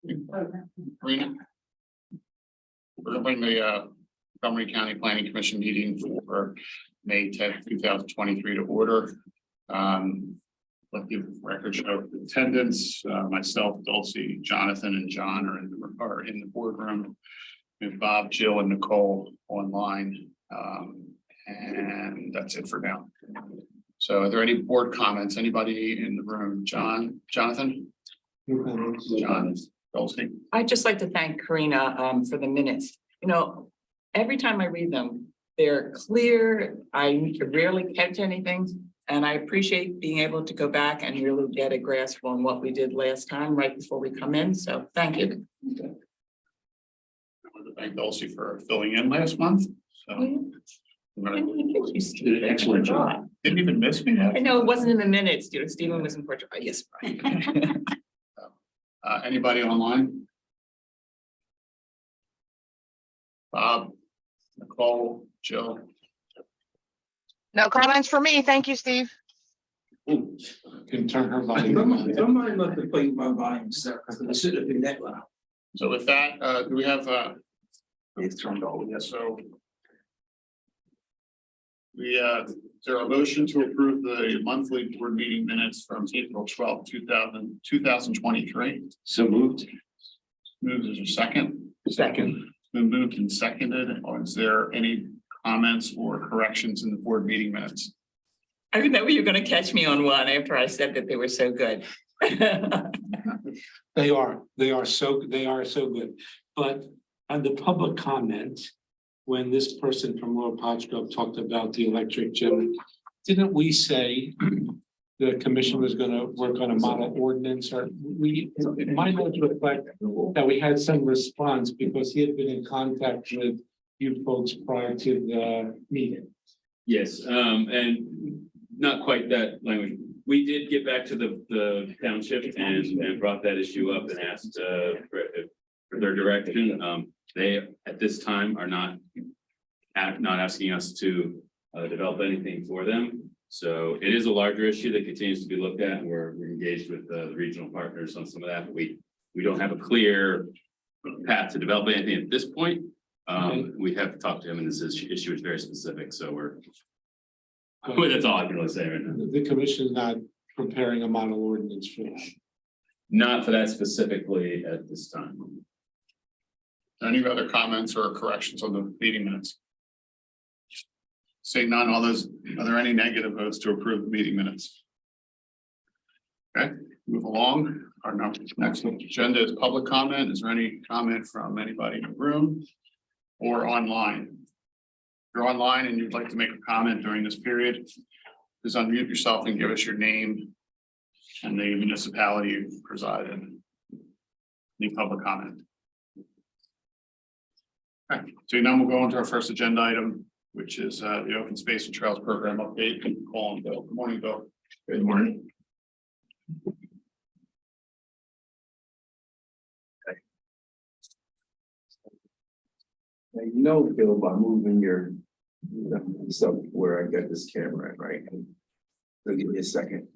Karina? We're gonna bring the Montgomery County Planning Commission meeting for May 10th, 2023 to order. Let the record show attendance. Myself, Dulcie, Jonathan, and John are in the boardroom. We have Bob, Jill, and Nicole online. And that's it for now. So are there any board comments? Anybody in the room? Jonathan? John, Dulcie? I'd just like to thank Karina for the minutes. You know, every time I read them, they're clear. I rarely catch anything. And I appreciate being able to go back and really get a grasp on what we did last time, right before we come in. So thank you. I want to thank Dulcie for filling in last month. So You did an excellent job. Didn't even miss me. I know it wasn't in the minutes. Stephen was in Portugal. Yes. Anybody online? Bob, Nicole, Jill. No comments for me. Thank you, Steve. Can turn her volume on. Somebody must have played my volume set, because it should have been that loud. So with that, do we have it's turned on, yes, so. Is there a motion to approve the monthly board meeting minutes from April 12th, 2023? So moved. Moved as a second. Second. Been moved and seconded. Or is there any comments or corrections in the board meeting minutes? I know you're going to catch me on one after I said that they were so good. They are so good. But on the public comment, when this person from Lower Pottsgrove talked about the electric gym, didn't we say the commission was going to work on a model ordinance? Or my notes reflect that we had some response because he had been in contact with you folks prior to the meeting. Yes, and not quite that language. We did get back to the township and brought that issue up and asked for their direction. They at this time are not asking us to develop anything for them. So it is a larger issue that continues to be looked at, and we're engaged with the regional partners on some of that. But we don't have a clear path to develop anything at this point. We have to talk to him, and this issue is very specific. So that's all I can really say right now. The commission is not preparing a model ordinance for that. Not for that specifically at this time. Any other comments or corrections on the meeting minutes? Seeing none, are there any negative votes to approve the meeting minutes? Okay, move along. Our next agenda is public comment. Is there any comment from anybody in the room or online? If you're online and you'd like to make a comment during this period, please unmute yourself and give us your name and the municipality you preside in. Any public comment? Okay, so now we'll go on to our first agenda item, which is the Open Space and Trails Program update. Call on Bill. Good morning, Bill. Good morning. Now, you know, Bill, by moving your stuff where I got this camera at, right? So give me a second.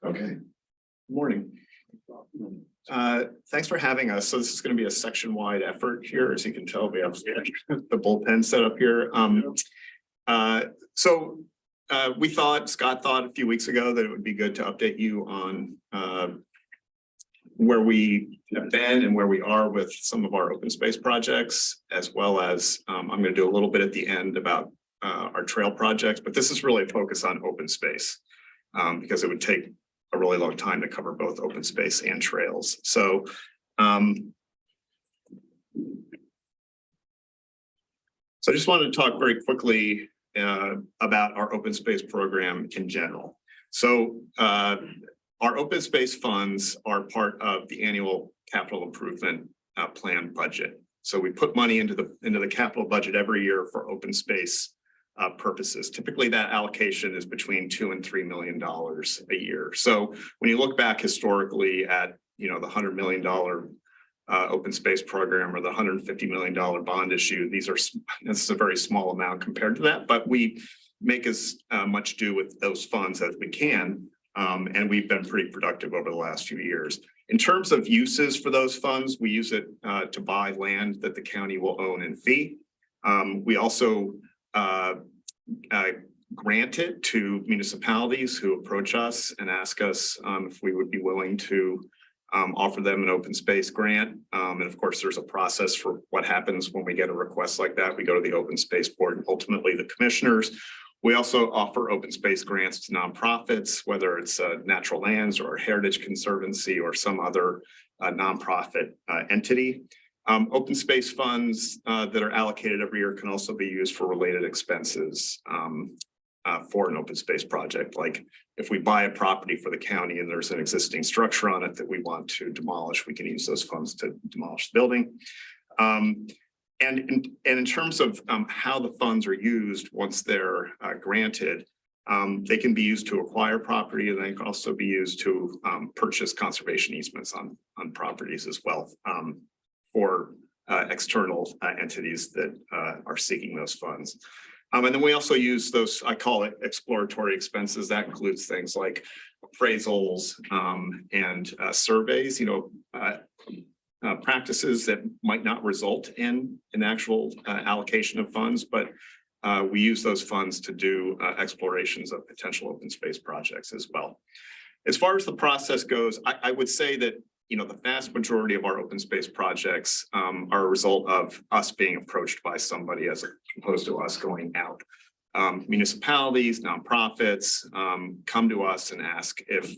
Okay, good morning. Thanks for having us. So this is going to be a section-wide effort here. As you can tell, we have the bullpen set up here. Scott thought a few weeks ago that it would be good to update you on where we have been and where we are with some of our open space projects, as well as I'm going to do a little bit at the end about our trail projects, but this is really a focus on open space because it would take a really long time to cover both open space and trails. So So I just wanted to talk very quickly about our open space program in general. So our open space funds are part of the annual capital improvement plan budget. So we put money into the capital budget every year for open space purposes. Typically that allocation is between $2 and $3 million a year. So when you look back historically at, the $100 million open space program or the $150 million bond issue, this is a very small amount compared to that, but we make as much do with those funds as we can. And we've been pretty productive over the last few years. In terms of uses for those funds, we use it to buy land that the county will own and fee. We also grant it to municipalities who approach us and ask us if we would be willing to offer them an open space grant. And of course, there's a process for what happens when we get a request like that. We go to the open space board and ultimately the commissioners. We also offer open space grants to nonprofits, whether it's Natural Lands or Heritage Conservancy or some other nonprofit entity. Open space funds that are allocated every year can also be used for related expenses for an open space project. Like if we buy a property for the county and there's an existing structure on it that we want to demolish, we can use those funds to demolish the building. And in terms of how the funds are used once they're granted, they can be used to acquire property, and they can also be used to purchase conservation easements on properties as well for external entities that are seeking those funds. And then we also use those, I call it exploratory expenses. That includes things like appraisals and surveys, practices that might not result in an actual allocation of funds, but we use those funds to do explorations of potential open space projects as well. As far as the process goes, I would say that the vast majority of our open space projects are a result of us being approached by somebody as opposed to us going out. Municipalities, nonprofits come to us and ask if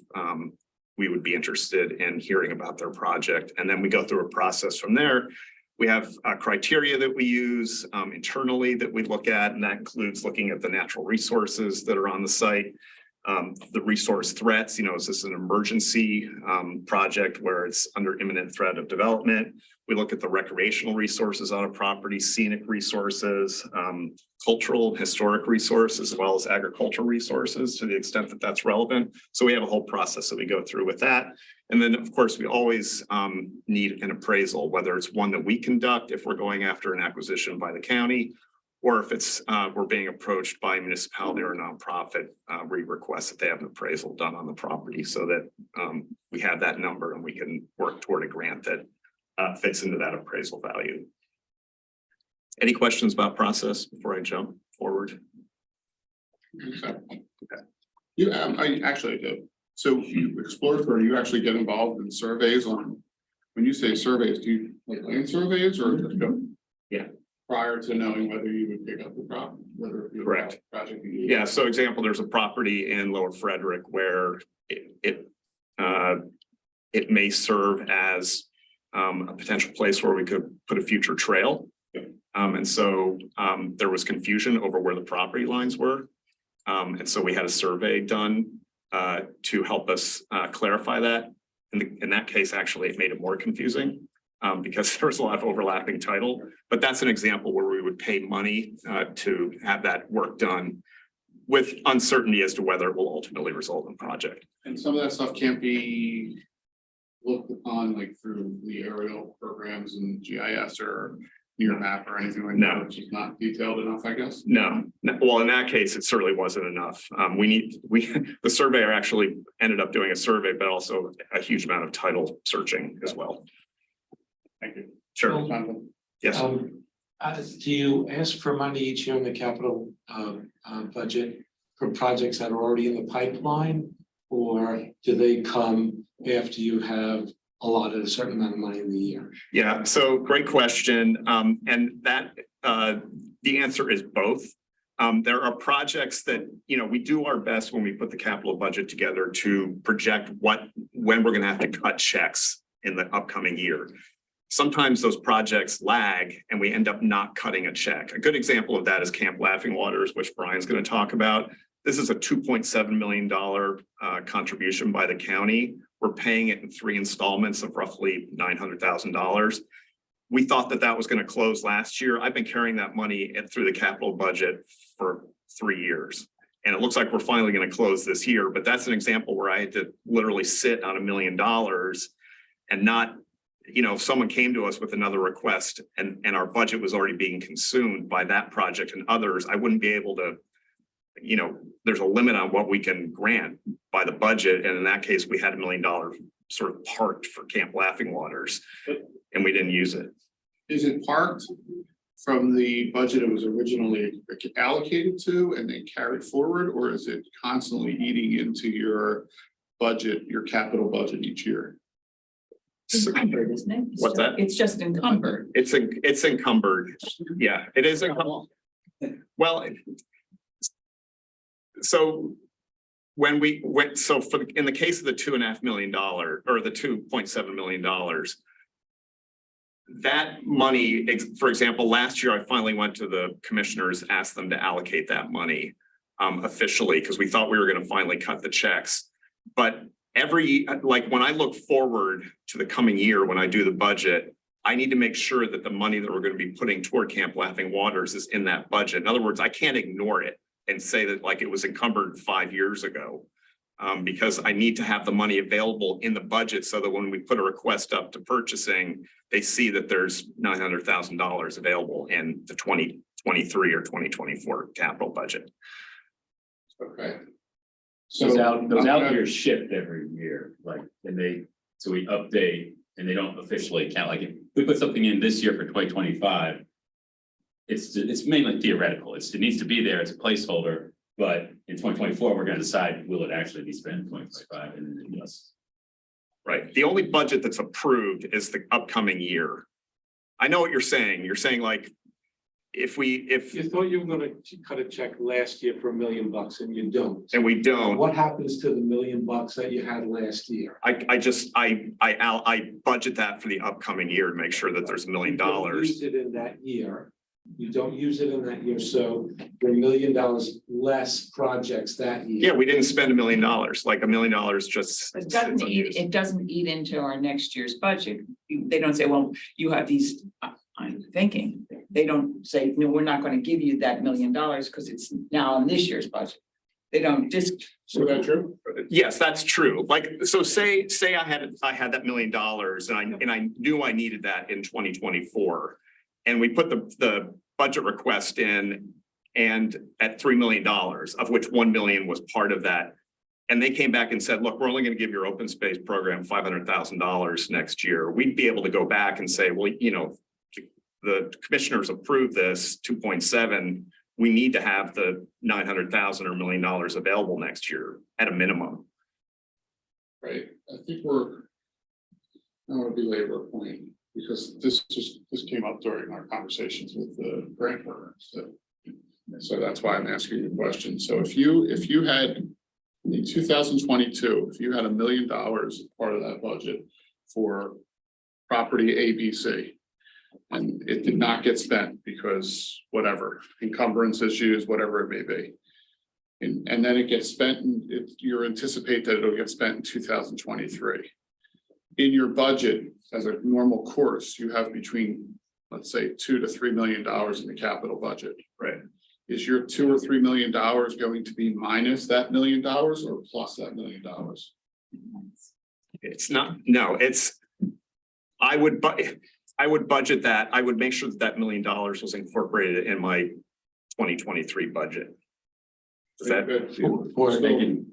we would be interested in hearing about their project. And then we go through a process from there. We have criteria that we use internally that we look at, and that includes looking at the natural resources that are on the site, the resource threats. Is this an emergency project where it's under imminent threat of development? We look at the recreational resources on a property, scenic resources, cultural, historic resources, as well as agricultural resources to the extent that that's relevant. So we have a whole process that we go through with that. And then, of course, we always need an appraisal, whether it's one that we conduct if we're going after an acquisition by the county, or if it's we're being approached by a municipality or a nonprofit, we request that they have an appraisal done on the property so that we have that number and we can work toward a grant that fits into that appraisal value. Any questions about process before I jump forward? Okay. I actually do. So you exploratory, you actually get involved in surveys on, when you say surveys, do you like land surveys or? Yeah. Prior to knowing whether you would pick up the property, whether it be a Correct. project. Yeah. So example, there's a property in Lower Frederick where it may serve as a potential place where we could put a future trail. And so there was confusion over where the property lines were. And so we had a survey done to help us clarify that. In that case, actually, it made it more confusing because there was a lot of overlapping title. But that's an example where we would pay money to have that work done with uncertainty as to whether it will ultimately result in a project. And some of that stuff can't be looked upon like through the aerial programs and GIS or near map or anything like that, which is not detailed enough, I guess. No, well, in that case, it certainly wasn't enough. The surveyor actually ended up doing a survey, but also a huge amount of title searching as well. Thank you. Sure. Yes. Do you ask for money each year in the capital budget for projects that are already in the pipeline? Or do they come after you have allotted a certain amount of money in the year? Yeah, so great question. And that the answer is both. There are projects that, we do our best when we put the capital budget together to project when we're going to have to cut checks in the upcoming year. sometimes those projects lag and we end up not cutting a check. A good example of that is Camp Laughing Waters, which Brian's going to talk about. This is a $2.7 million contribution by the county. We're paying it in 3 installments of roughly $900,000. We thought that was going to close last year. I've been carrying that money through the capital budget for 3 years. And it looks like we're finally going to close this year, but that's an example where I had to literally sit on $1 million and not, you know, if someone came to us with another request and our budget was already being consumed by that project and others, I wouldn't be able to, you know, there's a limit on what we can grant by the budget. And in that case, we had $1 million sort of parked for Camp Laughing Waters and we didn't use it. Is it parked from the budget it was originally allocated to and then carried forward, or is it constantly eating into your budget, your capital budget each year? Encumbered, isn't it? What's that? It's just encumbered. It's encumbered. Yeah, it is encumbered. Well, so when we went, so for in the case of the $2.5 million or the $2.7 million, that money, for example, last year I finally went to the commissioners, asked them to allocate that money officially because we thought we were going to finally cut the checks. But like when I look forward to the coming year, when I do the budget, I need to make sure that the money that we're going to be putting toward Camp Laughing Waters is in that budget. In other words, I can't ignore it and say that like it was encumbered 5 years ago. Because I need to have the money available in the budget so that when we put a request up to purchasing, they see that there's $900,000 available in the 2023 or 2024 capital budget. Okay. Those So out years shift every year, like, so we update and they don't officially count, like if we put something in this year for 2025. It's mainly theoretical, it needs to be there, it's a placeholder, but in 2024, we're gonna decide, will it actually be spent in 2025, and then yes. Right, the only budget that's approved is the upcoming year. I know what you're saying like, if You thought you were gonna cut a check last year for $1 million and you don't. and we don't, What happens to the $1 million that you had last year? I budget that for the upcoming year to make sure that there's $1 million. You don't use it in that year. You don't use it in that year, so there are $1 million less projects that year. Yeah, we didn't spend $1 million, like $1 million just. It doesn't eat, it doesn't eat into our next year's budget. They don't say, well, you have these, I'm thinking, they don't say, no, we're not going to give you that $1 million because it's now in this year's budget. They don't So that's true. Yes, that's true. Like, so say I had that $1 million and I knew I needed that in 2024. And we put the budget request in and at $3 million, of which 1 million was part of that. And they came back and said, look, we're only going to give your open space program $500,000 next year. We'd be able to go back and say, well, you know, the commissioners approved this 2.7. We need to have the 900,000 or $1 million available next year at a minimum. Right, I think I want to belabor a point because this came up during our conversations with the grant programs. So that's why I'm asking the question. So if you had in 2022, if you had $1 million as part of that budget for property ABC, and it did not get spent because whatever, encumbrance issues, whatever it may be. And then it gets spent and you anticipate that it'll get spent in 2023. In your budget, as a normal course, you have between, let's say, $2 to $3 million in the capital budget. Right. Is your $2 or $3 million going to be minus that $1 million or plus that $1 million? It's not, no, it's, I would budget that. I would make sure that $1 million was incorporated in my 2023 budget. Is that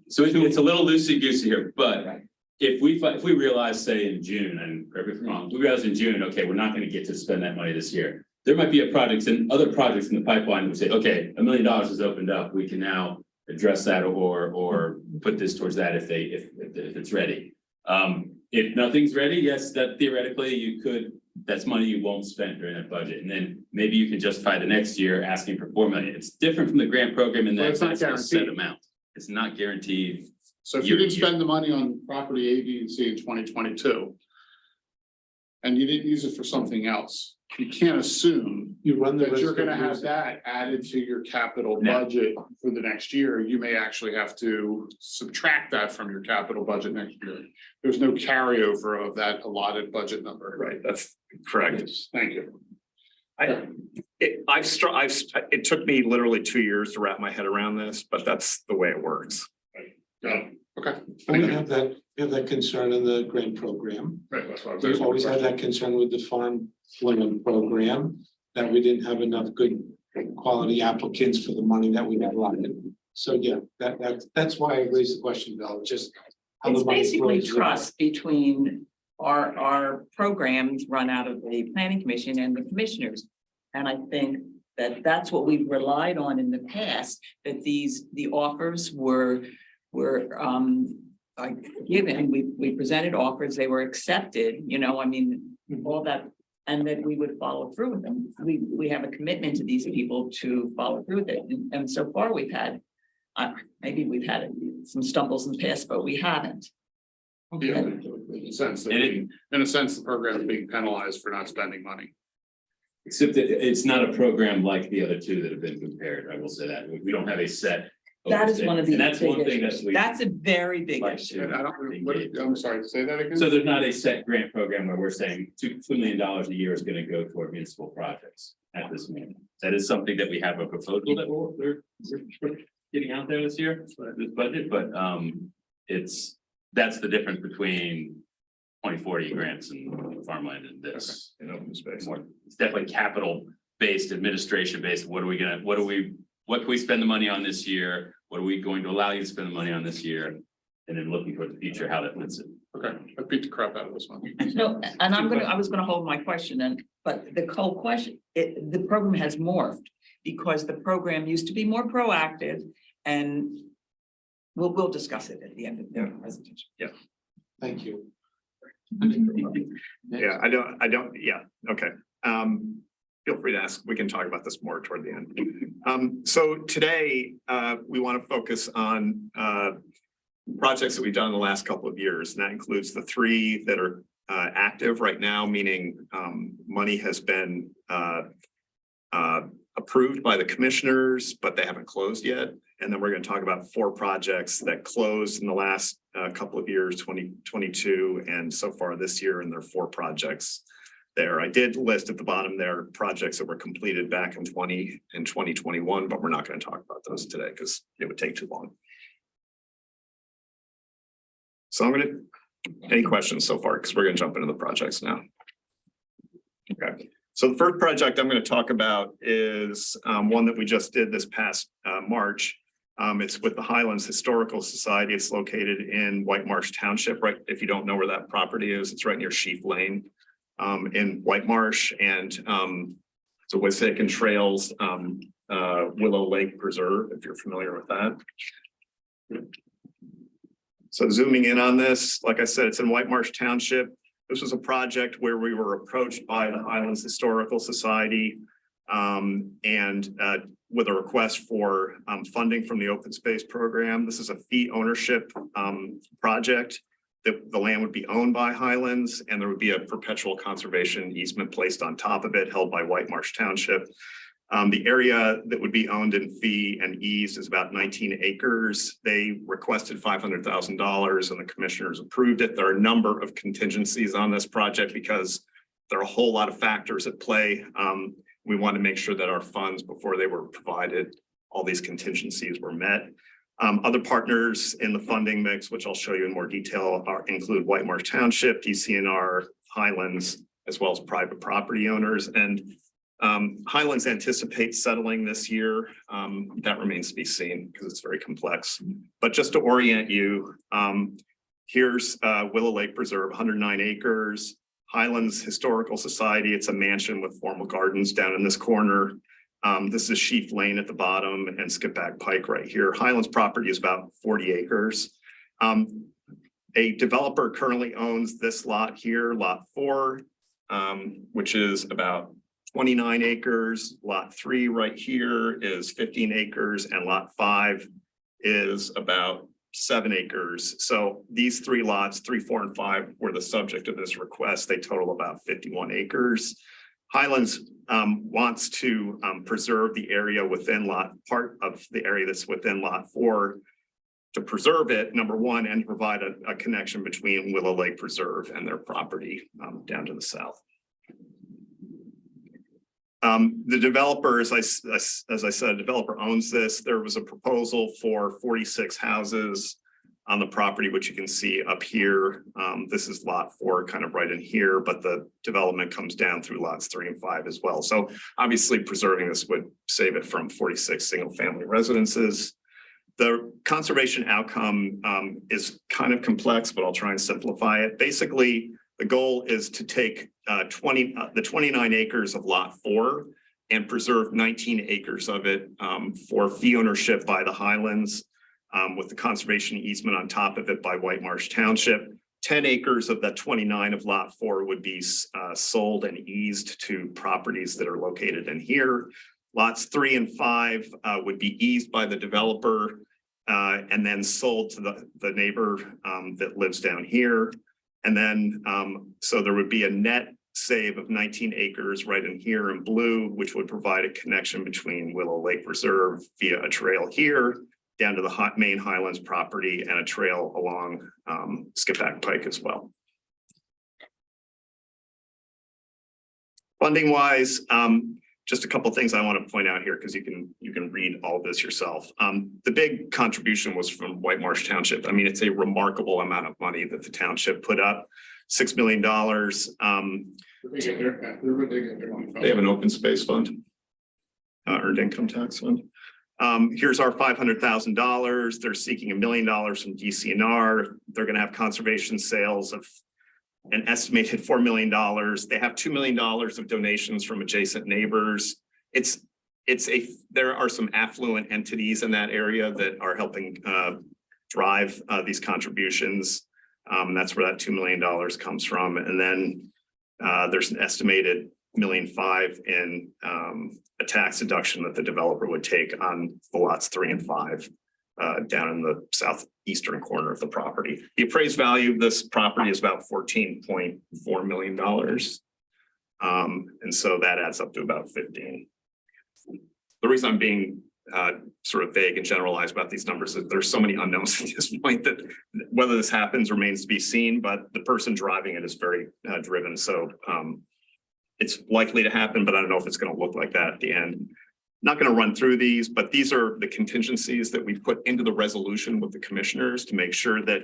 So it's a little loosey goosey here, but if we realize, say in June, and correct me if I'm wrong, we realize in June, okay, we're not going to get to spend that money this year. There might be a project and other projects in the pipeline would say, okay, $1 million is opened up. We can now address that or put this towards that if it's ready. If nothing's ready, yes, that theoretically you could, that's money you won't spend during that budget. And then maybe you can justify the next year asking for $4 million. It's different from the grant program in that that's a set amount. It's not guaranteed. So if you didn't spend the money on property A, B, and C in 2022, and you didn't use it for something else, you can't assume You run the that risk you're of gonna have losing. that added to your capital No. budget for the next year. You may actually have to subtract that from your capital budget next year. There's no carryover of that allotted budget number. Right, that's correct. Thank you. It took me literally 2 years to wrap my head around this, but that's the way it works. Got it. Okay. We Thank you. have that concern in the grant program. Right, that's what I was We asking the always had question. that concern with the farm women program, that we didn't have enough good quality applicants for the money that we had allotted. So yeah, that's why I raised the question, Bill, just. how It's the money basically flows around. trust between our programs run out of the planning commission and the commissioners. And I think that that's what we've relied on in the past, that the offers were given, we presented offers, they were accepted, I mean, all that. And that we would follow through with them. We have a commitment to these people to follow through with it. And so far we've had, maybe we've had some stumbles in the past, but we haven't. Yeah, in a sense, that the program is being penalized for not spending money. Except that it's not a program like the other two that have been compared. I will say that. We don't have a set. That is one of the. And that's one big thing issues. that we. That's a very big like issue. And I don't, engage. I'm sorry, say that again? So there's not a set grant program where we're saying $2 million a year is going to go toward municipal projects at this moment. That is something that we have a proposal that we're getting out there this year, this budget, but that's the difference between 2040 grants and farmland and this. In open space. It's definitely capital based, administration based. What can we spend the money on this year? What are we going to allow you to spend the money on this year? And then looking for the future, how that fits in. Okay, I beat the crap out of this one. No, and I was gonna hold my question but the whole question, the program has morphed because the program used to be more proactive and we'll discuss it at the end of the presentation. Thank you. Yeah, yeah, okay. Feel free to ask, we can talk about this more toward the end. So today, we want to focus on projects that we've done in the last couple of years, and that includes the 3 that are active right now, meaning money has been approved by the commissioners, but they haven't closed yet. And then we're going to talk about 4 projects that closed in the last couple of years, 2022, and so far this year, and there are 4 projects there. I did list at the bottom there projects that were completed back in 2021, but we're not going to talk about those today because it would take too long. So any questions so far? Because we're going to jump into the projects now. Okay. So the first project I'm going to talk about is one that we just did this past March. It's with the Highlands Historical Society. It's located in White Marsh Township, right? If you don't know where that property is, it's right near Sheaf Lane in White Marsh, and so Wissahickon Trails, Willow Lake Preserve, if you're familiar with that. So zooming in on this, like I said, it's in White Marsh Township. This was a project where we were approached by the Highlands Historical Society and with a request for funding from the open space program. This is a fee ownership project that the land would be owned by Highlands, and there would be a perpetual conservation easement placed on top of it, held by White Marsh Township. The area that would be owned in fee and eased is about 19 acres. They requested $500,000 and the commissioners approved it. There are a number of contingencies on this project because there are a whole lot of factors at play. We want to make sure that our funds, before they were provided, all these contingencies were met. Other partners in the funding mix, which I'll show you in more detail, include White Marsh Township, DCNR, Highlands, as well as private property owners. And Highlands anticipates settling this year. That remains to be seen because it's very complex. But just to orient you, here's Willow Lake Preserve, 109 acres. Highlands Historical Society, it's a mansion with formal gardens down in this corner. This is Sheaf Lane at the bottom and Skipback Pike right here. Highlands property is about 40 acres. A developer currently owns this lot here, lot 4, which is about 29 acres. Lot 3 right here is 15 acres, and lot 5 is about 7 acres. So these 3 lots, 3, 4, and 5 were the subject of this request. They total about 51 acres. Highlands wants to preserve the area within part of the area that's within lot 4 to preserve it, number one, and provide a connection between Willow Lake Preserve and their property down to the south. The developer, as I said, developer owns this. There was a proposal for 46 houses on the property, which you can see up here. This is lot 4, kind of right in here, but the development comes down through lots 3 and 5 as well. So obviously preserving this would save it from 46 single-family residences. The conservation outcome is kind of complex, but I'll try and simplify it. Basically, the goal is to take the 29 acres of lot 4 and preserve 19 acres of it for fee ownership by the Highlands, with the conservation easement on top of it by White Marsh Township. 10 acres of that 29 of lot 4 would be sold and eased to properties that are located in here. Lots 3 and 5 would be eased by the developer and then sold to the neighbor that lives down here. And then, so there would be a net save of 19 acres right in here in blue, which would provide a connection between Willow Lake Reserve via a trail here down to the main Highlands property and a trail along Skippack Pike as well. Funding wise, just a couple of things I want to point out here because you can read all of this yourself. The big contribution was from White Marsh Township. I mean, it's a remarkable amount of money that the township put up, $6 million. They have an open space fund, earned income tax fund. Here's our $500,000. They're seeking $1 million from DCNR. They're going to have conservation sales of an estimated $4 million. They have $2 million of donations from adjacent neighbors. There are some affluent entities in that area that are helping drive these contributions. That's where that $2 million comes from. And then there's an estimated $1.5 million in a tax deduction that the developer would take on the lots 3 and 5 down in the southeastern corner of the property. The appraised value of this property is about $14.4 million. And so that adds up to about 15. The reason I'm being sort of vague and generalized about these numbers is there's so many unknowns at this point that whether this happens remains to be seen, but the person driving it is very driven. So it's likely to happen, but I don't know if it's going to look like that at the end. Not going to run through these, but these are the contingencies that we put into the resolution with the commissioners to make sure that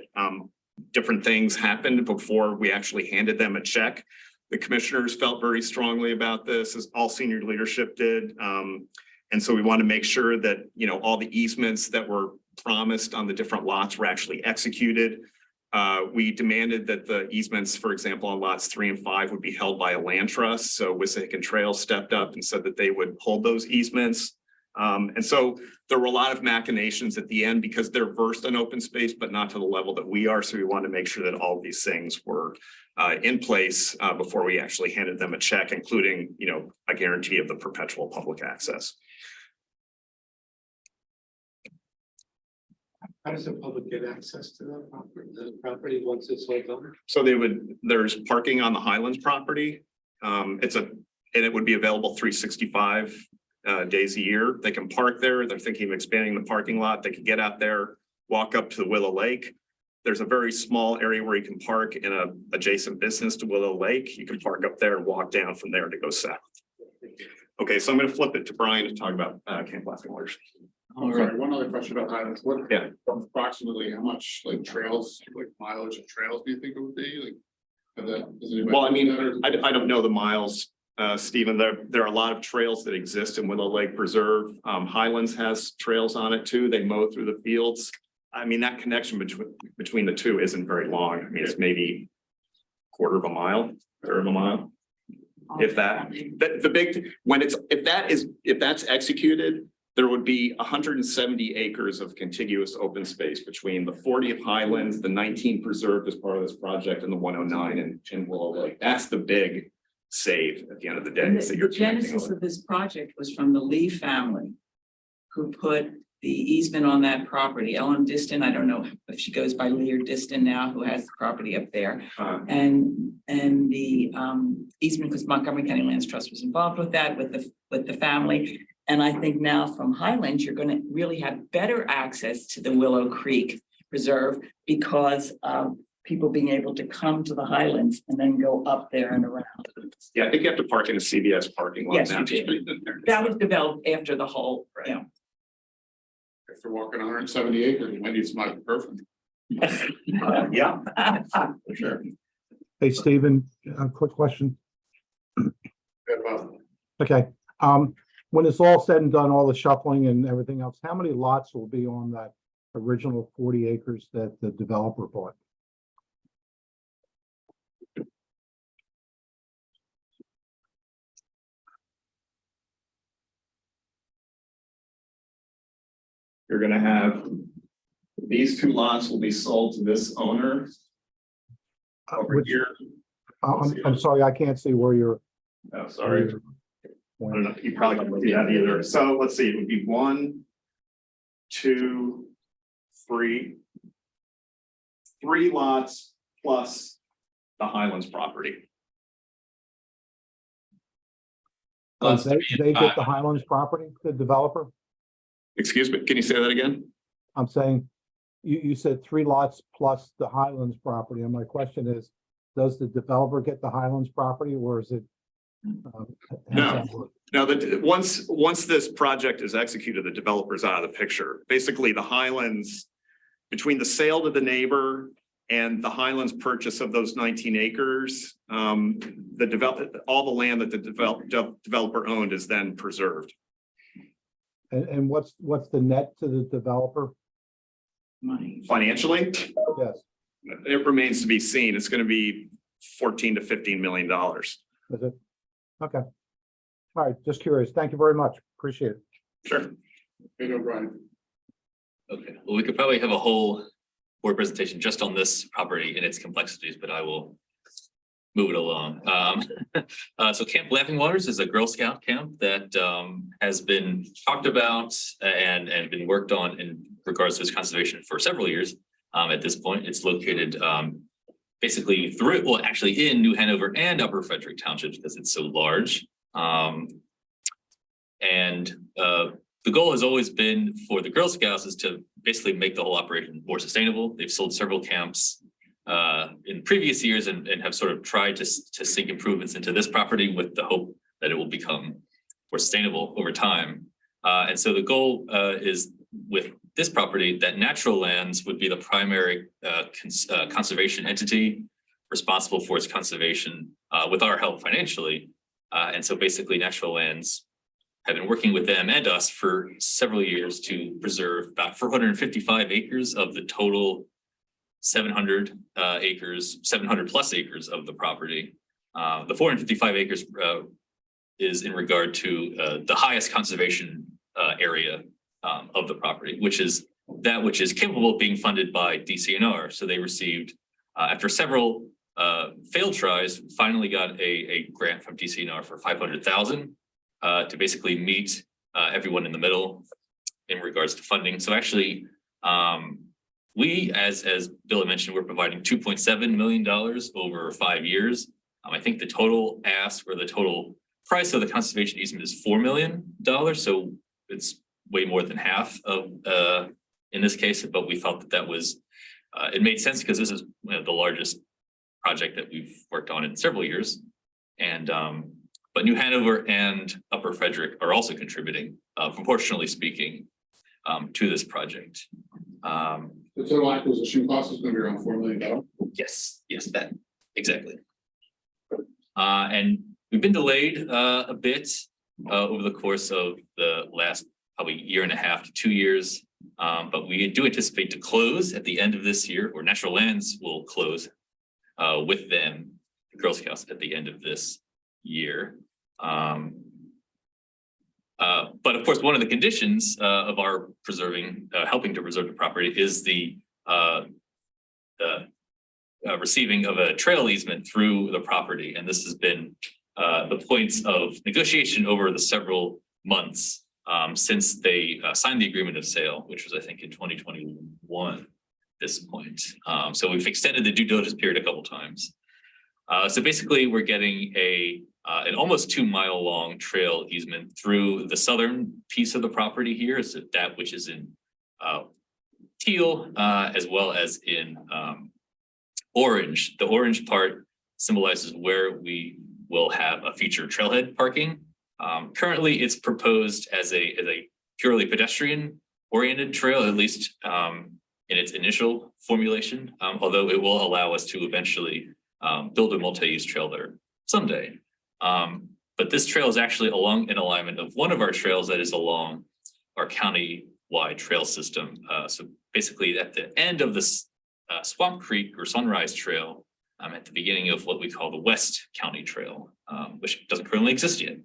different things happened before we actually handed them a check. The commissioners felt very strongly about this, as all senior leadership did. And so we want to make sure that, you know, all the easements that were promised on the different lots were actually executed. We demanded that the easements, for example, on lots 3 and 5 would be held by a land trust. So Wissahickon Trail stepped up and said that they would hold those easements. And so there were a lot of machinations at the end because they're versed in open space, but not to the level that we are. So we want to make sure that all of these things were in place before we actually handed them a check, including, you know, a guarantee of the perpetual public access. How does the public get access to that property once it's all done? So there's parking on the Highlands property. And it would be available 365 days a year. They can park there. They're thinking of expanding the parking lot. They can get out there, walk up to Willow Lake. There's a very small area where you can park in a adjacent business to Willow Lake. You can park up there and walk down from there to go south. Okay, so I'm going to flip it to Brian to talk about Camp Laughing Waters. Oh, sorry, one other question about Highlands. What, Yeah. approximately how much like trails, like mileage of trails do you think it would be? Like, does anybody Well, I mean, know that, or- I don't know the miles, Stephen. There are a lot of trails that exist in Willow Lake Preserve. Highlands has trails on it too. They mow through the fields. I mean, that connection between the two isn't very long. I mean, it's maybe quarter of a mile, third of a mile. If that, the big, if that's executed, there would be 170 acres of contiguous open space between the 40 of Highlands, the 19 preserved as part of this project, and the 109 in Willow Lake. That's the big save at the end of the day. And so the you're connecting genesis over. of this project was from the Lee family, who put the easement on that property, Ellen Diston, I don't know if she goes by Lear Diston now, who has the property up there. And the easement, because Montgomery County Lands Trust was involved with that, with the family. And I think now from Highlands, you're gonna really have better access to the Willow Creek Preserve because of people being able to come to the Highlands and then go up there and around. Yeah, I think you have to park in a CVS parking lot Yes, now. you do. That was developed after the whole, you know. If they're walking 170 acres, maybe it's not perfect. Yeah, For sure. Hey, Stephen, a quick question. Good about- Okay, when it's all said and done, all the shuffling and everything else, how many lots will be on that original 40 acres that the developer bought? you're gonna have, these two lots will be sold to this owner over Which- here. I'm sorry, I can't see where you're. Oh, sorry. I don't know, you probably can't see that either. So let's see, it would be 1, 2, 3. 3 lots plus the Highlands property. They get the Highlands property, the developer? Excuse me, can you say that again? I'm saying, you said 3 lots plus the Highlands property, and my question is, does the developer get the Highlands property, or is it? How does that work? No, once this project is executed, the developer's out of the picture. Basically, the Highlands, between the sale to the neighbor and the Highlands purchase of those 19 acres, all the land that the developer owned is then preserved. And what's the net to the developer? Money. Financially, Yes, it remains to be seen. It's going to be $14 to $15 million. is it? Okay. All right, just curious. Thank you very much. Appreciate it. Sure. Hey, O'Brien. Okay, well, we could probably have a whole board presentation just on this property and its complexities, but I will move it along. So Camp Laughing Waters is a Girl Scout camp that has been talked about and been worked on in regards to its conservation for several years. At this point, it's located basically actually in New Hanover and Upper Frederick Townships because it's so large. The goal has always been for the Girl Scouts is to basically make the whole operation more sustainable. They've sold several camps in previous years and have sort of tried to sink improvements into this property with the hope that it will become more sustainable over time. And so the goal is with this property that Natural Lands would be the primary conservation entity responsible for its conservation with our help financially. And so basically Natural Lands have been working with them and us for several years to preserve about 455 acres of the total 700 plus acres of the property. The 455 acres is in regard to the highest conservation area of the property, which is capable of being funded by DCNR. So they received, after several failed tries, finally got a grant from DCNR for $500,000 to basically meet everyone in the middle in regards to funding. So actually, we, as Bill had mentioned, we're providing $2.7 million over 5 years. I think the total ask or the total price of the conservation easement is $4 million. So it's way more than half of in this case, but we felt that was it made sense because this is the largest project that we've worked on in several years. And but New Hanover and Upper Frederick are also contributing, proportionally speaking, to this project. The total acquisition cost is going to be around $4 million. Yes, that exactly. And we've been delayed a bit over the course of the last probably 1.5 to 2 years. But we do anticipate to close at the end of this year, or Natural Lands will close with them, the Girl Scouts, at the end of this year. But of course, one of the conditions of our helping to preserve the property is the receiving of a trail easement through the property. And this has been the points of negotiation over the several months since they signed the agreement of sale, which was, I think, in 2021 at this point. So we've extended the due diligence period a couple times. So basically, we're getting an almost 2-mile long trail easement through the southern piece of the property here, is that which is in teal, as well as in orange. The orange part symbolizes where we will have a future trailhead parking. Currently, it's proposed as a purely pedestrian oriented trail, at least in its initial formulation, although it will allow us to eventually build a multi-use trail there someday. But this trail is actually along in alignment of one of our trails that is along our county-wide trail system. So basically at the end of this Swamp Creek or Sunrise Trail, at the beginning of what we call the West County Trail, which doesn't currently exist yet.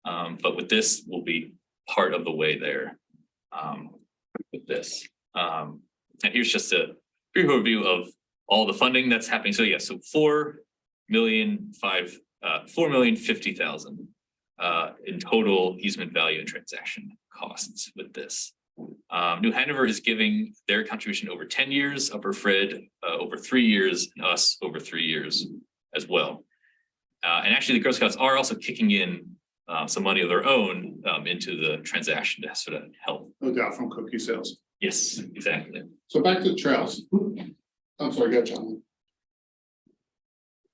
But with this, we'll be part of the way there with this. And here's just a brief overview of all the funding that's happening. So yeah, so $4,050,000 in total easement value and transaction costs with this. New Hanover is giving their contribution over 10 years, Upper Fred over 3 years, and us over 3 years as well. And actually, the Girl Scouts are also kicking in some money of their own into the transaction to sort of help. No doubt from cookie sales. Yes, exactly. So back to the trails. I'm sorry, go, John.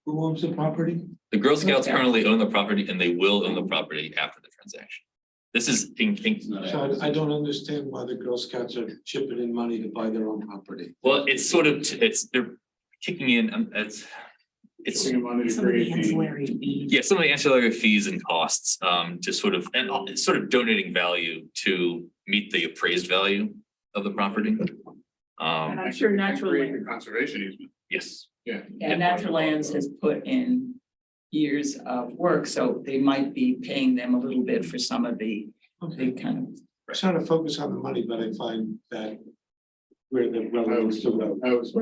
Who owns the property? The Girl Scouts currently own the property, and they will own the property after the transaction. This is So I don't understand why the Girl Scouts are chipping in money to buy their own property. well, it's sort of they're kicking in. It's Some of the ancillary fees. yeah, some of the ancillary fees and costs to sort of sort of donating value to meet the appraised value of the property. And I'm sure natural Create land, the conservation easement. Yes. Yeah. and natural lands has put in years of work, so they might be paying them a little bit for some of the kind of. I'm trying to focus on the money, but I find that where the relevance to the. I was.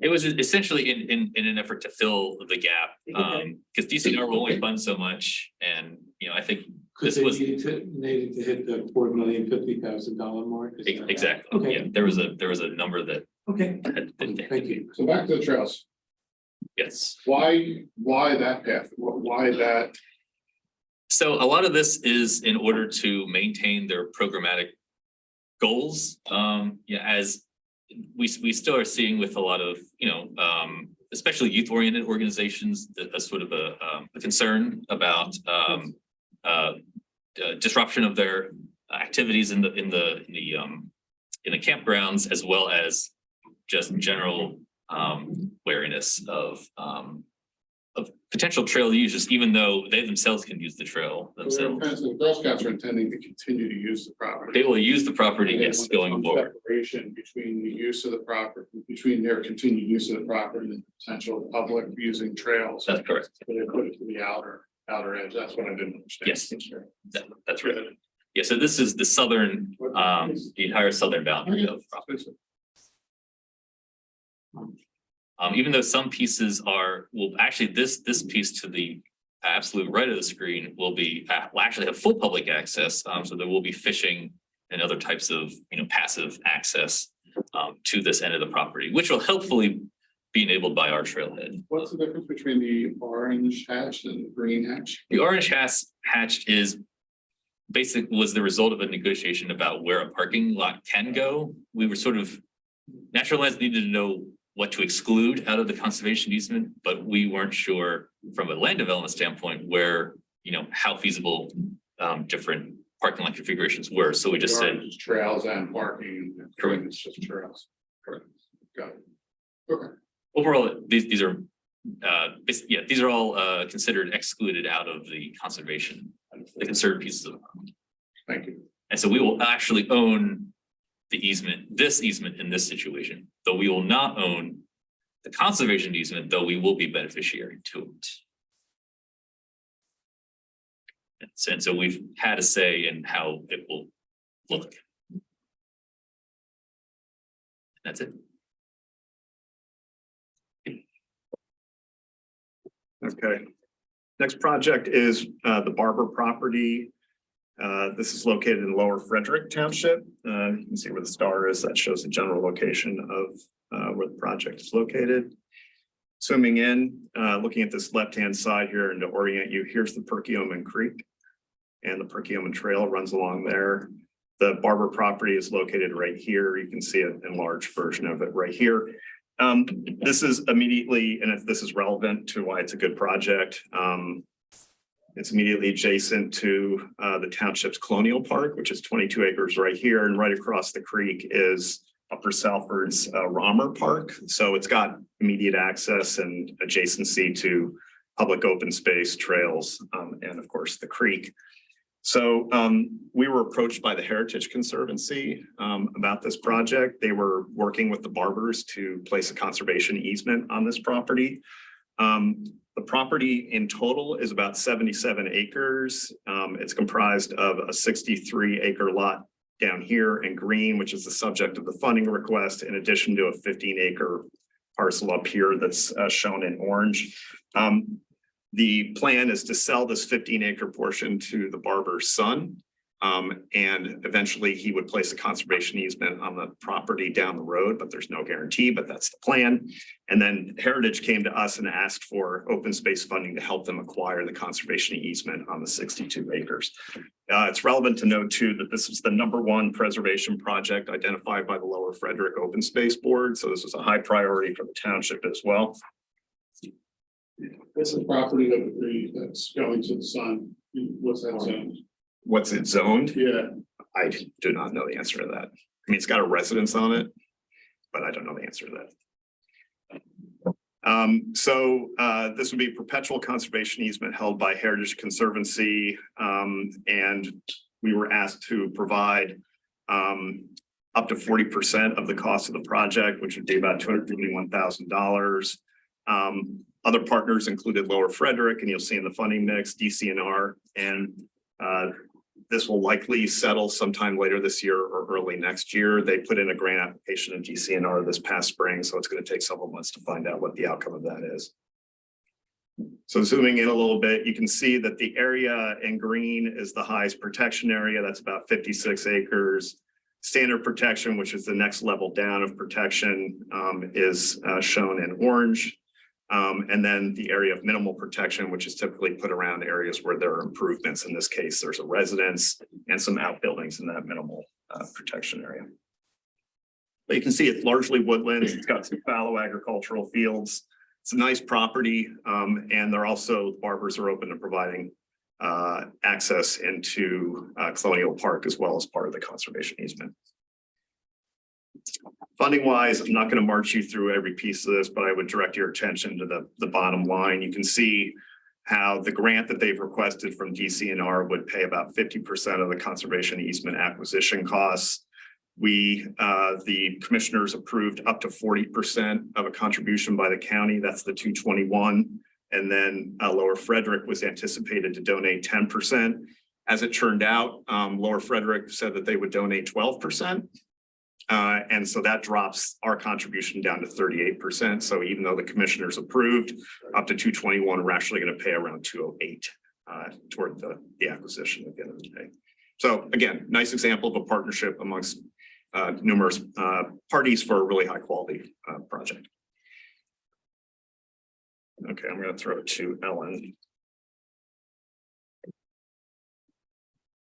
It was essentially in an effort to fill the gap, because DCNR will only fund so much, and I think Because this was needed to hit the $4,050,000 mark. Is that right? exactly. Okay. Yeah, there was a number that Okay, had been thank you. So back to the trails. yes. Why that path? Why that? So a lot of this is in order to maintain their programmatic goals. As we still are seeing with a lot of, especially youth-oriented organizations, a sort of a concern about disruption of their activities in the campgrounds, as well as just general wariness of potential trail users, even though they themselves can use the trail themselves. The Girl Scouts are intending to continue to use the property. They will use the property, yes, going forward. Separation between the use of the property, between their continued use of the property and potential public using trails. That's correct. So they put it to the outer edge. That's what I didn't understand. Yes. That's right. Yeah, so this is the southern, the entire southern boundary of property. Even though some pieces actually this piece to the absolute right of the screen will actually have full public access. So there will be fishing and other types of passive access to this end of the property, which will hopefully be enabled by our trailhead. What's the difference between the orange hatch and the green hatch? The orange hatch was the result of a negotiation about where a parking lot can go. We were Natural Lands needed to know what to exclude out of the conservation easement, but we weren't sure from a land development standpoint where, how feasible different parking lot configurations were. So we just said Trails and parking. Correct. It's just trails. Correct. Got it. Okay. Overall, these are these are all considered excluded out of the conservation, the conserved pieces of the property. Thank you. And so we will actually own this easement in this situation, though we will not own the conservation easement, though we will be beneficiary to it. And so we've had a say in how it will look. That's it. Okay. Next project is the Barber property This is located in Lower Frederick Township. You can see where the star is. That shows the general location of where the project is located. Zooming in, looking at this left-hand side here and to orient you, here's the Perkiomen Creek. And the Perkiomen Trail runs along there. The Barber property is located right here. You can see an enlarged version of it right here. This is immediately, and if this is relevant to why it's a good project, it's immediately adjacent to the township's Colonial Park, which is 22 acres right here, and right across the creek is Upper Salford's Romer Park. So it's got immediate access and adjacency to public open space, trails, and of course the creek. So we were approached by the Heritage Conservancy about this project. They were working with the Barbers to place a conservation easement on this property. The property in total is about 77 acres. It's comprised of a 63-acre lot down here in green, which is the subject of the funding request, in addition to a 15-acre parcel up here that's shown in orange. The plan is to sell this 15-acre portion to the Barber's son. And eventually he would place a conservation easement on the property down the road, but there's no guarantee, but that's the plan. And then Heritage came to us and asked for open space funding to help them acquire the conservation easement on the 62 acres. It's relevant to note too that this is the #1 preservation project identified by the Lower Frederick Open Space Board. So this was a high priority for the township as well. What's the property that's going to the sun? What's that zone? What's it zoned? Yeah. I do not know the answer to that. I mean, it's got a residence on it, but I don't know the answer to that. This would be a perpetual conservation easement held by Heritage Conservancy. And we were asked to provide up to 40% of the cost of the project, which would be about $251,000. Other partners included Lower Frederick, and you'll see in the funding mix, DCNR, and this will likely settle sometime later this year or early next year. They put in a grant application in DCNR this past spring, so it's going to take several months to find out what the outcome of that is. So zooming in a little bit, you can see that the area in green is the highest protection area. That's about 56 acres. Standard protection, which is the next level down of protection, is shown in orange. And then the area of minimal protection, which is typically put around areas where there are improvements. In this case, there's a residence and some outbuildings in that minimal protection area. But you can see it's largely woodlands. It's got some fallow agricultural fields. It's a nice property. And they're also, Barbers are open to providing access into Colonial Park as well as part of the conservation easement. Funding wise, I'm not going to march you through every piece of this, but I would direct your attention to the bottom line. You can see how the grant that they've requested from DCNR would pay about 50% of the conservation easement acquisition costs. The commissioners approved up to 40% of a contribution by the county. That's the 221. And then Lower Frederick was anticipated to donate 10%. As it turned out, Lower Frederick said that they would donate 12%. And so that drops our contribution down to 38%. So even though the commissioners approved up to 221, we're actually going to pay around 208 toward the acquisition at the end of the day. So again, nice example of a partnership amongst numerous parties for a really high quality project. Okay, I'm going to throw it to Ellen.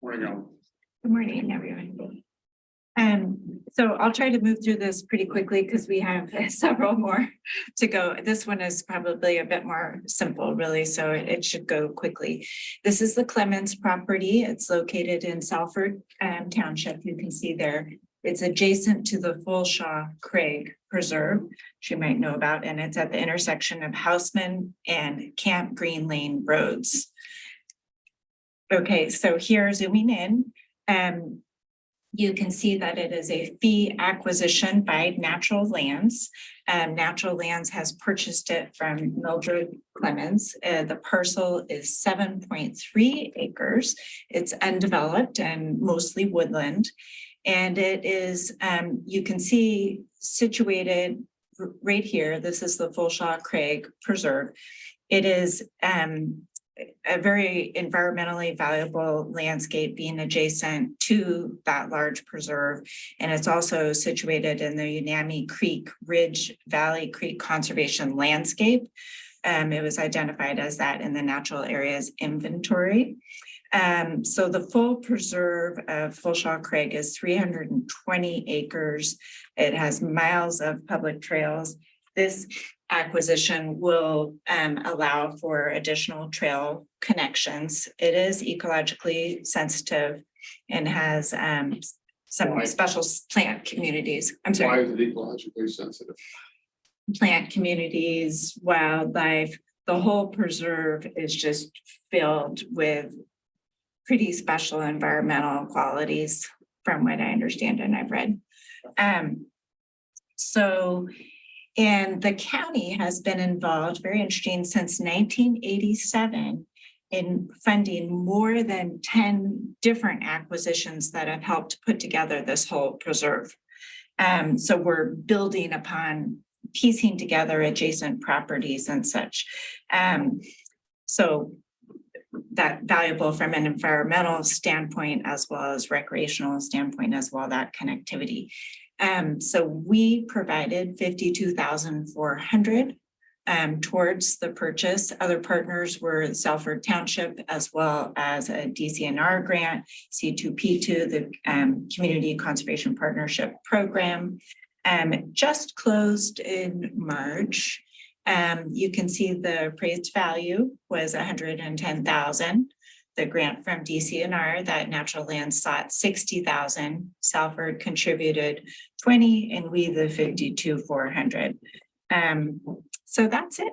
Where you going? Good morning, everyone. So I'll try to move through this pretty quickly because we have several more to go. This one is probably a bit more simple, really, so it should go quickly. This is the Clemens property. It's located in Salford Township. You can see there. It's adjacent to the Fulshaw Craig Preserve, which you might know about, and it's at the intersection of Houseman and Camp Green Lane roads. Okay, so here zooming in, you can see that it is a fee acquisition by Natural Lands. Natural Lands has purchased it from Mildred Clemens. The parcel is 7.3 acres. It's undeveloped and mostly woodland. And it is, you can see situated right here. This is the Fulshaw Craig Preserve. It is a very environmentally valuable landscape being adjacent to that large preserve. And it's also situated in the Unami Creek Ridge Valley Creek Conservation Landscape. It was identified as that in the natural areas inventory. So the full preserve of Fullshaw Craig is 320 acres. It has miles of public trails. This acquisition will allow for additional trail connections. It is ecologically sensitive and has some Why? special plant communities. I'm Why sorry, is it ecologically sensitive? plant communities, wildlife. The whole preserve is just filled with pretty special environmental qualities from what I understand and I've read. And the county has been involved, very interesting, since 1987 in funding more than 10 different acquisitions that have helped put together this whole preserve. So we're building upon piecing together adjacent properties and such. So that valuable from an environmental standpoint as well as recreational standpoint as well, that connectivity. So we provided $52,400 towards the purchase. Other partners were Salford Township as well as a DCNR grant, C2P2, the Community Conservation Partnership Program. Just closed in March. You can see the appraised value was $110,000. The grant from DCNR, that natural land sought $60,000. Salford contributed $20,000 and we the $52,400. So that's it.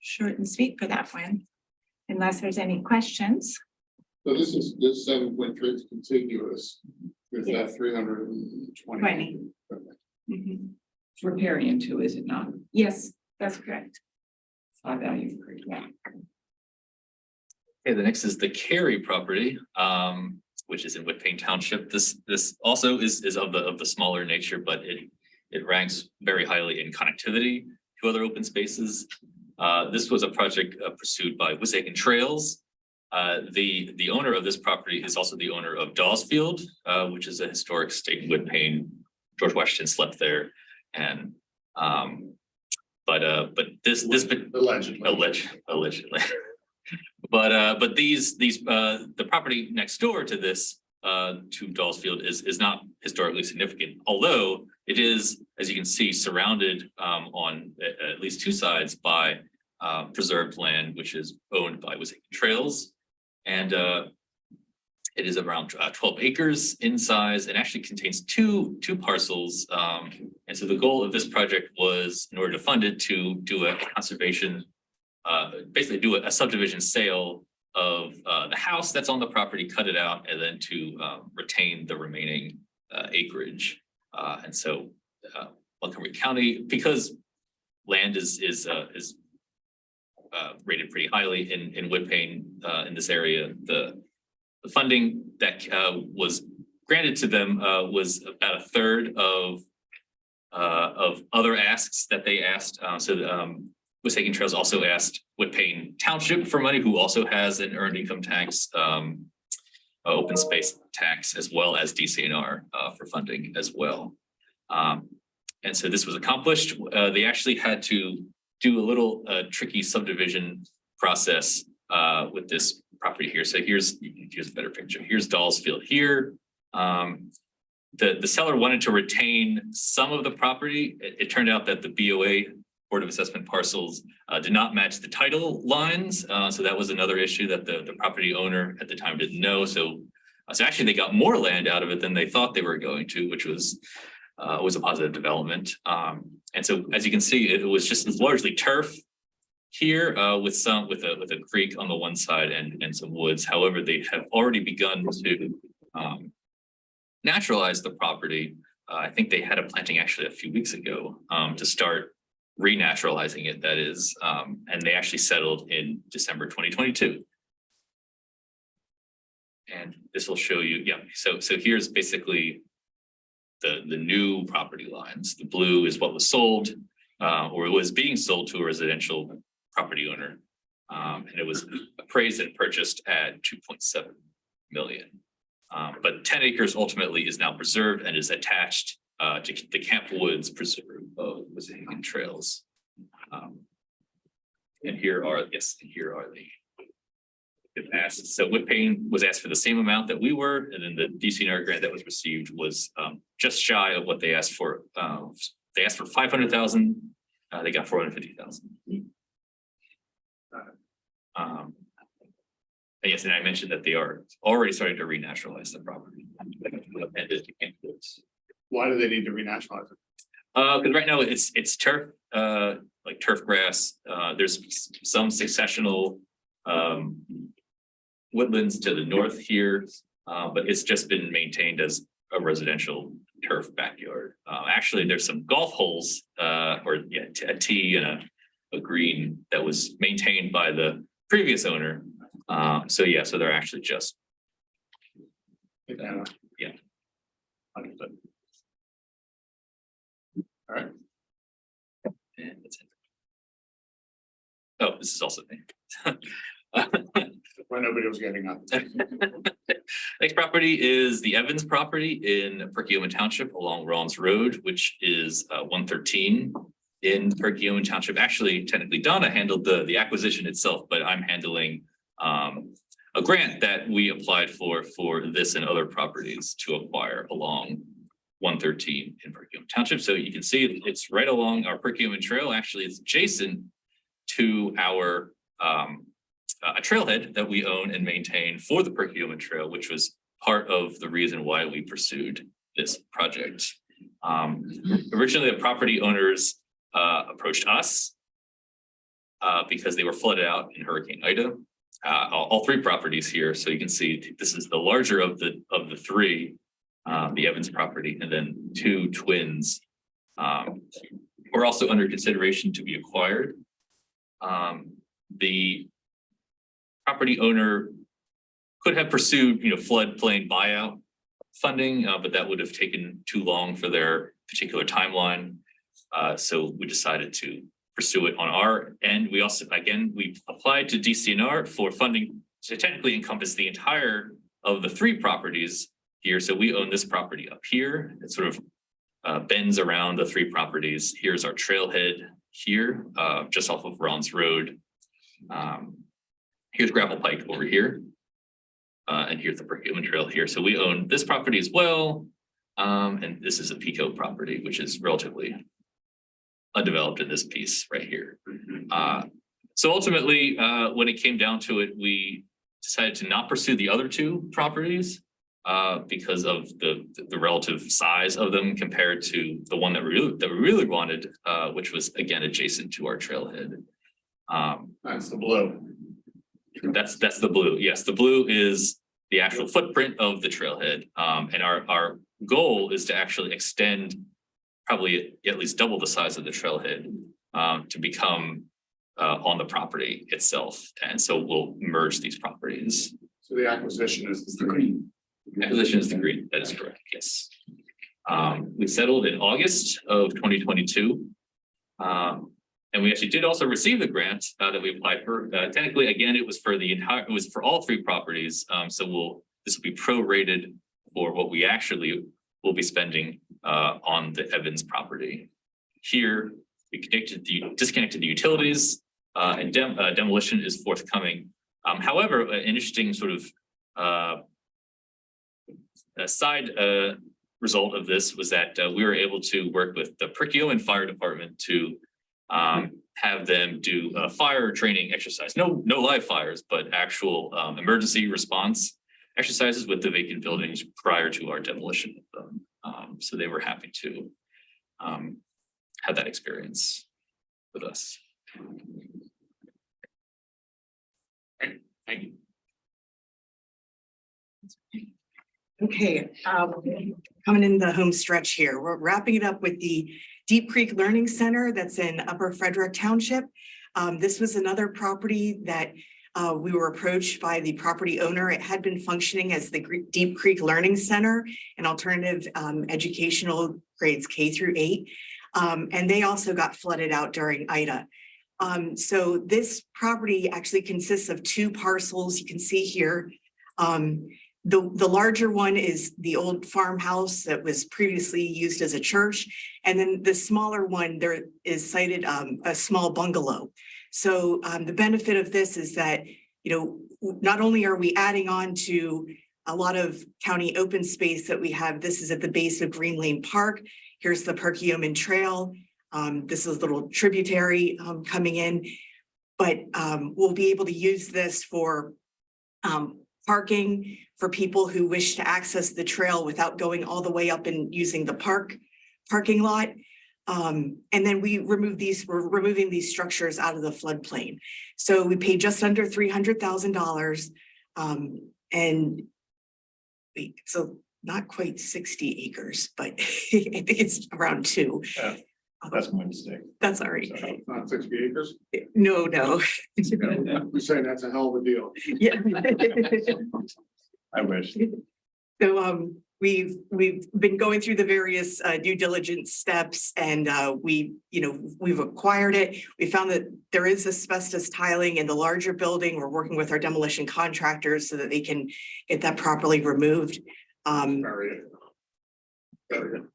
Short and sweet for that one. Unless there's any questions. So this 7.3 is contiguous with that 320. 20. It's riparian too, is it not? Yes, that's correct. High value. Yeah. Okay, the next is the Cary property, which is in Whitpain Township. This also is of the smaller nature, but it ranks very highly in connectivity to other open spaces. This was a project pursued by Wissahickon Trails. The owner of this property is also the owner of Dawsfield, which is a historic state in Whitpain. George Washington slept there, and but this allegedly. But these the property next door to this to Dawsfield is not historically significant, although it is, as you can see, surrounded on at least two sides by preserved land, which is owned by Wissahickon Trails, and it is around 12 acres in size and actually contains two parcels. And so the goal of this project was, in order to fund it, to do a conservation, basically do a subdivision sale of the house that's on the property, cut it out, and then to retain the remaining acreage. And so Montgomery County, because land is rated pretty highly in Whitpain in this area, the funding that was granted to them was about a third of other asks that they asked. Wissahickon Trails also asked Whitpain Township for money, who also has an earned income tax, open space tax, as well as DCNR for funding as well. And so this was accomplished. They actually had to do a little tricky subdivision process with this property here. So here's a better picture. Here's Dawsfield here. The seller wanted to retain some of the property. It turned out that the BOA, Board of Assessment parcels, did not match the title lines. So that was another issue that the property owner at the time didn't know. So actually they got more land out of it than they thought they were going to, which was a positive development. And so, as you can see, it was just largely turf here with a creek on the one side and some woods. However, they have already begun to naturalize the property. I think they had a planting actually a few weeks ago to start renaturalizing it, that is, and they actually settled in December 2022. And this will show you, yeah, so here's basically the new property lines. The blue is what was sold or was being sold to a residential property owner. And it was appraised and purchased at 2.7 million. But 10 acres ultimately is now preserved and is attached to the Camp Woods Preserve of Wissahickon Trails. And here are the asked. So Whitpain was asked for the same amount that we were, and then the DCNR grant that was received was just shy of what they asked for. They asked for 500,000. They got 450,000. And yes, and I mentioned that they are already starting to renaturalize the property. Why do they need to renationalize it? Because right now it's turf, like turf grass. There's some successional woodlands to the north here, but it's just been maintained as a residential turf backyard. Actually, there's some golf holes, a tee and a green that was maintained by the previous owner. So they're actually just Yeah. Yeah. Understood. All right. and that's it. Oh, this is also Where nobody was getting up. Next property is the Evans property in Perkiomen Township along Rollins Road, which is 113 in Perkiomen Township. Actually, technically Donna handled the acquisition itself, but I'm handling a grant that we applied for this and other properties to acquire along 113 in Perkiomen Township. So you can see it's right along our Perkiomen Trail. Actually, it's adjacent to our a trailhead that we own and maintain for the Perkiomen Trail, which was part of the reason why we pursued this project. Originally, the property owners approached us because they were flooded out in Hurricane Ida. All three properties here, so you can see this is the larger of the three, the Evans property, and then two twins were also under consideration to be acquired. The property owner could have pursued, floodplain buyout funding, but that would have taken too long for their particular timeline. So we decided to pursue it on our end. We also, we applied to DCNR for funding to technically encompass the entire of the three properties here. So we own this property up here. It sort of bends around the three properties. Here's our trailhead here, just off of Rollins Road. Here's Gravel Pike over here. And here's the Perkiomen Trail here. So we own this property as well. And this is a Pico property, which is relatively undeveloped in this piece right here. So ultimately, when it came down to it, we decided to not pursue the other two properties because of the relative size of them compared to the one that we really wanted, which was again adjacent to our trailhead. That's the blue. That's the blue. Yes, the blue is the actual footprint of the trailhead. And our goal is to actually extend probably at least double the size of the trailhead to become on the property itself. And so we'll merge these properties. So the acquisition is the green. Acquisition is the green. That is correct. Yes. We settled in August of 2022. And we actually did also receive the grant that we applied for. Technically, again, it was for all three properties. So this will be prorated for what we actually will be spending on the Evans property. Here, we disconnected the utilities and demolition is forthcoming. However, an interesting sort of a side result of this was that we were able to work with the Perkiomen Fire Department to have them do a fire training exercise. No live fires, but actual emergency response exercises with the vacant buildings prior to our demolition of them. So they were happy to have that experience with us. Thank you. Okay, coming in the home stretch here. We're wrapping it up with the Deep Creek Learning Center that's in Upper Frederick Township. This was another property that we were approached by the property owner. It had been functioning as the Deep Creek Learning Center, an alternative educational grades K through 8. And they also got flooded out during Ida. So this property actually consists of two parcels. You can see here. The larger one is the old farmhouse that was previously used as a church. And then the smaller one, there is cited a small bungalow. So the benefit of this is that, not only are we adding on to a lot of county open space that we have, this is at the base of Green Lane Park. Here's the Perkiomen Trail. This is a little tributary coming in, but we'll be able to use this for parking for people who wish to access the trail without going all the way up and using the parking lot. And then we're removing these structures out of the floodplain. So we paid just under $300,000. And so not quite 60 acres, but I think it's around 2. That's my mistake. That's all right. Not 60 acres. No. We're saying that's a hell of a deal. Yeah. I wish. So we've been going through the various due diligence steps, and we've acquired it. We found that there is asbestos tiling in the larger building. We're working with our demolition contractors so that they can get that properly removed. Very good.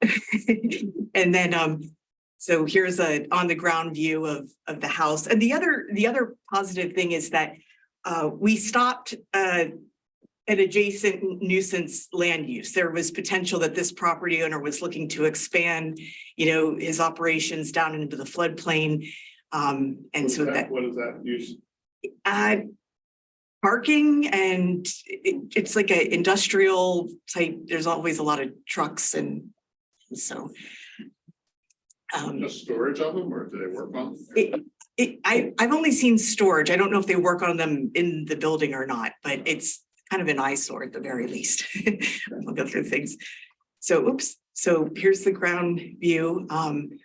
And then so here's a on the ground view of the house. And the other positive thing is that we stopped an adjacent nuisance land use. There was potential that this property owner was looking to expand, his operations down into the floodplain. And What is that use? Parking, and it's like an industrial type. There's always a lot of trucks, and so. Just storage of them, or do they work on them? I've only seen storage. I don't know if they work on them in the building or not, but it's kind of an eyesore at the very least. I'll go through things. So here's the ground view. And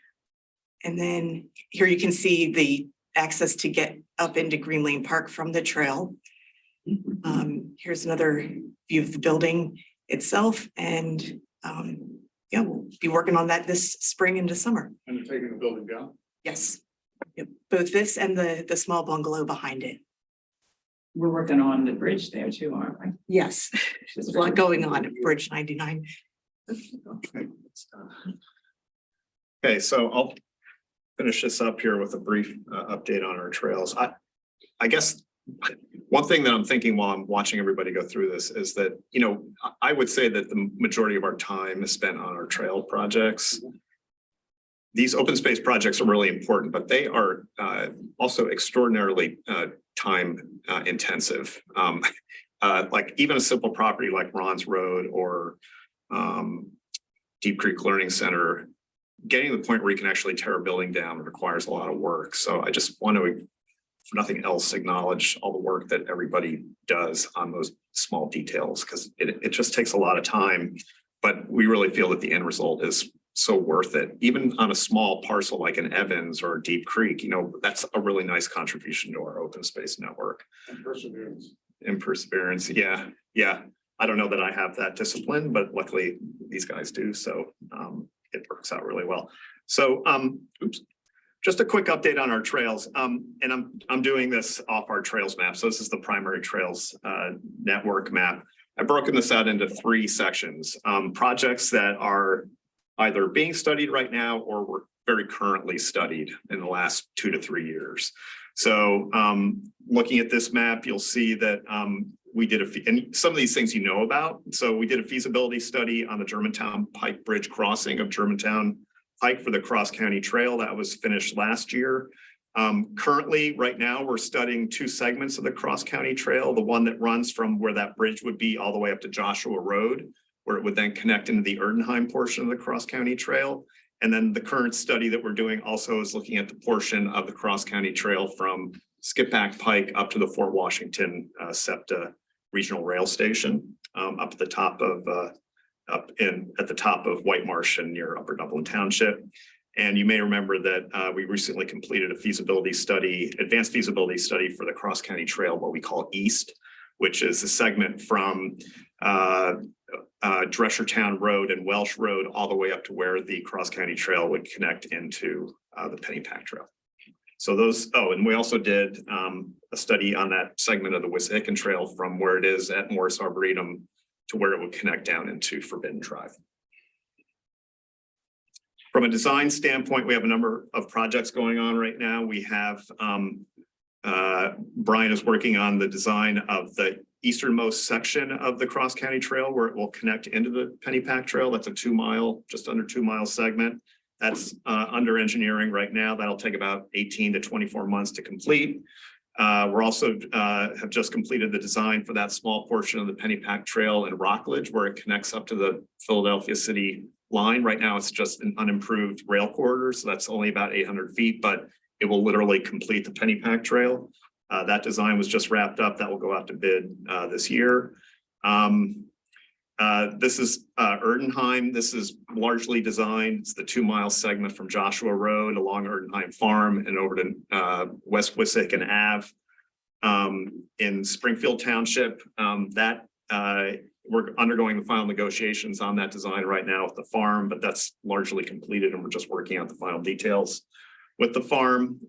then here you can see the access to get up into Green Lane Park from the trail. Here's another view of the building itself. And we'll be working on that this spring into summer. And you're taking the building down? Yes. Yep. Both this and the small bungalow behind it. We're working on the bridge there too, aren't we? Yes, there's a lot going on at Bridge 99. Okay, so I'll finish this up here with a brief update on our trails. I guess one thing that I'm thinking while I'm watching everybody go through this is that, I would say that the majority of our time is spent on our trail projects. These open space projects are really important, but they are also extraordinarily time intensive. Like even a simple property like Ron's Road or Deep Creek Learning Center, getting to the point where you can actually tear a building down requires a lot of work. So I just want to, if nothing else, acknowledge all the work that everybody does on those small details, because it just takes a lot of time. But we really feel that the end result is so worth it. Even on a small parcel like an Evans or Deep Creek, that's a really nice contribution to our open space network. And perseverance. And perseverance, yeah. I don't know that I have that discipline, but luckily these guys do. So it works out really well. So just a quick update on our trails. And I'm doing this off our trails map. So this is the primary trails network map. I've broken this out into 3 sections. Projects that are either being studied right now or were very currently studied in the last 2 to 3 years. So looking at this map, you'll see that we did and some of these things about. So we did a feasibility study on the Germantown Pike Bridge crossing of Germantown Pike for the Cross County Trail. That was finished last year. Currently, right now, we're studying 2 segments of the Cross County Trail. The one that runs from where that bridge would be all the way up to Joshua Road, where it would then connect into the Erdenheim portion of the Cross County Trail. And then the current study that we're doing also is looking at the portion of the Cross County Trail from Skippack Pike up to the Fort Washington SEPTA Regional Rail Station, up at the top of White Marsh and near Upper Dublin Township. And you may remember that we recently completed a advanced feasibility study for the Cross County Trail, what we call East, which is a segment from Dreshertown Road and Welsh Road all the way up to where the Cross County Trail would connect into the Pennypack Trail. So those, oh, and we also did a study on that segment of the Wissahickon Trail from where it is at Morris Arboretum to where it would connect down into Forbidden Drive. From a design standpoint, we have a number of projects going on right now. We have Brian is working on the design of the easternmost section of the Cross County Trail where it will connect into the Pennypack Trail. That's a 2 mile, just under 2 mile segment. That's under engineering right now. That'll take about 18 to 24 months to complete. We're also have just completed the design for that small portion of the Pennypack Trail in Rockledge where it connects up to the Philadelphia city line. Right now, it's just an unimproved rail corridor, so that's only about 800 feet, but it will literally complete the Pennypack Trail. That design was just wrapped up. That will go out to bid this year. This is Erdenheim. This is largely designed. It's the 2 mile segment from Joshua Road along Erdenheim Farm and over to West Wissahickon Ave. In Springfield Township, we're undergoing the final negotiations on that design right now with the farm, but that's largely completed and we're just working out the final details with the farm.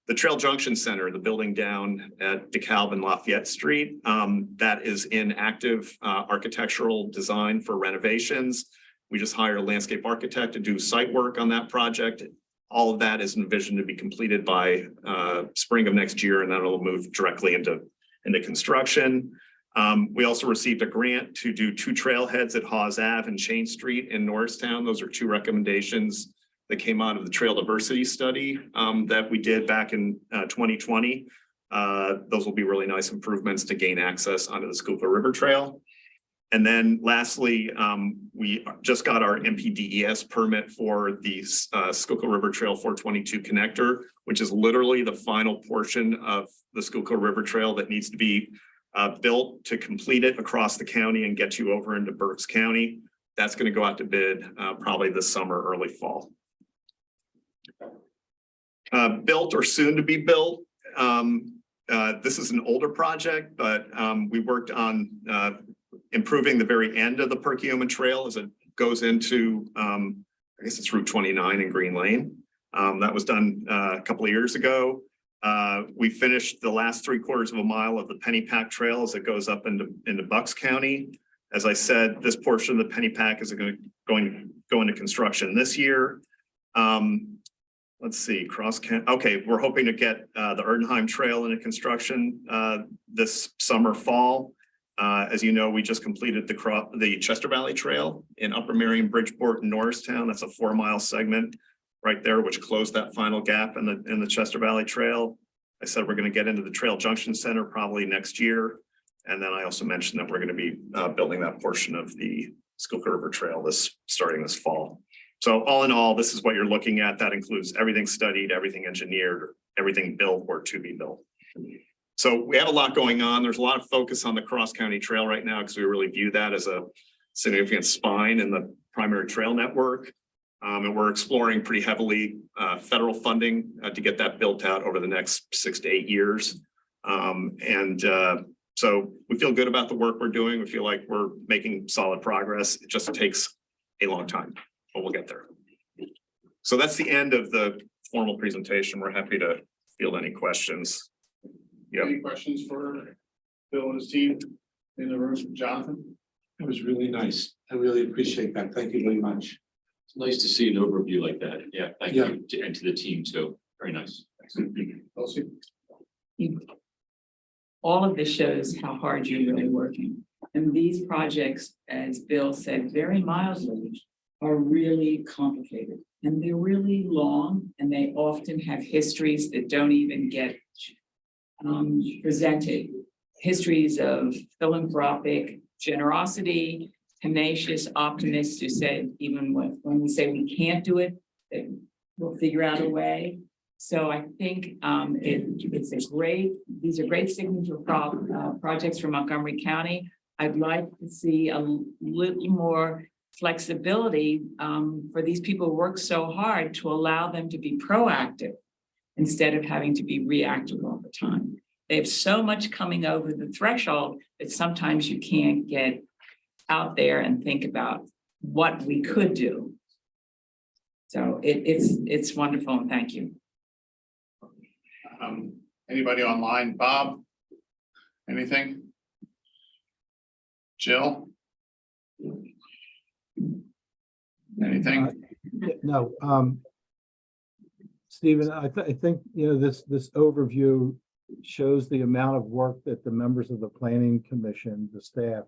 The Trail Junction Center, the building down at DeKalb and Lafayette Street, that is in active architectural design for renovations. We just hired a landscape architect to do site work on that project. All of that is envisioned to be completed by spring of next year, and then it'll move directly into construction. We also received a grant to do 2 trailheads at Hawes Ave and Chain Street in Norristown. Those are 2 recommendations that came out of the trail diversity study that we did back in 2020. Those will be really nice improvements to gain access onto the Schuylkill River Trail. And then lastly, we just got our MPDES permit for the Schuylkill River Trail 422 connector, which is literally the final portion of the Schuylkill River Trail that needs to be built to complete it across the county and get you over into Berks County. That's going to go out to bid probably this summer, early fall. Built or soon to be built. This is an older project, but we worked on improving the very end of the Perkiomen Trail as it goes into, I guess it's Route 29 in Green Lane. That was done a couple of years ago. We finished the last 3/4 of a mile of the Pennypack Trail as it goes up into Bucks County. As I said, this portion of the Pennypack is going to go into construction this year. Let's see, okay, we're hoping to get the Erdenheim Trail into construction this summer, fall. As you know, we just completed the Chester Valley Trail in Upper Marion, Bridgeport, and Norristown. That's a 4 mile segment right there, which closed that final gap in the Chester Valley Trail. I said we're going to get into the Trail Junction Center probably next year. And then I also mentioned that we're going to be building that portion of the Schuylkill River Trail starting this fall. So all in all, this is what you're looking at. That includes everything studied, everything engineered, everything built or to be built. So we have a lot going on. There's a lot of focus on the Cross County Trail right now because we really view that as a significant spine in the primary trail network. And we're exploring pretty heavily federal funding to get that built out over the next 6 to 8 years. So we feel good about the work we're doing. We feel like we're making solid progress. It just takes a long time, but we'll get there. So that's the end of the formal presentation. We're happy to field any questions. Yeah. Any questions for Bill and his team in the room? Jonathan? It was really nice. I really appreciate that. Thank you very much. It's nice to see an overview like that. Yeah, thank Yeah. you, and to the team too. Very nice. Elsie? All of this shows how hard you're really working. And these projects, as Bill said, very mildly, are really complicated. And they're really long, and they often have histories that don't even get presented. Histories of philanthropic generosity, tenacious optimists who said, even when we say we can't do it, that we'll figure out a way. So I think these are great signature projects for Montgomery County. I'd like to see a little more flexibility for these people who work so hard to allow them to be proactive instead of having to be reactive all the time. They have so much coming over the threshold that sometimes you can't get out there and think about what we could do. So it's wonderful, and thank you. Anybody online? Bob? Anything? Jill? Anything? No, Stephen, I think, this overview shows the amount of work that the members of the planning commission, the staff,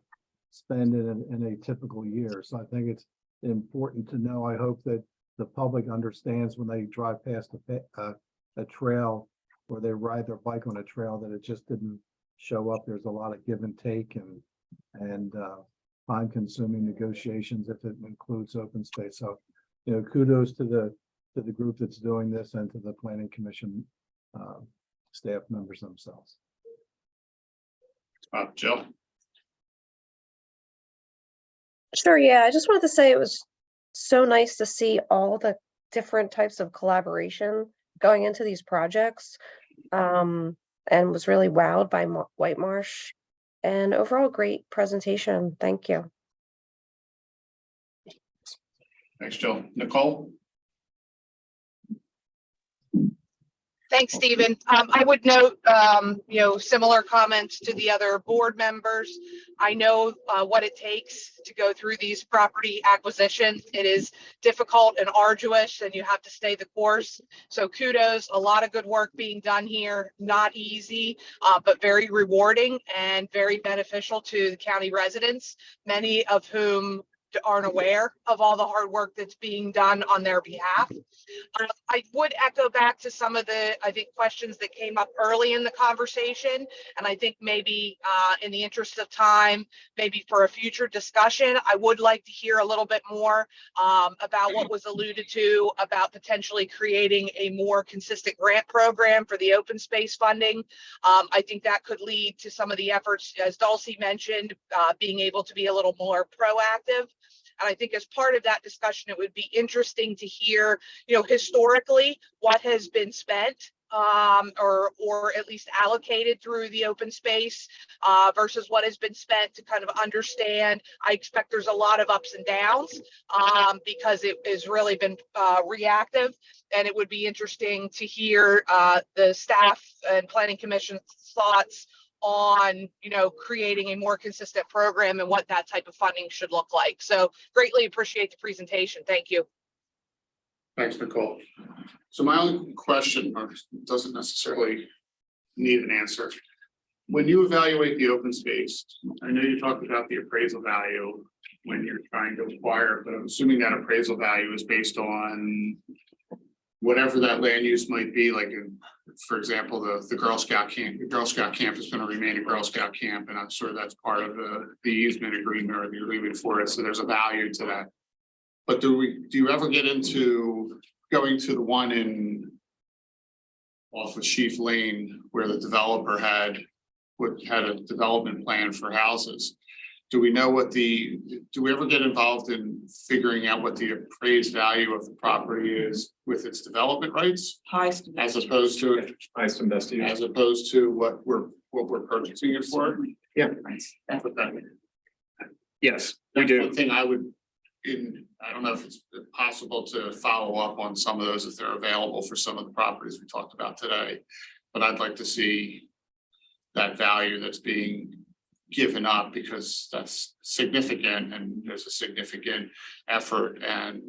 spend in a typical year. So I think it's important to know. I hope that the public understands when they drive past a trail or they ride their bike on a trail that it just didn't show up. There's a lot of give and take and time-consuming negotiations if it includes open space. So, kudos to the group that's doing this and to the planning commission staff members themselves. Jill? Sure, yeah, I just wanted to say it was so nice to see all the different types of collaboration going into these projects, and was really wowed by White Marsh. And overall, great presentation. Thank you. Thanks, Jill. Nicole? Thanks, Stephen. I would note, similar comments to the other board members. I know what it takes to go through these property acquisitions. It is difficult and arduous, and you have to stay the course. So kudos, a lot of good work being done here. Not easy, but very rewarding and very beneficial to the county residents, many of whom aren't aware of all the hard work that's being done on their behalf. I would echo back to some of the, questions that came up early in the conversation. And I think maybe in the interest of time, maybe for a future discussion, I would like to hear a little bit more about what was alluded to about potentially creating a more consistent grant program for the open space funding. I think that could lead to some of the efforts, as Dulcie mentioned, being able to be a little more proactive. And I think as part of that discussion, it would be interesting to hear, historically what has been spent or at least allocated through the open space versus what has been spent, to kind of understand. I expect there's a lot of ups and downs because it has really been reactive, and it would be interesting to hear the staff and planning commission thoughts on, creating a more consistent program and what that type of funding should look like. So greatly appreciate the presentation. Thank you. Thanks, Nicole. So my only question, or doesn't necessarily need an answer. When you evaluate the open space, I know you talked about the appraisal value when you're trying to acquire, but I'm assuming that appraisal value is based on whatever that land use might be, like for example, the Girl Scout camp. The Girl Scout camp is going to remain a Girl Scout camp, and I'm sure that's part of the easement agreement or the agreement for it. So there's a value to that. But do you ever get into going to the one off of Sheaf Lane where the developer had a development plan for houses? Do we know do we ever get involved in figuring out what the appraised value of the property is with its development rights? Highest. As opposed to Highest and best use. as opposed to what we're purchasing it for? Yeah. That's But that- Yes, we that's do. one thing I would, I don't know if it's possible to follow up on some of those if they're available for some of the properties we talked about today. But I'd like to see that value that's being given up, because that's significant and there's a significant effort and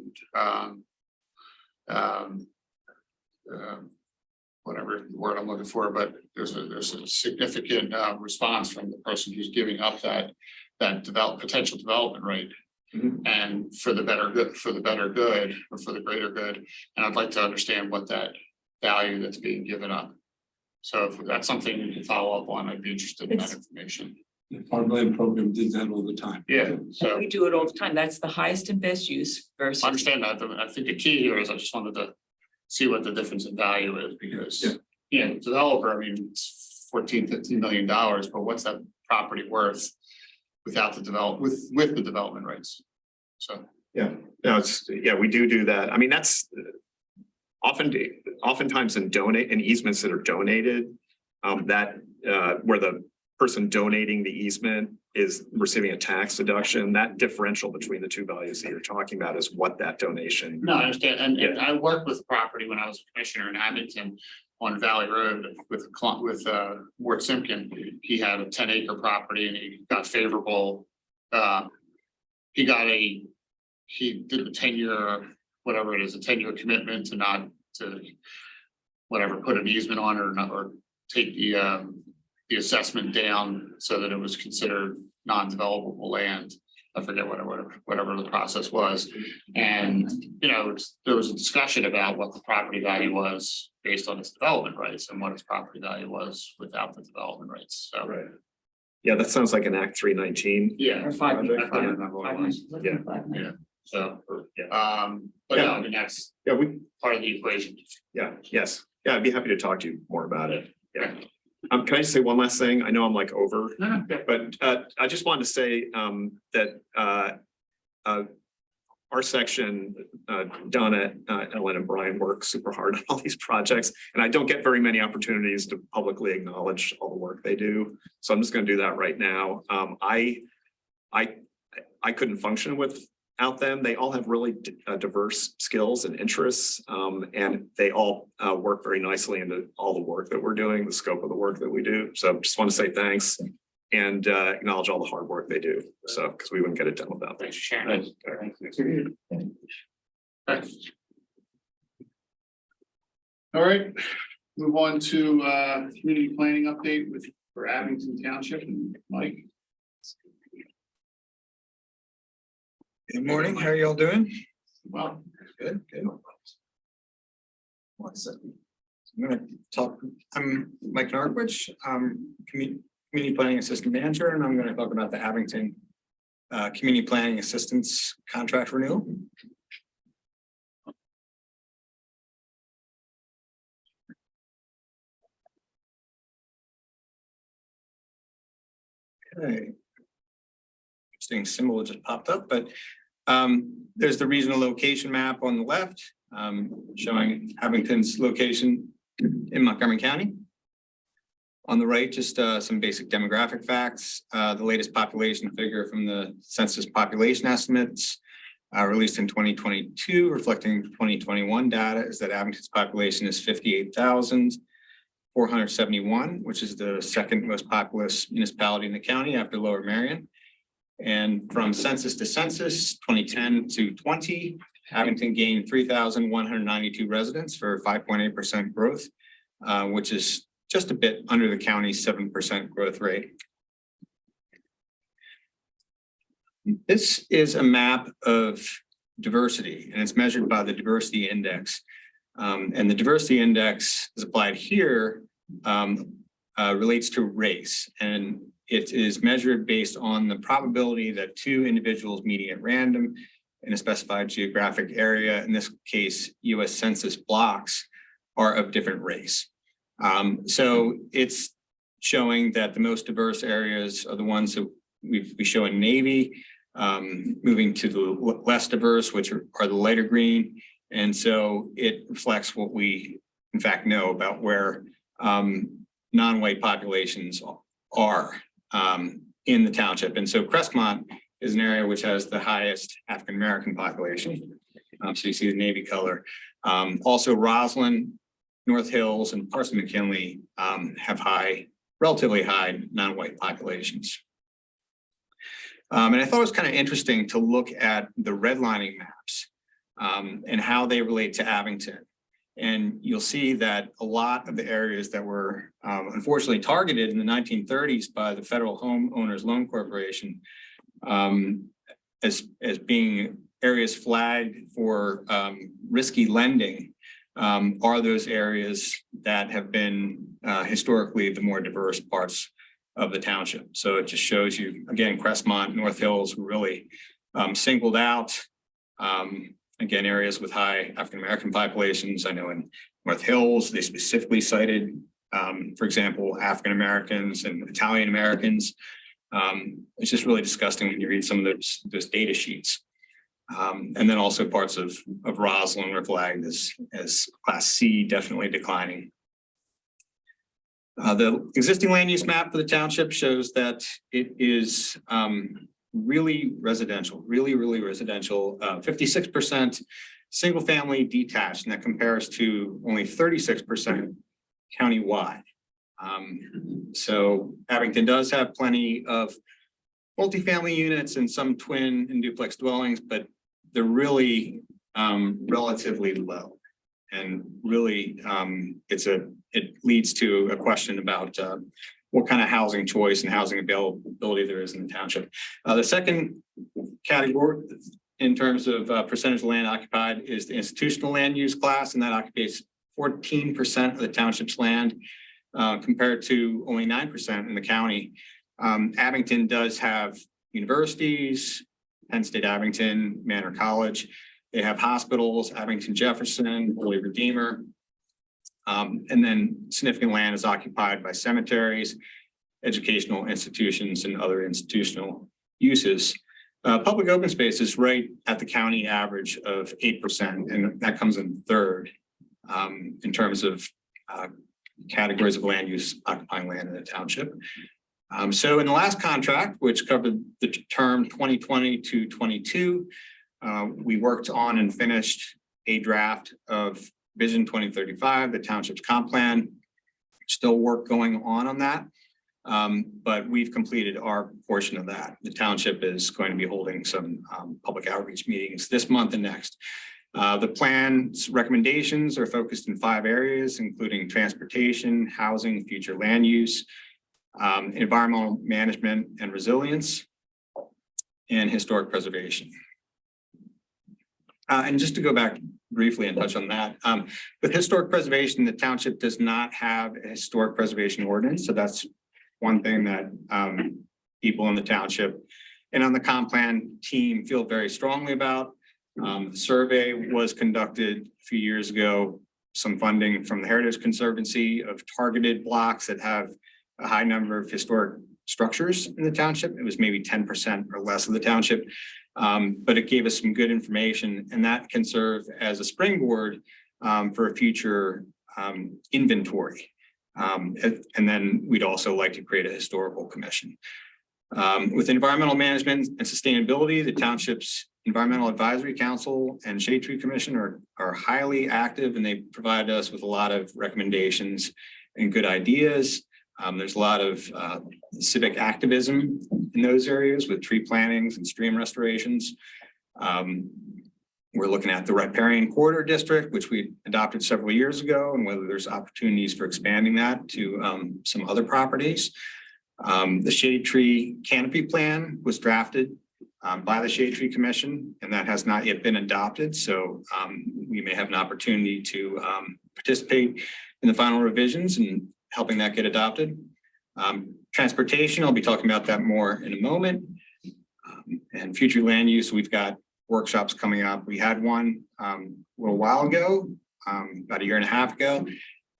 whatever word I'm looking for, but there's a significant response from the person who's giving up that potential development right. Mhm. And for the better good or for the greater good. And I'd like to understand what that value that's being given up. So if that's something you can follow up on, I'd be interested in that information. The farmland program did that all the time. Yeah, so We do it all the time. That's the highest and best use versus. I understand that. I think the key here is I just wanted to see what the difference in value is, because, developer, I mean, it's $14-15 million, but what's that property worth without the with the development rights? So. We do that. I mean, that's oftentimes in easements that are donated, where the person donating the easement is receiving a tax deduction. That differential between the two values that you're talking about is what that donation. No, I understand. And I worked with property when I was a commissioner in Abington. on Valley Road with Ward Simpkin. He had a 10-acre property and he got favorable. He did a 10-year, whatever it is, a 10-year commitment to not to whatever, put an easement on or not, or take the assessment down so that it was considered non-developable land. I forget whatever the process was. And, you know, there was a discussion about what the property value was based on its development rights and what its property value was without the development rights. So, Right. Yeah, that sounds like an Act 319. yeah. Or 5 I years. can't remember what it was. Yeah. Yeah. So, Yeah. but no, I mean, that's Yeah, part of the equation. yes. Yeah, I'd be happy to talk to you more about it. Yeah. Can I just say one last thing? I know I'm like over, but I just wanted to say that our section, Donna, Ellen and Brian work super hard on all these projects, and I don't get very many opportunities to publicly acknowledge all the work they do. So I'm just going to do that right now. I couldn't function without them. They all have really diverse skills and interests, and they all work very nicely into all the work that we're doing, the scope of the work that we do. So just want to say thanks and acknowledge all the hard work they do. So, because we wouldn't get it done without them. Thanks for sharing. All right, move on to community planning update for Abington Township and Mike. Good morning, how are y'all doing? Well, Good. One second. I'm gonna talk, I'm Mike Narkwich, Community Planning Assistant Manager, and I'm gonna talk about the Abington Community Planning Assistance Contract Renewal. Okay. Interesting symbol just popped up, but there's the regional location map on the left, showing Abington's location in Montgomery County. On the right, just some basic demographic facts. The latest population figure from the census population estimates released in 2022, reflecting 2021 data, is that Abington's population is 58,471, which is the second most populous municipality in the county after Lower Merion. And from census to census, 2010 to 20, Abington gained 3,192 residents for 5.8% growth, which is just a bit under the county's 7% growth rate. This is a map of diversity, and it's measured by the diversity index. And the diversity index is applied here, relates to race, and it is measured based on the probability that two individuals meeting at random in a specified geographic area, in this case, US Census blocks, are of different race. So it's showing that the most diverse areas are the ones that we show in navy, moving to the less diverse, which are the lighter green. And so it reflects what we in fact know about where non-white populations are in the township. And so Crestmont is an area which has the highest African-American population. So you see the navy color. Also Roslyn, North Hills, and Parson McKinley have relatively high non-white populations. And I thought it was kind of interesting to look at the redlining maps and how they relate to Abington. And you'll see that a lot of the areas that were unfortunately targeted in the 1930s by the Federal Homeowners Loan Corporation as being areas flagged for risky lending are those areas that have been historically the more diverse parts of the township. So it just shows you, again, Crestmont, North Hills were really singled out. Again, areas with high African-American populations. I know in North Hills, they specifically cited, for example, African-Americans and Italian-Americans. It's just really disgusting when you read some of those data sheets. And then also parts of Roslyn were flagged as Class C, definitely declining. The existing land use map for the township shows that it is really residential, really residential, 56% single family detached, and that compares to only 36% countywide. So Abington does have plenty of multifamily units and some twin and duplex dwellings, but they're really relatively low. And really, it leads to a question about what kind of housing choice and housing availability there is in the township. The second category in terms of percentage of land occupied is the institutional land use class, and that occupies 14% of the township's land compared to only 9% in the county. Abington does have universities, Penn State Abington, Manor College. They have hospitals, Abington Jefferson, Holy Redeemer. And then significant land is occupied by cemeteries, educational institutions, and other institutional uses. Public open space is right at the county average of 8%, and that comes in third in terms of categories of land use occupying land in the township. So in the last contract, which covered the term 2020 to 22, we worked on and finished a draft of Vision 2035, the township's comp plan. Still work going on that, but we've completed our portion of that. The township is going to be holding some public outreach meetings this month and next. The plan's recommendations are focused in 5 areas, including transportation, housing, future land use, environmental management and resilience, and historic preservation. And just to go back briefly and touch on that, with historic preservation, the township does not have a historic preservation ordinance. So that's one thing that people in the township and on the comp plan team feel very strongly about. The survey was conducted a few years ago, some funding from the Heritage Conservancy of targeted blocks that have a high number of historic structures in the township. It was maybe 10% or less of the township. But it gave us some good information, and that can serve as a springboard for a future inventory. And then we'd also like to create a historical commission. With environmental management and sustainability, the township's Environmental Advisory Council and Shade Tree Commission are highly active, and they provide us with a lot of recommendations and good ideas. There's a lot of civic activism in those areas with tree plantings and stream restorations. We're looking at the riparian corridor district, which we adopted several years ago, and whether there's opportunities for expanding that to some other properties. The Shade Tree Canopy Plan was drafted by the Shade Tree Commission, and that has not yet been adopted. So we may have an opportunity to participate in the final revisions and helping that get adopted. Transportation, I'll be talking about that more in a moment. And future land use, we've got workshops coming up. We had one a little while ago, about 1.5 years ago,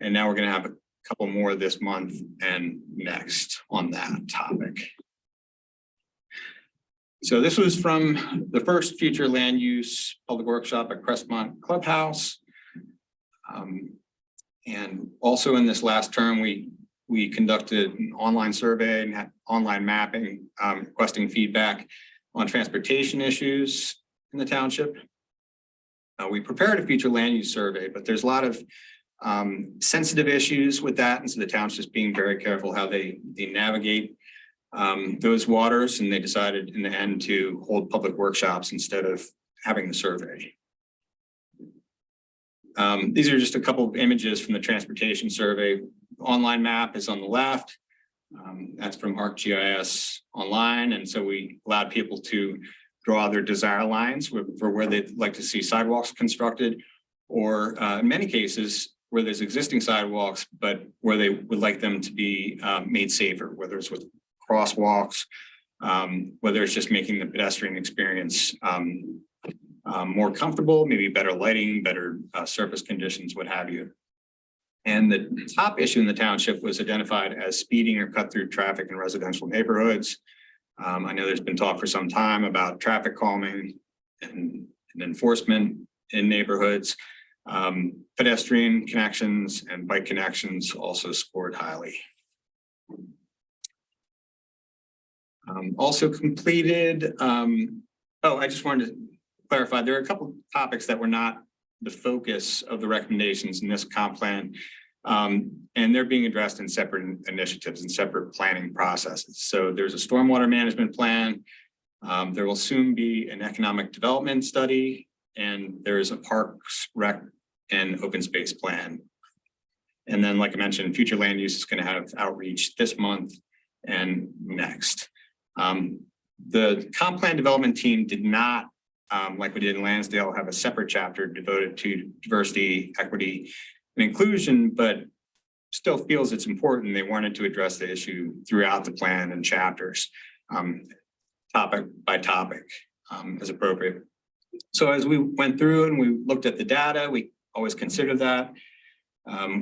and now we're going to have a couple more this month and next on that topic. So this was from the first future land use public workshop at Crestmont Clubhouse. And also in this last term, we conducted an online survey and had online mapping, requesting feedback on transportation issues in the township. We prepared a future land use survey, but there's a lot of sensitive issues with that. And so the town's just being very careful how they navigate those waters. And they decided in the end to hold public workshops instead of having the survey. These are just a couple of images from the transportation survey. Online map is on the left. That's from ArcGIS Online. And so we allowed people to draw their desire lines for where they'd like to see sidewalks constructed, or in many cases where there's existing sidewalks, but where they would like them to be made safer, whether it's with crosswalks, whether it's just making the pedestrian experience more comfortable, maybe better lighting, better surface conditions, what have you. And the top issue in the township was identified as speeding or cut through traffic in residential neighborhoods. I know there's been talk for some time about traffic calming and enforcement in neighborhoods. Pedestrian connections and bike connections also scored highly. Also completed, I just wanted to clarify, there are a couple of topics that were not the focus of the recommendations in this comp plan. And they're being addressed in separate initiatives and separate planning processes. So there's a stormwater management plan. There will soon be an economic development study, and there is a parks, rec, and open space plan. And then, like I mentioned, future land use is going to have outreach this month and next. The comp plan development team did not, like we did in Lansdale, have a separate chapter devoted to diversity, equity, and inclusion, but still feels it's important. They wanted to address the issue throughout the plan and chapters, topic by topic, as appropriate. So as we went through and we looked at the data, we always consider that,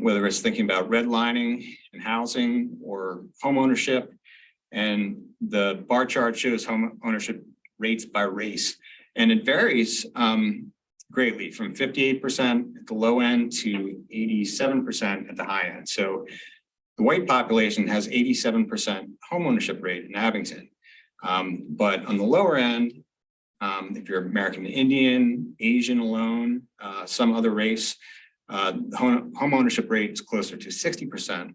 whether it's thinking about redlining and housing or home ownership. And the bar chart shows home ownership rates by race, and it varies greatly from 58% at the low end to 87% at the high end. So the white population has 87% home ownership rate in Abington. But on the lower end, if you're American Indian, Asian alone, some other race, home ownership rate is closer to 60%.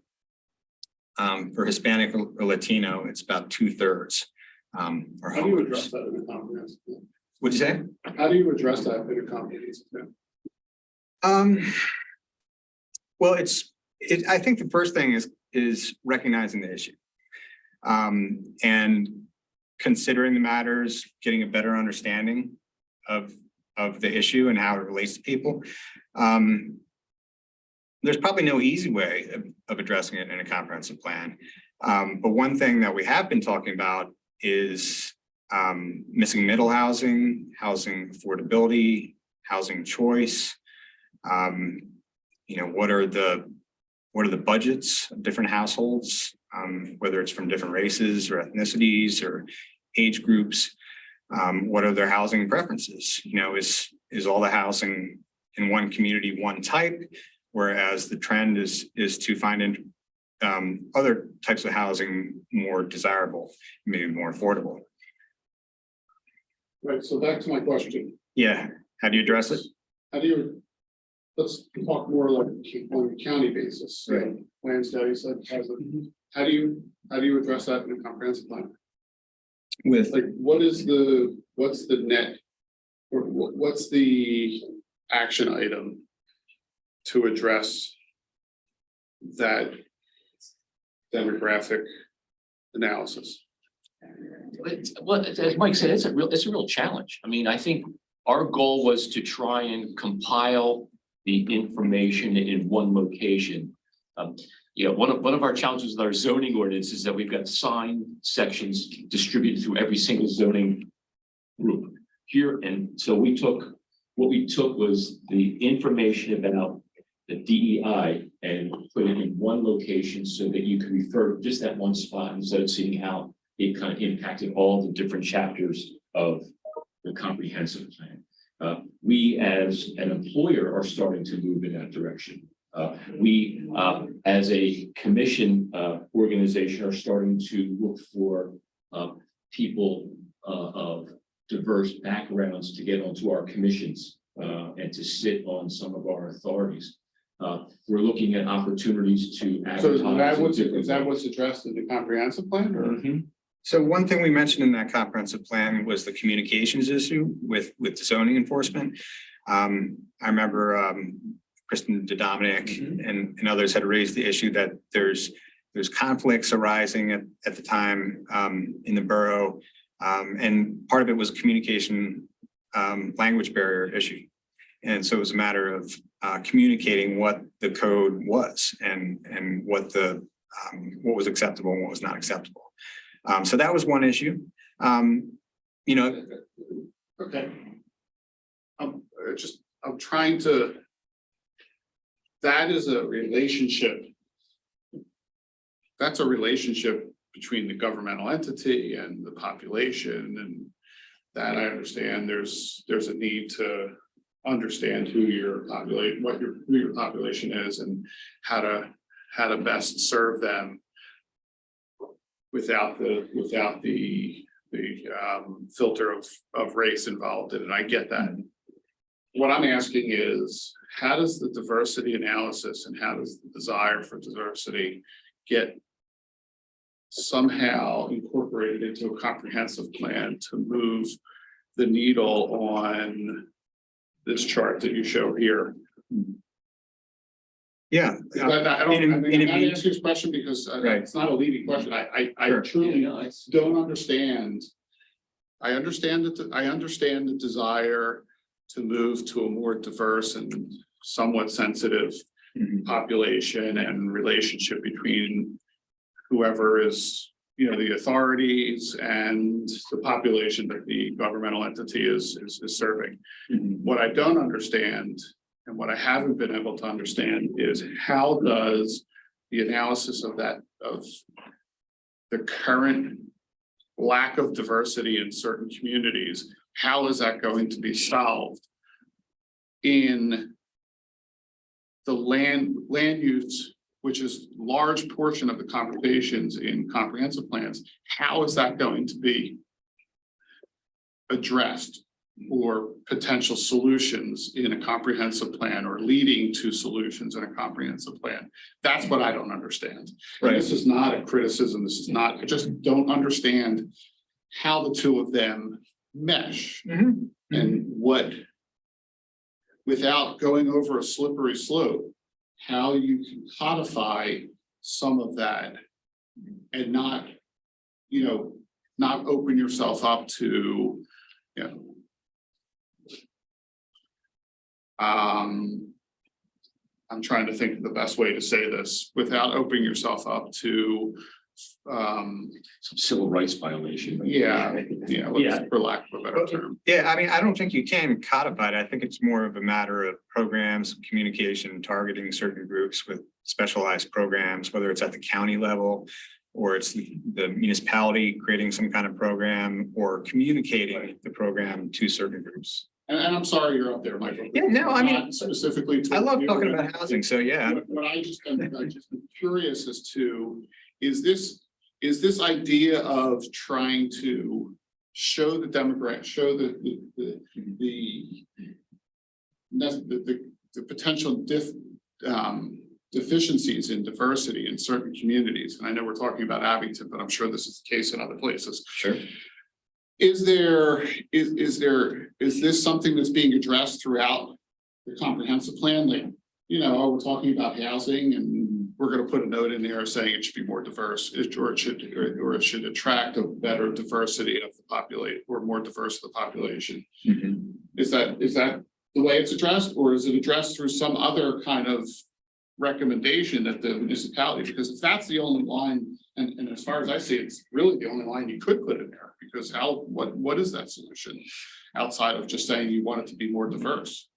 For Hispanic or Latino, it's about 2/3. How do you address that in a comprehensive plan? What'd you say? How do you address that in a comprehensive plan? Well, I think the first thing is recognizing the issue. And considering the matters, getting a better understanding of the issue and how it relates to people. There's probably no easy way of addressing it in a comprehensive plan. But one thing that we have been talking about is missing middle housing, housing affordability, housing choice. What are the budgets of different households, whether it's from different races or ethnicities or age groups? What are their housing preferences? Is all the housing in one community one type, whereas the trend is to find other types of housing more desirable, maybe more affordable. Right, so back to my question. Yeah, how do you address it? Let's talk more like on a county basis. Right. Lansdale, you said, how do you address that in a comprehensive plan? With Like, what's the net, or what's the action item to address that demographic analysis? Well, as Mike said, it's a real challenge. I mean, I think our goal was to try and compile the information in one location. One of our challenges with our zoning ordinance is that we've got sign sections distributed through every single zoning group here. And so what we took was the information about the DEI and put it in one location so that you could refer to just that one spot instead of seeing how it kind of impacted all the different chapters of the comprehensive plan. We as an employer are starting to move in that direction. We as a commission organization are starting to look for people of diverse backgrounds to get onto our commissions and to sit on some of our authorities. We're looking at opportunities to advertise. So is that what's addressed in the comprehensive plan, or? Mhm. So one thing we mentioned in that comprehensive plan was the communications issue with zoning enforcement. I remember Kristen DeDominic and others had raised the issue that there's conflicts arising at the time in the borough. And part of it was communication language barrier issue. And so it was a matter of communicating what the code was and what was acceptable and what was not acceptable. So that was one issue. Okay. I'm trying to. That is a relationship. That's a relationship between the governmental entity and the population, and that I understand there's a need to understand who your population is and how to best serve them without the filter of race involved in it. I get that. what I'm asking is, how does the diversity analysis and how does the desire for diversity get somehow incorporated into a comprehensive plan to move the needle on this chart that you show here? Yeah. I don't, I'm not asking this question because Right. it's not a leading question. I Sure. truly Yeah, no, don't understand. I understand the desire to move to a more diverse and somewhat sensitive Mhm. population and relationship between whoever is, the authorities and the population that the governmental entity is serving. Mhm. What I don't understand and what I haven't been able to understand is how does the analysis of the current lack of diversity in certain communities, how is that going to be solved in the land use, which is large portion of the conversations in comprehensive plans? How is that going to be addressed, or potential solutions in a comprehensive plan, or leading to solutions in a comprehensive plan? That's what I don't understand. Right. This is not a criticism. This is not, I just don't understand how the two of them mesh Mhm. and what, without going over a slippery slope, how you can codify some of that and not, not open yourself up to, I'm trying to think of the best way to say this without opening yourself up to, some civil rights violation. for lack of a better term. Yeah, I mean, I don't think you can codify it. I think it's more of a matter of programs, communication, targeting certain groups with specialized programs, whether it's at the county level or it's the municipality creating some kind of program or communicating the program to certain groups. And I'm sorry you're up there, Michael. Yeah, no, I mean, Not specifically. I love talking about housing, so yeah. But I just am curious as to, is this idea of trying to show the demographic, show the potential deficiencies in diversity in certain communities? And I know we're talking about Abington, but I'm sure this is the case in other places. Sure. Is this something that's being addressed throughout the comprehensive plan? Like, we're talking about housing and we're going to put a note in there saying it should be more diverse, or it should attract a better diversity of the population, or more diverse of the population. Mhm. Is that the way it's addressed, or is it addressed through some other kind of recommendation that the municipality? Because if that's the only line, and as far as I see, it's really the only line you could put in there, because what is that solution outside of just saying you want it to be more diverse?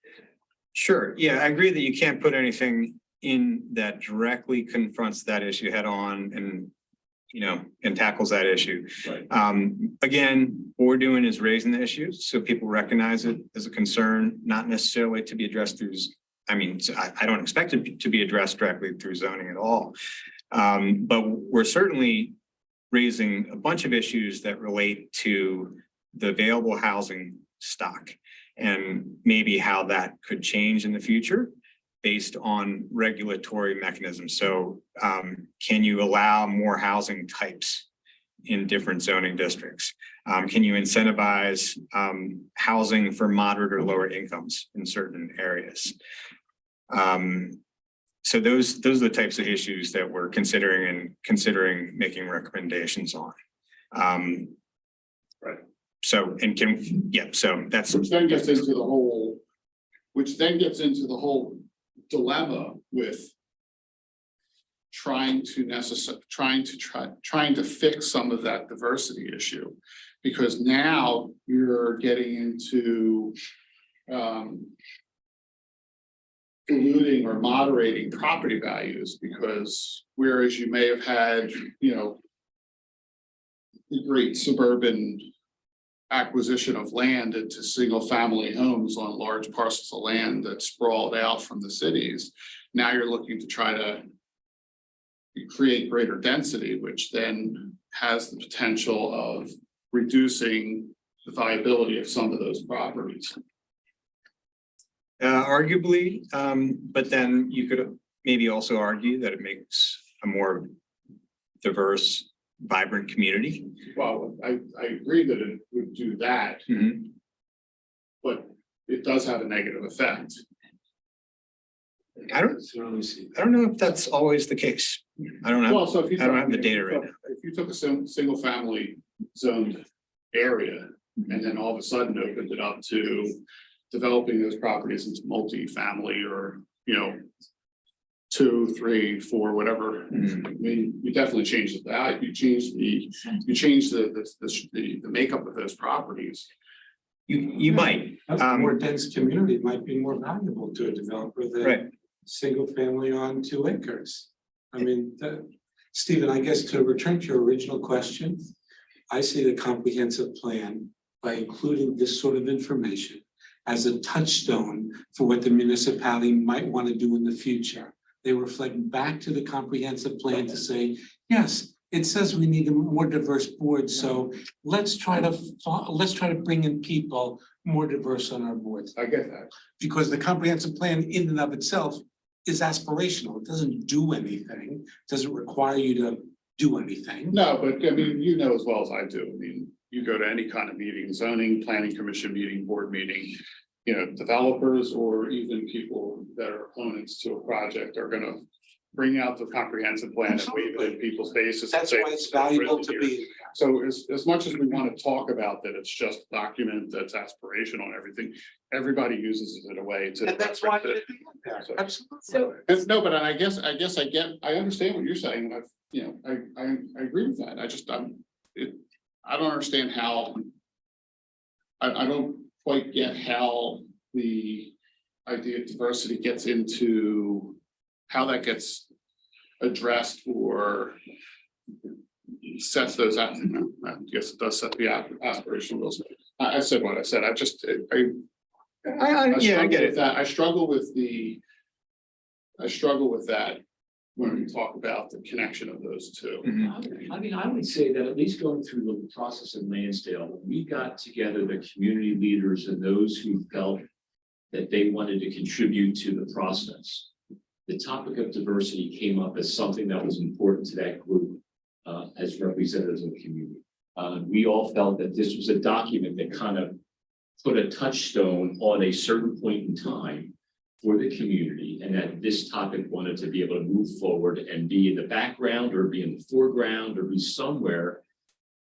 Sure. Yeah, I agree that you can't put anything in that directly confronts that issue head on and tackles that issue. Right. Again, what we're doing is raising the issues so people recognize it as a concern, not necessarily to be addressed through. I don't expect it to be addressed directly through zoning at all. But we're certainly raising a bunch of issues that relate to the available housing stock and maybe how that could change in the future based on regulatory mechanisms. So can you allow more housing types in different zoning districts? Can you incentivize housing for moderate or lower incomes in certain areas? So those are the types of issues that we're considering making recommendations on. Right. So that's. Which then gets into the whole dilemma with trying to fix some of that diversity issue, because now you're getting into diluting or moderating property values, because whereas you may have had, the great suburban acquisition of land into single family homes on large parcels of land that sprawled out from the cities, now you're looking to try to create greater density, which then has the potential of reducing the viability of some of those properties. Arguably, but then you could maybe also argue that it makes a more diverse, vibrant community. Well, I agree that it would do that, but it does have a negative effect. I don't know if that's always the case. I don't Well, know. so if you I don't took- have the data right now. If you took a single family zoned area and then all of a sudden opened it up to developing those properties into multi-family or, you know, 2, 3, 4, whatever. I mean, you definitely change the value, you change the makeup of those properties. You might. A more dense community might be more valuable to a developer than Right. single family on 2 acres. I mean, Stephen, I guess to return to your original question, I see the comprehensive plan by including this sort of information as a touchstone for what the municipality might want to do in the future. They reflect back to the comprehensive plan to say, yes, it says we need a more diverse board, so let's try to bring in people more diverse on our boards. I get that. Because the comprehensive plan in and of itself is aspirational. It doesn't do anything, doesn't require you to do anything. No, but I mean, you know as well as I do, I mean, you go to any kind of meeting, zoning, planning commission meeting, board meeting, you know, developers or even people that are opponents to a project are gonna bring out the comprehensive plan and wave it in people's faces. and That's say, why it's valuable to be. So as much as we want to talk about that, it's just a document that's aspirational and everything, everybody uses it in a way to. And that's why reference it it. is there. So- Absolutely. So No, but I guess I understand what you're saying, and I agree with that, I don't understand how. I don't quite get how the idea of diversity gets into, how that gets addressed or sets those out. I guess it does set the aspirational goals. I said what I said, I Yeah, I get it. I struggle with that when we talk about the connection of those two. I mean, I would say that at least going through the process in Lansdale, we got together the community leaders and those who felt that they wanted to contribute to the process. The topic of diversity came up as something that was important to that group as representatives of the community. We all felt that this was a document that kind of put a touchstone on a certain point in time for the community, and that this topic wanted to be able to move forward and be in the background or be in the foreground or be somewhere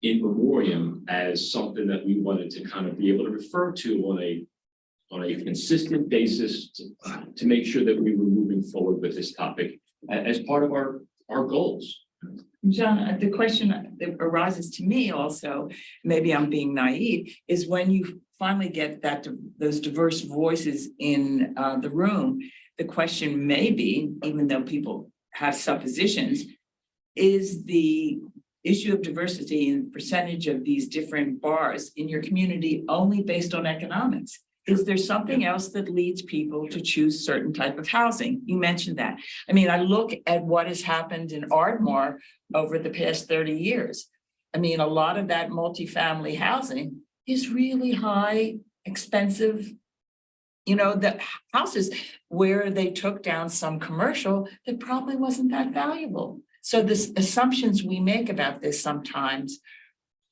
in memoriam as something that we wanted to kind of be able to refer to on a consistent basis to make sure that we were moving forward with this topic as part of our goals. John, the question that arises to me also, maybe I'm being naive, is when you finally get those diverse voices in the room, the question may be, even though people have suppositions, is the issue of diversity and percentage of these different bars in your community only based on economics? Is there something else that leads people to choose certain type of housing? You mentioned that. I mean, I look at what has happened in Ardmore over the past 30 years. I mean, a lot of that multifamily housing is really high, expensive. You know, the houses where they took down some commercial that probably wasn't that valuable. So the assumptions we make about this sometimes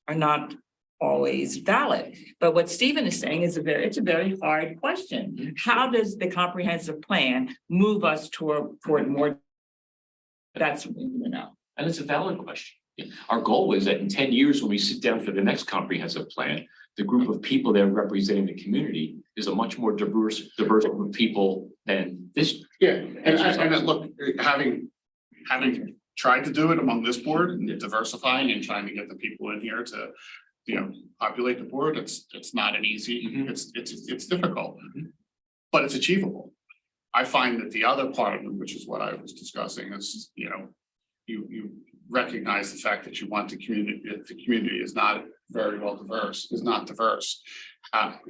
are not always valid. But what Stephen is saying is it's a very hard question. How does the comprehensive plan move us toward more? That's what we want to know. And it's a valid question. Our goal is that in 10 years, when we sit down for the next comprehensive plan, the group of people that are representing the community is a much more diverse group of people than this. Yeah, and look, having tried to do it among this board and diversifying and trying to get the people in here to, you know, populate the board, it's not an easy, it's difficult, but it's achievable. I find that the other part of it, which is what I was discussing, is, you know, you recognize the fact that you want the community is not very well diverse, is not diverse.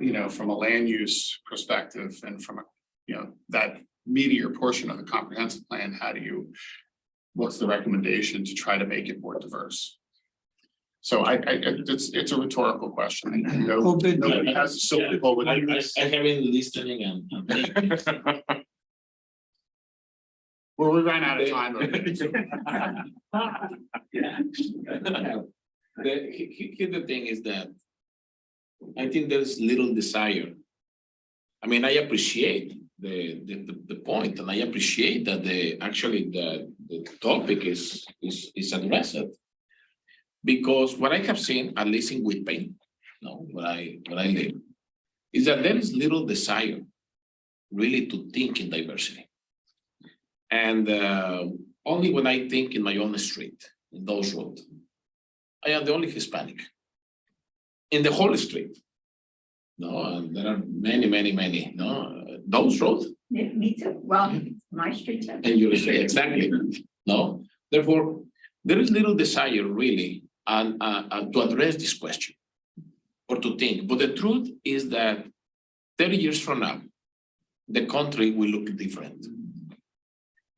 You know, from a land use perspective and from a, you know, that meatier portion of the comprehensive plan, what's the recommendation to try to make it more diverse? So it's a rhetorical question. I know Oh, good. nobody has a silver bullet in this. I have been listening and. Well, we ran out of time. Here the thing is that I think there's little desire. I mean, I appreciate the point, and I appreciate that the topic is addressed. Because what I have seen, at least in Whitby, where I live, is that there is little desire really to think in diversity. And only when I think in my own street, in those roads, I am the only Hispanic in the whole street. No, and there are many, no, those roads. Me too. Well, my street too. And you say exactly, no? Therefore, there is little desire really to address this question or to think. But the truth is that 30 years from now, the country will look different.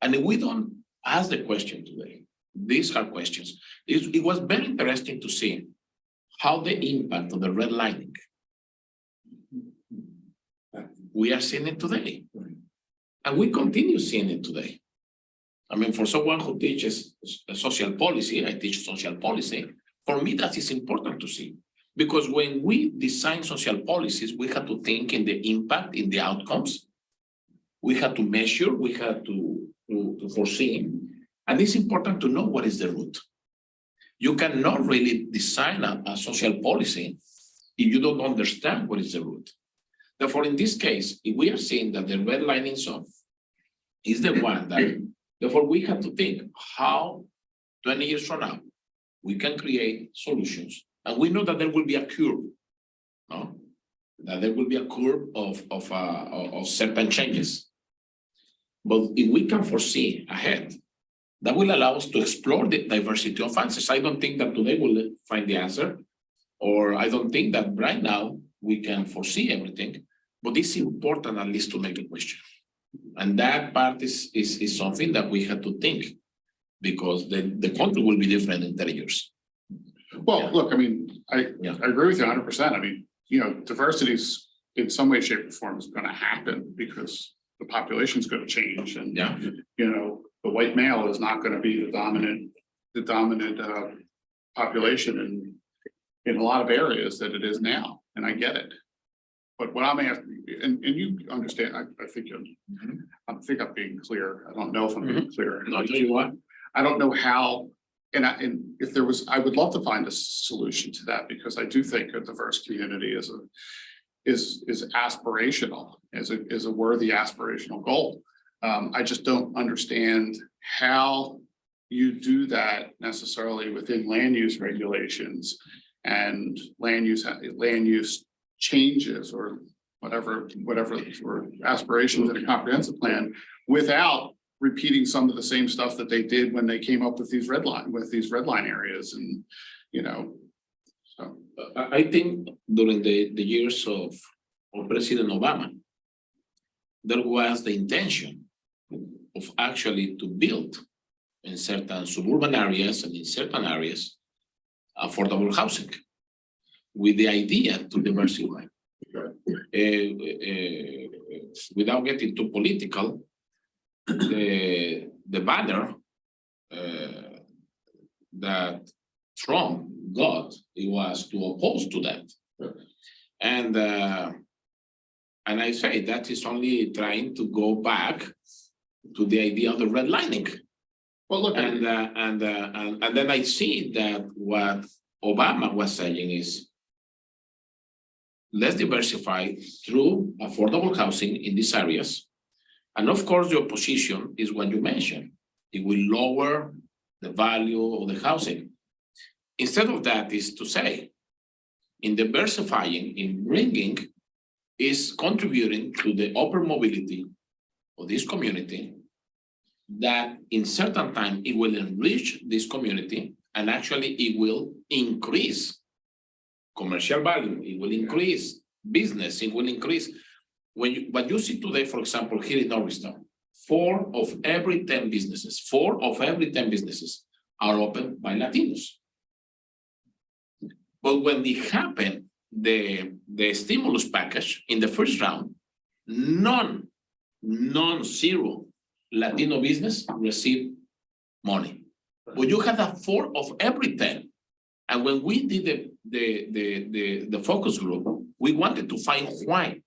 And if we don't ask the question today, these hard questions, it was very interesting to see how the impact of the redlining, we are seeing it today. And we continue seeing it today. I mean, for someone who teaches social policy, I teach social policy, for me that is important to see. Because when we design social policies, we have to think in the impact, in the outcomes. We have to measure, we have to foresee. And it's important to know what is the root. You cannot really design a social policy if you don't understand what is the root. Therefore, in this case, if we are seeing that the redlining zone is the one that, therefore, we have to think how 20 years from now we can create solutions. And we know that there will be a curve, no? That there will be a curve of certain changes. But if we can foresee ahead, that will allow us to explore the diversity of answers. I don't think that today we'll find the answer, or I don't think that right now we can foresee everything, but it's important at least to make a question. And that part is something that we have to think, because the country will be different in 30 years. Well, look, I mean, I agree with you 100%. I mean, diversity is in some way, shape, or form is going to happen because the population is going to change, and the white male is not going to be the dominant population in a lot of areas that it is now, and I get it. But what I'm asking, and you understand, I think I'm being clear. I don't know if I'm being clear. I'll tell you what. I don't know how, and if there was, I would love to find a solution to that, because I do think a diverse community is aspirational, is a worthy aspirational goal. I just don't understand how you do that necessarily within land use regulations and land use changes or whatever were aspirations in a comprehensive plan, without repeating some of the same stuff that they did when they came up with these redline areas. And so I think during the years of President Obama, there was the intention of actually to build in certain suburban areas and in certain areas affordable housing, with the idea to diversify. Without getting too political, the banner that Trump got, it was to oppose to that. And I say that is only trying to go back to the idea of the redlining. Well, look, and then I see that what Obama was saying is, let's diversify through affordable housing in these areas. And of course, the opposition is what you mentioned. It will lower the value of the housing. Instead of that is to say, in diversifying, in bringing, is contributing to the upper mobility of this community, that in certain time, it will enrich this community, and actually it will increase commercial value, it will increase business, it will increase. What you see today, for example, here in Norristown, 4 of every 10 businesses are opened by Latinos. But when it happened, the stimulus package in the first round, zero Latino business received money. But you had a 4 of every 10. And when we did the focus group, we wanted to find why.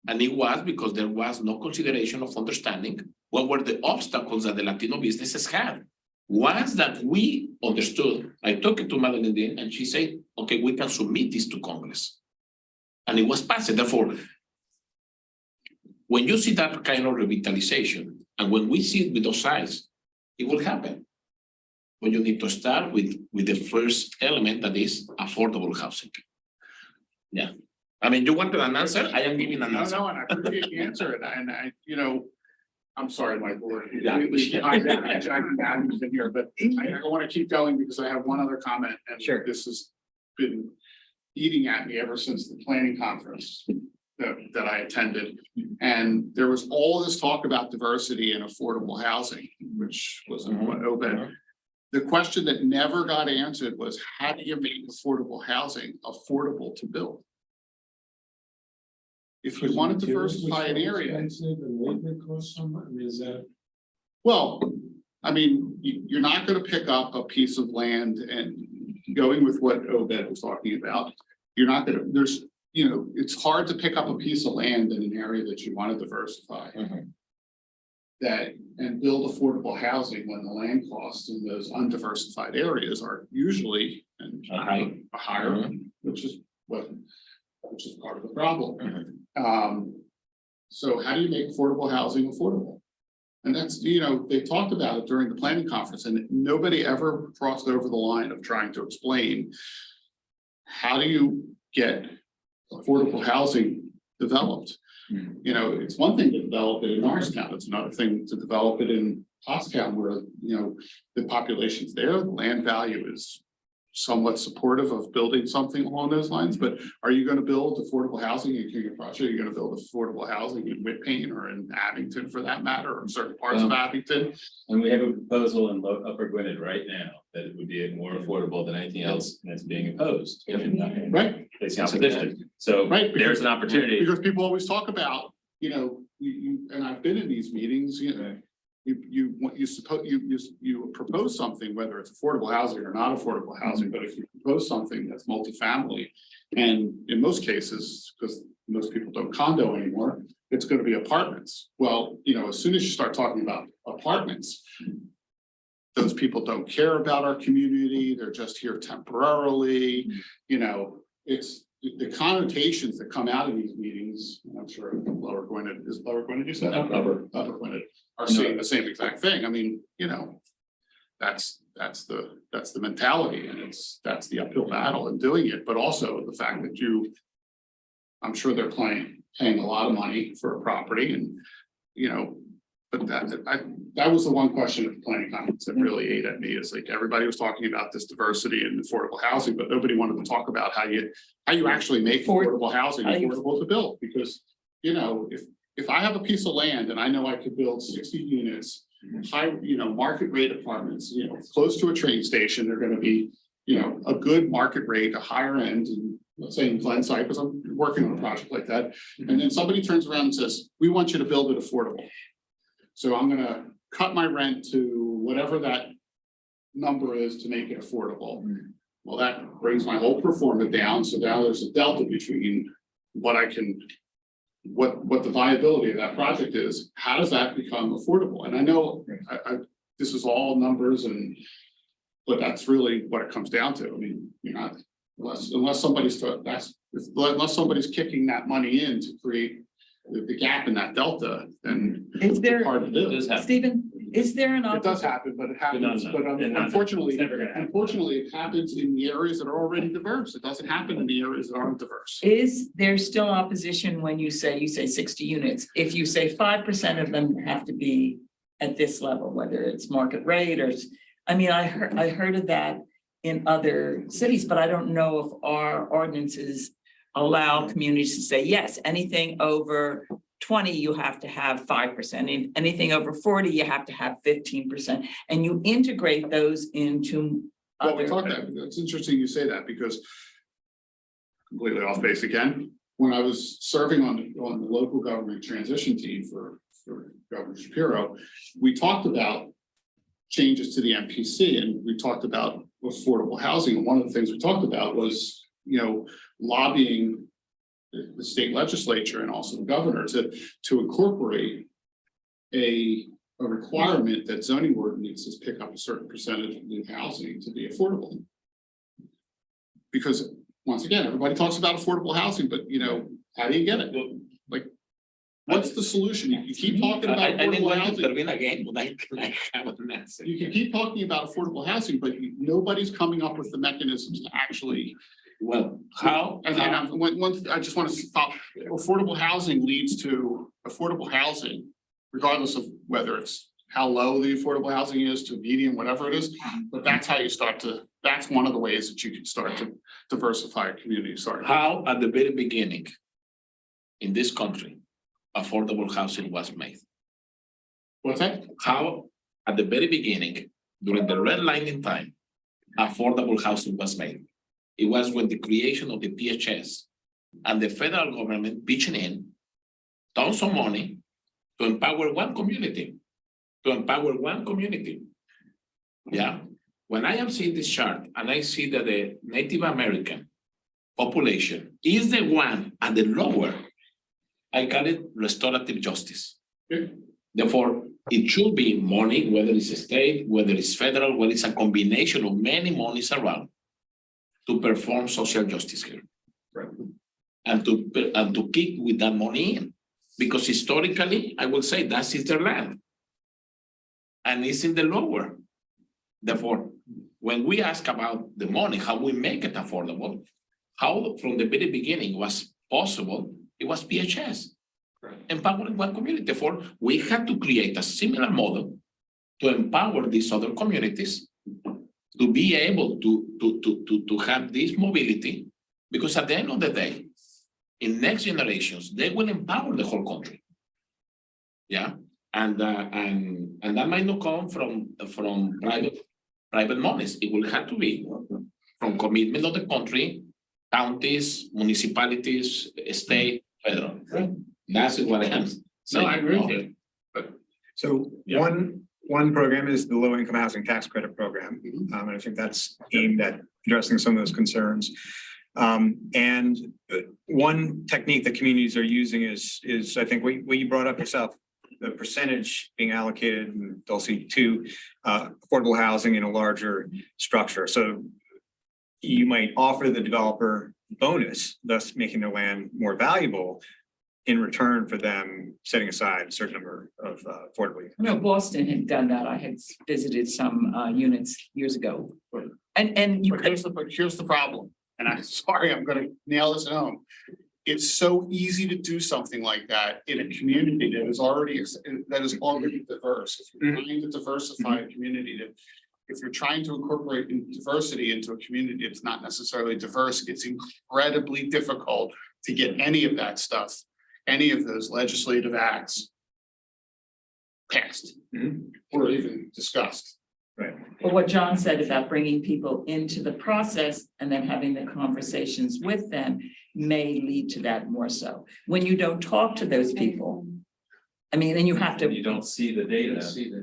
And it was because there was no consideration of understanding what were the obstacles that the Latino businesses had. Once that we understood, I talked to Madeline Dean and she said, okay, we can submit this to Congress. And it was passed. Therefore, when you see that kind of revitalization, and when we see it with those eyes, it will happen. But you need to start with the first element, that is affordable housing. Yeah. I mean, you wanted an answer? I am giving an answer. No, and I appreciate the answer, and I, I'm sorry, my board. Yeah. I've been here, but I want to keep going because I have one other comment, and Sure. this has been eating at me ever since the planning conference that I attended. And there was all this talk about diversity and affordable housing, which was what Obed. The question that never got answered was, how do you make affordable housing affordable to build? If you want to diversify an area. Well, I mean, you're not going to pick up a piece of land, and going with what Obed was talking about, you're not going to, it's hard to pick up a piece of land in an area that you want to diversify. That and build affordable housing when the land costs in those undiversified areas are usually higher, which is part of the problem. So how do you make affordable housing affordable? And that's, they talked about it during the planning conference, and nobody ever crossed over the line of trying to explain how do you get affordable housing developed. It's one thing to develop it in Norristown. It's another thing to develop it in Pottstown, where, the population's there, the land value is somewhat supportive of building something along those lines. But are you going to build affordable housing in King of Prussia? Are you going to build affordable housing in Whitpain or in Abington, for that matter, or in certain parts of Abington? And we have a proposal in Upper Gwinnett right now that it would be more affordable than anything else that's being opposed. Right. Facing opposition. So Right, there's an opportunity. Because people always talk about, and I've been in these meetings, you propose something, whether it's affordable housing or not affordable housing, but if you propose something that's multifamily, and in most cases, because most people don't condo anymore, it's going to be apartments. Well, as soon as you start talking about apartments, those people don't care about our community. They're just here temporarily. It's the connotations that come out of these meetings. I'm sure Lower Gwinnett, you said? Upper Gwinnett are seeing the same exact thing. I mean, that's the mentality, and that's the uphill battle in doing it. But also the fact that I'm sure they're paying a lot of money for a property, and but that was the one question of the planning conference that really ate at me, is like everybody was talking about this diversity and affordable housing, but nobody wanted to talk about how you actually make affordable housing affordable to build. Because if I have a piece of land and I know I could build 60 units, high, market rate apartments, close to a train station, they're going to be, a good market rate, a higher end, and let's say in Glenside, because I'm working on a project like that. And then somebody turns around and says, we want you to build it affordable. So I'm going to cut my rent to whatever that number is to make it affordable. Well, that brings my whole pro forma down. So now there's a delta between what the viability of that project is. How does that become affordable? And I know this is all numbers, but that's really what it comes down to. I mean, you're not, unless somebody's kicking that money in to create the gap in that delta, then Is there, hard to do. Stephen, is there an It does happen, but it happens, unfortunately, it happens in the areas that are already diverse. It doesn't happen in the areas that aren't diverse. Is there still opposition when you say 60 units? If you say 5% of them have to be at this level, whether it's market rate or, I mean, I heard of that in other cities, but I don't know if our ordinances allow communities to say, yes, anything over 20, you have to have 5%. Anything over 40, you have to have 15%. And you integrate those into Well, we talked that, it's interesting you say that because completely off base again, when I was serving on the local government transition team for Governor Shapiro, we talked about changes to the MPC and we talked about affordable housing. And one of the things we talked about was, lobbying the state legislature and also the governor to incorporate a requirement that zoning ordinances pick up a certain percentage of new housing to be affordable. Because once again, everybody talks about affordable housing, but how do you get it? Like, what's the solution? You keep talking about affordable housing. Again, like I have an answer. You can keep talking about affordable housing, but nobody's coming up with the mechanisms to actually. Well, how? And I just want to stop. Affordable housing leads to affordable housing, regardless of whether it's how low the affordable housing is to medium, whatever it is. But that's how you that's one of the ways that you can start to diversify a community. Sorry. How at the very beginning in this country, affordable housing was made? What's that? How at the very beginning, during the redlining time, affordable housing was made? It was with the creation of the PHS and the federal government pitching in tons of money to empower one community, Yeah, when I am seeing this chart and I see that the Native American population is the one at the lower, I call it restorative justice. Therefore, it should be money, whether it's state, whether it's federal, whether it's a combination of many monies around to perform social justice here. Right. And to keep with that money in. Because historically, I will say that is their land. And it's in the lower. Therefore, when we ask about the money, how we make it affordable, how from the very beginning was possible, it was PHS. Right. Empowering one community. Therefore, we had to create a similar model to empower these other communities to be able to have this mobility, because at the end of the day, in next generations, they will empower the whole country. Yeah, and that might not come from private monies. It will have to be from commitment of the country, counties, municipalities, state, federal. Right. That's what I am saying. No, I agree with you. But So one program is the low income housing tax credit program. And I think that's aimed at addressing some of those concerns. And one technique that communities are using is I think what you brought up yourself, the percentage being allocated, and Dulcie, to affordable housing in a larger structure. So you might offer the developer bonus, thus making their land more valuable in return for them setting aside a certain number of affordable units. No, Boston had done that. I had visited some units years ago. And you But could, here's the problem, and I'm sorry, I'm gonna nail this at home. It's so easy to do something like that in a community that is already diverse. If you're trying to diversify a community, if you're trying to incorporate diversity into a community that's not necessarily diverse, it's incredibly difficult to get any of that stuff, any of those legislative acts passed or even discussed. Right. but what John said about bringing people into the process and then having the conversations with them may lead to that more so. When you don't talk to those people, I mean, and you have to. You don't see the data.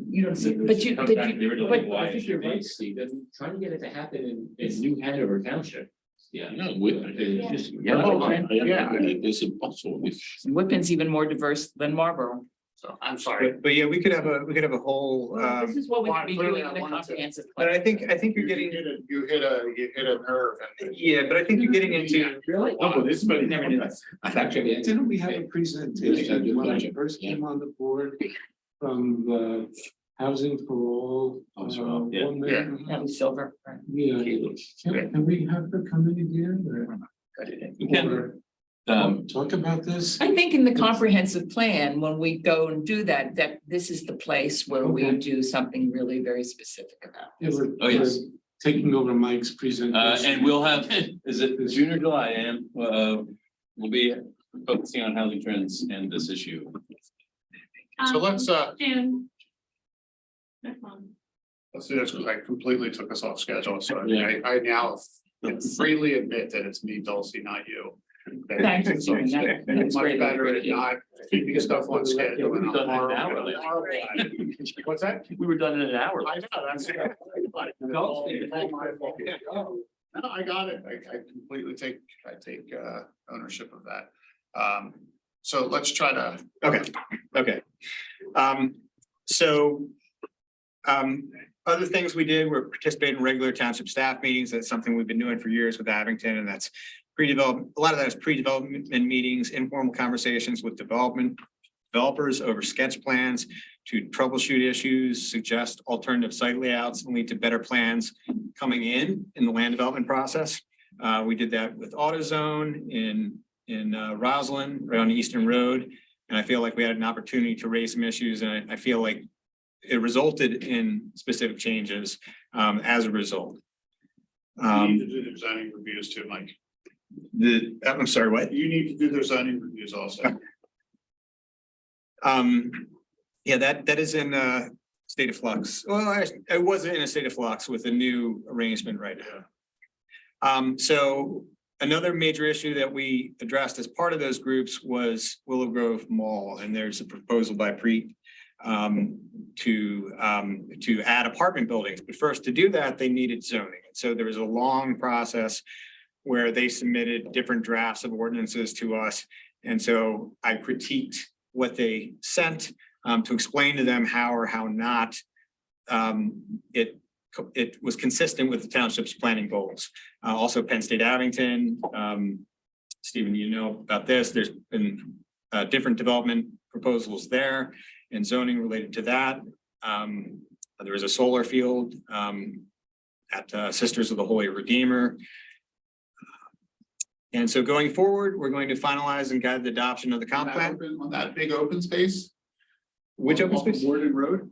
You don't see, but you, Comes but back to the you, original, but why I think you're should right, be. Steve, and trying to get it to happen in New Hanover Township. Yeah. No, it's just, it's impossible. Whitman's even more diverse than Marlboro. So I'm sorry. But yeah, we could have a whole, This is what we could be clearly doing I in the wanted to- comprehensive but plan. I think you're getting, You hit a nerve. And yeah, but I think you're getting into. Really? No, but this, but Never did that. actually, Didn't we have a presentation Yeah. when I first came on the board from the housing for all? Yeah. woman? That was silver. Right. Yeah. Can we have her come in again or? We can. or Talk about this? I think in the comprehensive plan, when we go and do that, that this is the place where we Okay. do something really very specific about. Yeah, Oh, yes. we're taking over Mike's presentation. And we'll have, is it June or July? And we'll be focusing on housing trends and this issue. So let's June. Next month. Let's do this because I completely took us off schedule. So I now can freely admit that it's me, Dulcie, not you. Thanks for doing that. It's much better at not keeping stuff on schedule. We've done it in an hour. What's that? We were done in an hour. I know, that's. No, I got it. I completely take ownership of that. So let's try to. Okay. Other things we did were participate in regular township staff meetings. That's something we've been doing for years with Abington, and that's pre-development. A lot of that is pre-development meetings, informal conversations with developers over sketch plans to troubleshoot issues, suggest alternative site layouts, and lead to better plans coming in the land development process. We did that with AutoZone in Roslyn, right on Eastern Road. And I feel like we had an opportunity to raise some issues, and I feel like it resulted in specific changes as a result. You need to do the zoning reviews too, Mike. I'm sorry, what? You need to do their zoning reviews also. Yeah, that is in a state of flux. Well, I wasn't in a state of flux with a new arrangement right now. So another major issue that we addressed as part of those groups was Willow Grove Mall, and there's a proposal by Preet to add apartment buildings. But first, to do that, they needed zoning. So there was a long process where they submitted different drafts of ordinances to us. And so I critiqued what they sent to explain to them how or how not it was consistent with the township's planning goals. Also Penn State Abington, Stephen, you know about this. There's been different development proposals there and zoning related to that. There was a solar field at Sisters of the Holy Redeemer. And so going forward, we're going to finalize and guide the adoption of the comp plan. On that big open space? Which open Off of space? Warden Road?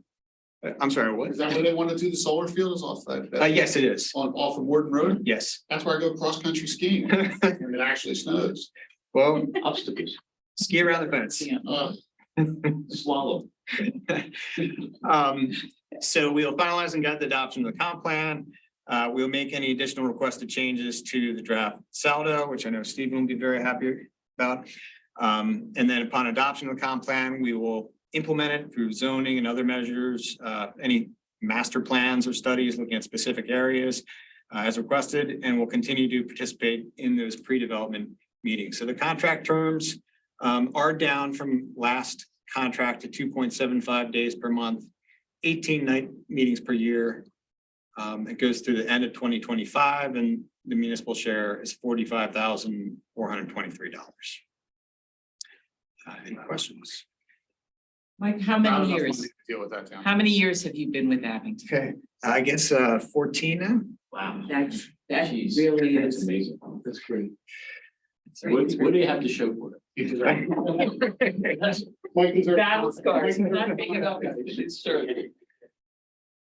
I'm sorry, what? Is that where they want to do the solar field is off that? Yes, it is. Off of Warden Road? Yes. That's where I go cross-country skiing and it actually snows. Well, Obstacles. ski around the fence. Swallow. So we'll finalize and guide the adoption of the comp plan. We'll make any additional requested changes to the draft saldo, which I know Stephen will be very happy about. And then upon adoption of the comp plan, we will implement it through zoning and other measures, any master plans or studies looking at specific areas as requested, and we'll continue to participate in those pre-development meetings. So the contract terms are down from last contract to 2.75 days per month, 18 night meetings per year. It goes through the end of 2025, and the municipal share is $45,423. Any questions? Mike, how Not many enough years? money to deal with that down. How many years have you been with Abington? Okay, I guess 14 now. Wow, that Jeez, really that's is. amazing. That's great. What do you have to show for Mike, is there? Battle scars, Mike, is there- not big enough. it? Sure.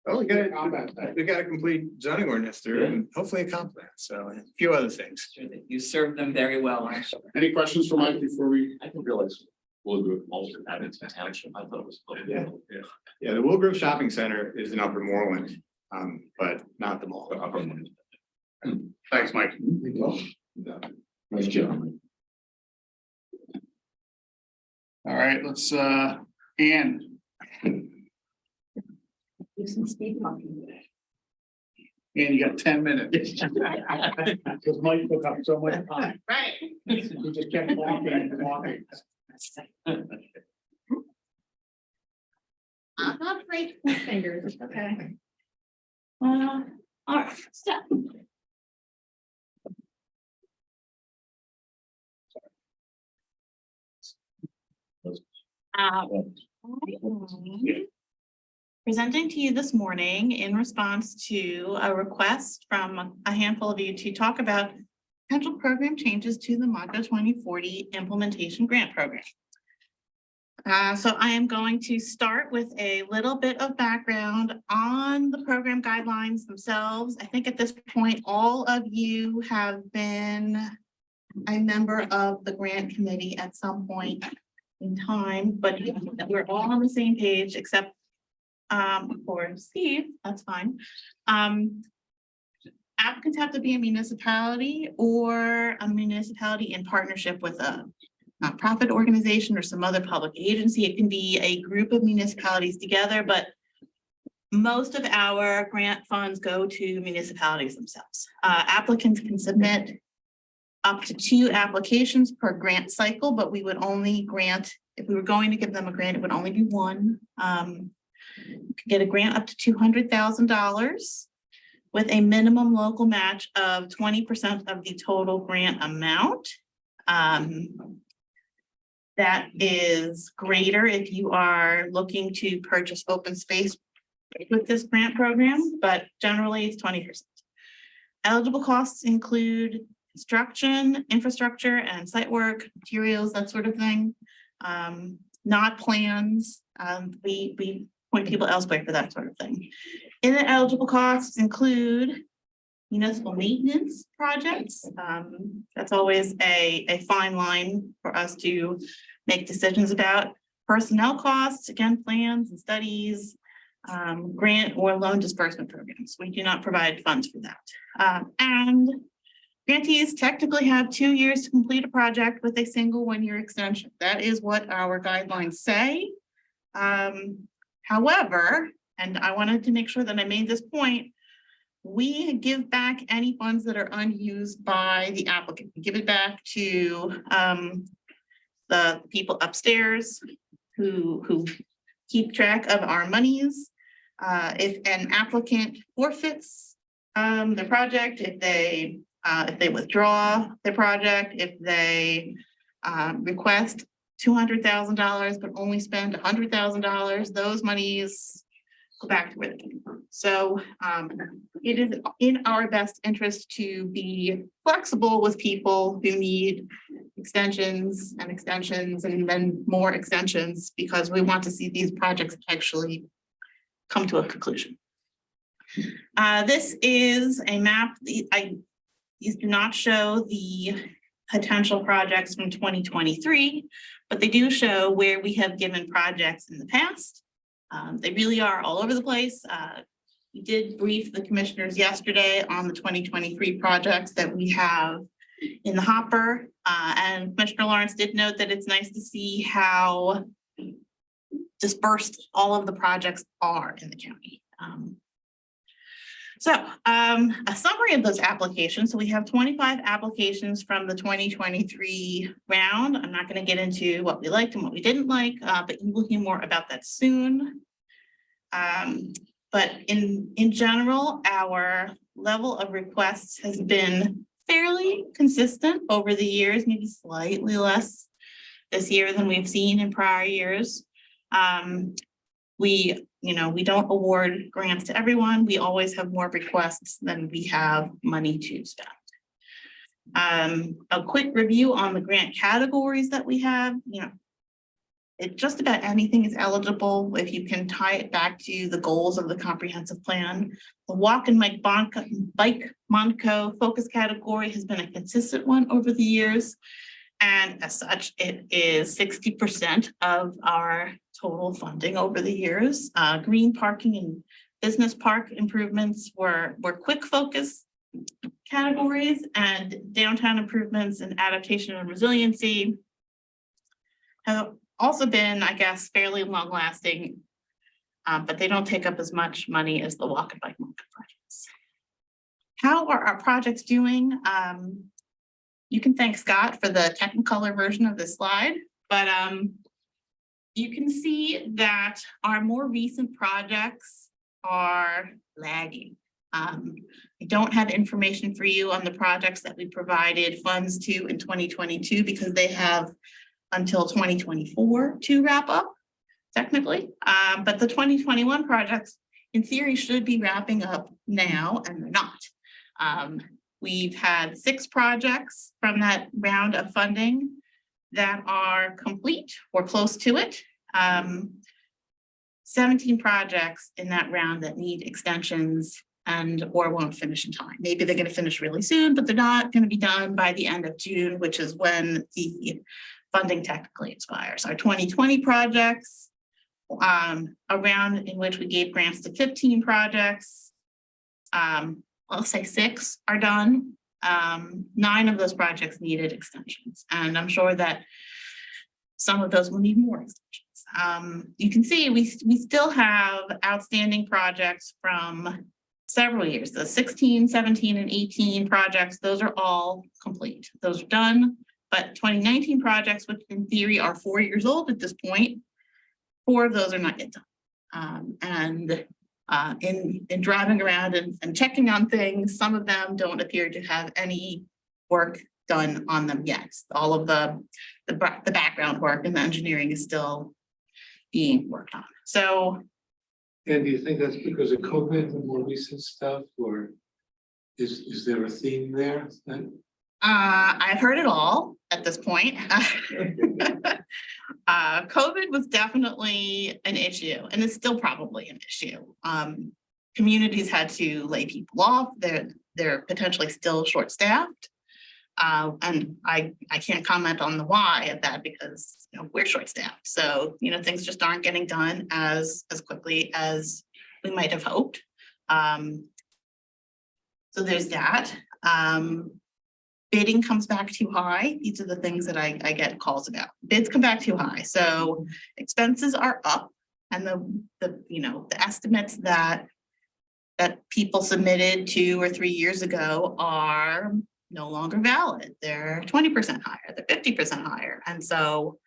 Oh, we got a complete zoning ordinance through and hopefully a comp plan, so a few other things. You served them very well, I'm sure. Any questions for Mike before we? I didn't realize Willow Grove also had its township. I thought it was. Yeah, the Willow Grove Shopping Center is in Upper Moreland, but not the mall. Thanks, Mike. Nice job. All right, let's, Ann. And you got 10 minutes. Because Mike took up so much time. Right. He just kept walking and walking. I'm not afraid to point fingers, okay? All right, so. Presenting to you this morning in response to a request from a handful of you to talk about potential program changes to the MONGO 2040 implementation grant program. So I am going to start with a little bit of background on the program guidelines themselves. I think at this point, all of you have been a member of the grant committee at some point in time, but we're all on the same page, except or Steve, that's fine. Applicants have to be a municipality or a municipality in partnership with a nonprofit organization or some other public agency. It can be a group of municipalities together, but most of our grant funds go to municipalities themselves. Applicants can submit up to 2 applications per grant cycle, but we would only grant, if we were going to give them a grant, it would only be 1. You could get a grant up to $200,000 with a minimum local match of 20% of the total grant amount. That is greater if you are looking to purchase open space with this grant program, but generally it's 20%. Eligible costs include construction, infrastructure, and site work, materials, that sort of thing. Not plans. We point people elsewhere for that sort of thing. Ineligible costs include municipal maintenance projects. That's always a fine line for us to make decisions about. Personnel costs, again, plans and studies, grant or loan disbursement programs. We do not provide funds for that. And grantees technically have 2 years to complete a project with a single 1-year extension. That is what our guidelines say. However, and I wanted to make sure that I made this point, we give back any funds that are unused by the applicant. We give it back to the people upstairs who keep track of our monies. If an applicant forfeits the project, if they withdraw the project, if they request $200,000 but only spend $100,000, those monies go back to where they came from. So it is in our best interest to be flexible with people who need extensions and then more extensions, because we want to see these projects actually come to a conclusion. This is a map. These do not show the potential projects from 2023, but they do show where we have given projects in the past. They really are all over the place. We did brief the commissioners yesterday on the 2023 projects that we have in the hopper. And Commissioner Lawrence did note that it's nice to see how dispersed all of the projects are in the county. A summary of those applications. So we have 25 applications from the 2023 round. I'm not going to get into what we liked and what we didn't like, but you will hear more about that soon. But in general, our level of requests has been fairly consistent over the years, maybe slightly less this year than we've seen in prior years. We don't award grants to everyone. We always have more requests than we have money to spend. A quick review on the grant categories that we have. Just about anything is eligible if you can tie it back to the goals of the comprehensive plan. The walk and bike Monco focus category has been a consistent one over the years. And as such, it is 60% of our total funding over the years. Green parking and business park improvements were quick focus categories, and downtown improvements and adaptation and resiliency have also been, I guess, fairly long lasting, but they don't take up as much money as the walk and bike projects. How are our projects doing? You can thank Scott for the Technicolor version of this slide, but you can see that our more recent projects are lagging. I don't have information for you on the projects that we provided funds to in 2022 because they have until 2024 to wrap up, technically. But the 2021 projects, in theory, should be wrapping up now, and they're not. We've had 6 projects from that round of funding that are complete or close to it. 17 projects in that round that need extensions and or won't finish in time. Maybe they're going to finish really soon, but they're not going to be done by the end of June, which is when the funding technically expires. Our 2020 projects a round in which we gave grants to 15 projects. I'll say 6 are done. 9 of those projects needed extensions, and I'm sure that some of those will need more extensions. You can see we still have outstanding projects from several years. The 16, 17, and 18 projects, those are all complete. Those are done, but 2019 projects, which in theory are 4 years old at this point, 4 of those are not yet done. In driving around and checking on things, some of them don't appear to have any work done on them yet. All of the background work and the engineering is still being worked on. So, And do you think that's because of COVID and more recent stuff, or is there a theme there? I've heard it all at this point. COVID was definitely an issue, and it's still probably an issue. Communities had to lay people off. They're potentially still short-staffed. And I can't comment on the why of that because we're short-staffed. So things just aren't getting done as quickly as we might have hoped. So there's that. Bidding comes back too high. These are the things that I get calls about. Bids come back too high. So expenses are up, and the estimates that people submitted 2 or 3 years ago are no longer valid. They're 20% higher, they're 50% higher. And so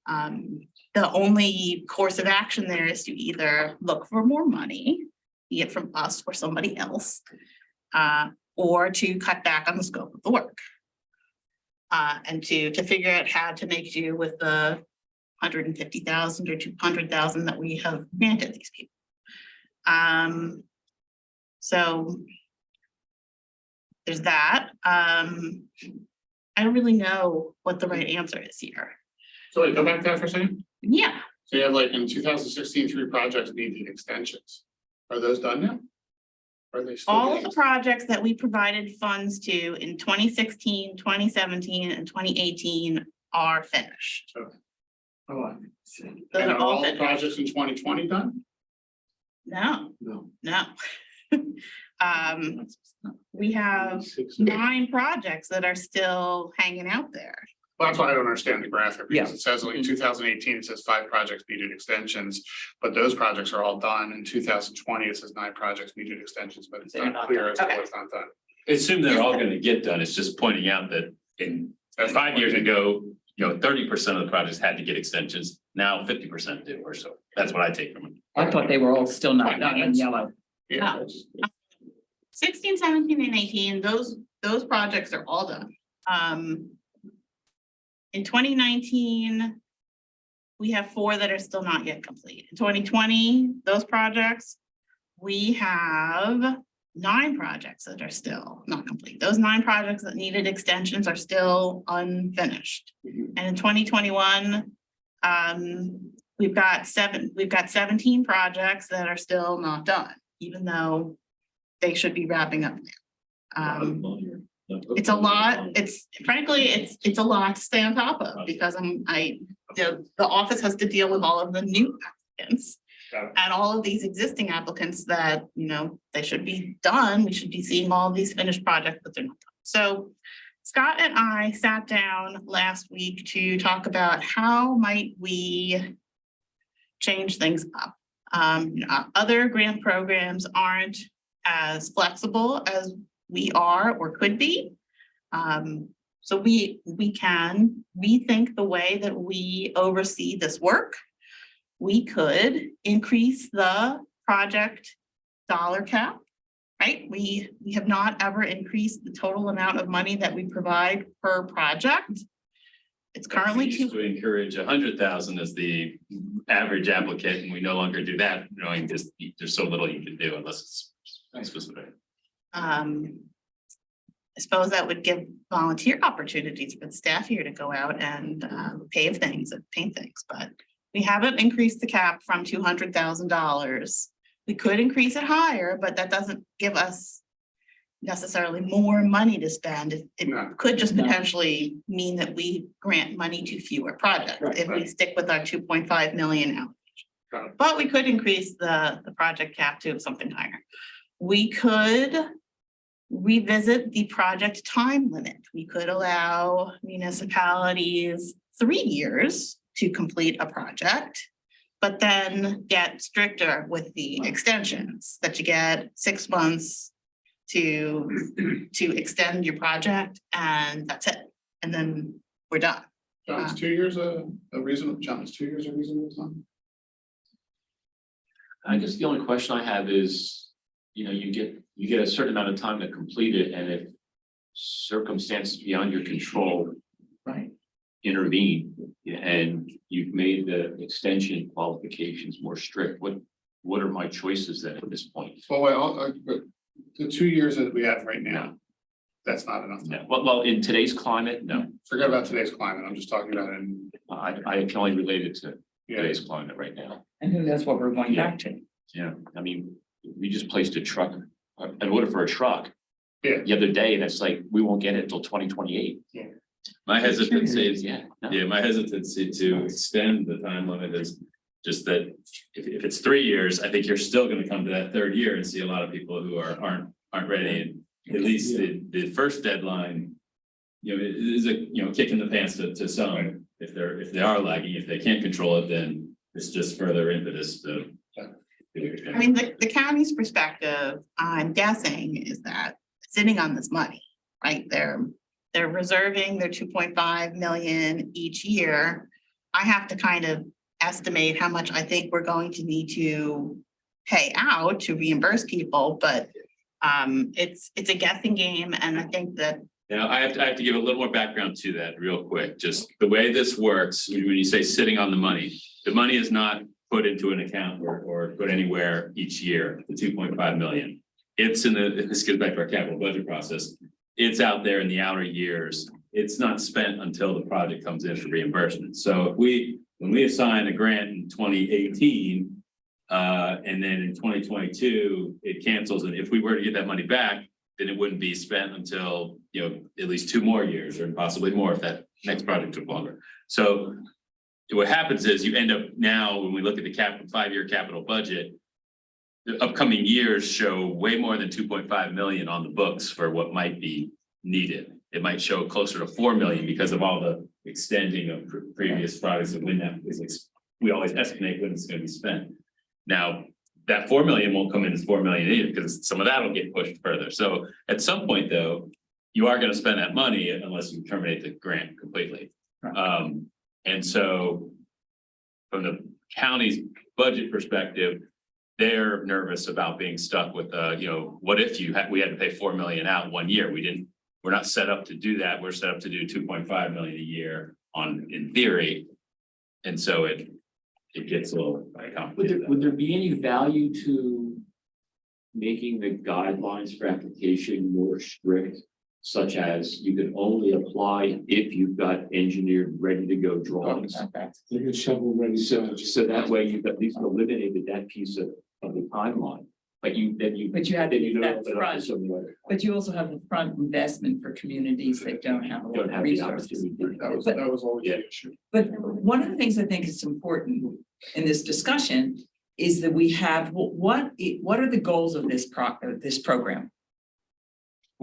the only course of action there is to either look for more money, be it from us or somebody else, or to cut back on the scope of the work. And to figure out how to make do with the 150,000 or 200,000 that we have granted these people. So there's that. I don't really know what the right answer is here. So wait, go back to that for a second. Yeah. So you have like in 2016, 3 projects needed extensions. Are those done now? Are they still? All of the projects that we provided funds to in 2016, 2017, and 2018 are finished. Okay. Oh, I see. Those And are are all all the finished. projects in 2020 done? No, No. no. We have 9 projects that are still hanging out there. Well, that's why I don't understand the graphic, because Yeah. it says like in 2018, it says 5 projects needed extensions, but those projects are all done. In 2020, it says 9 projects needed extensions, but it's They're not not clear done. as to Okay. what's not done. I assume they're all gonna get done. It's just pointing out that in 5 years ago, 30% of the projects had to get extensions. Now 50% do, or so. That's what I take from it. I thought they were all still not done in yellow. Yeah. No. 16, 17, and 18, those projects are all done. In 2019, we have 4 that are still not yet complete. In 2020, those projects, we have 9 projects that are still not complete. Those 9 projects that needed extensions are still unfinished. And in 2021, we've got 17 projects that are still not done, even though they should be wrapping up now. It's a lot. It's frankly, it's a lot to stay on top of because the office has to deal with all of the new applicants and all of these existing applicants that, they should be done. We should be seeing all of these finished projects, but they're not done. So Scott and I sat down last week to talk about how might we change things up. Other grant programs aren't as flexible as we are or could be. So we can rethink the way that we oversee this work. We could increase the project dollar cap, right? We have not ever increased the total amount of money that we provide per project. It's currently We used to encourage 100,000 as the average applicant, and we no longer do that, knowing there's so little you can do unless it's specific. I suppose that would give volunteer opportunities for the staff here to go out and pave things and paint things, but we haven't increased the cap from $200,000. We could increase it higher, but that doesn't give us necessarily more money to spend. It could just potentially mean that we grant money to fewer projects if we stick with our 2.5 million allocation. But we could increase the project cap to something higher. We could revisit the project time limit. We could allow municipalities 3 years to complete a project, but then get stricter with the extensions, that you get 6 months to extend your project, and that's it. And then we're done. John, is 2 years a reasonable, John, is 2 years a reasonable time? I guess the only question I have is, you know, you get a certain amount of time to complete it, and if circumstances beyond your control Right. intervene, and you've made the extension qualifications more strict, what are my choices then at this point? Well, but the 2 years that we have right now, that's not enough. No, well, in today's climate, no, Forget about today's climate. I'm just talking about in, I can only relate it to yeah, today's climate right now. And who knows what we're going back to? Yeah, I mean, we just placed a truck, an order for a truck. Yeah. The other day, and it's like, we won't get it until 2028. My hesitancy is, Yeah. no. yeah, my hesitancy to extend the time limit is just that if it's 3 years, I think you're still gonna come to that third year and see a lot of people who aren't ready. And at least the first deadline, you know, it is a, you know, kick in the pants to some. If they are lagging, if they can't control it, then it's just further impetus to. I mean, the county's perspective, I'm guessing, is that sitting on this money, right? They're reserving their 2.5 million each year. I have to kind of estimate how much I think we're going to need to pay out to reimburse people, but it's a guessing game, and I think that. Now, I have to give a little more background to that real quick. Just the way this works, when you say sitting on the money is not put into an account or put anywhere each year, the 2.5 million. It's this goes back to our capital budget process. It's out there in the outer years. It's not spent until the project comes in for reimbursement. So when we assign a grant in 2018, and then in 2022, it cancels. And if we were to get that money back, then it wouldn't be spent until, you know, at least 2 more years or possibly more if that next project took longer. So what happens is you end up now, when we look at the 5-year capital budget, the upcoming years show way more than 2.5 million on the books for what might be needed. It might show closer to 4 million because of all the extending of previous projects and when that is, we always estimate when it's going to be spent. Now, that 4 million won't come in as 4 million either, because some of that will get pushed further. So at some point, though, you are going to spend that money unless you terminate the grant completely. And so from the county's budget perspective, they're nervous about being stuck with, you know, what if we had to pay 4 million out 1 year? We're not set up to do that. We're set up to do 2.5 million a year in theory. And so it gets a little complicated. Would there be any value to making the guidelines for application more strict, such as you can only apply if you've got engineered, ready to go drawings? They get shovel ready, So that way you've at least eliminated that piece of the timeline. But you had then you that know front. But you also have the front investment for communities that don't have a lot don't of have the resources. opportunity. that was always the issue. But one of the things I think is important in this discussion is that we have, what are the goals of this program?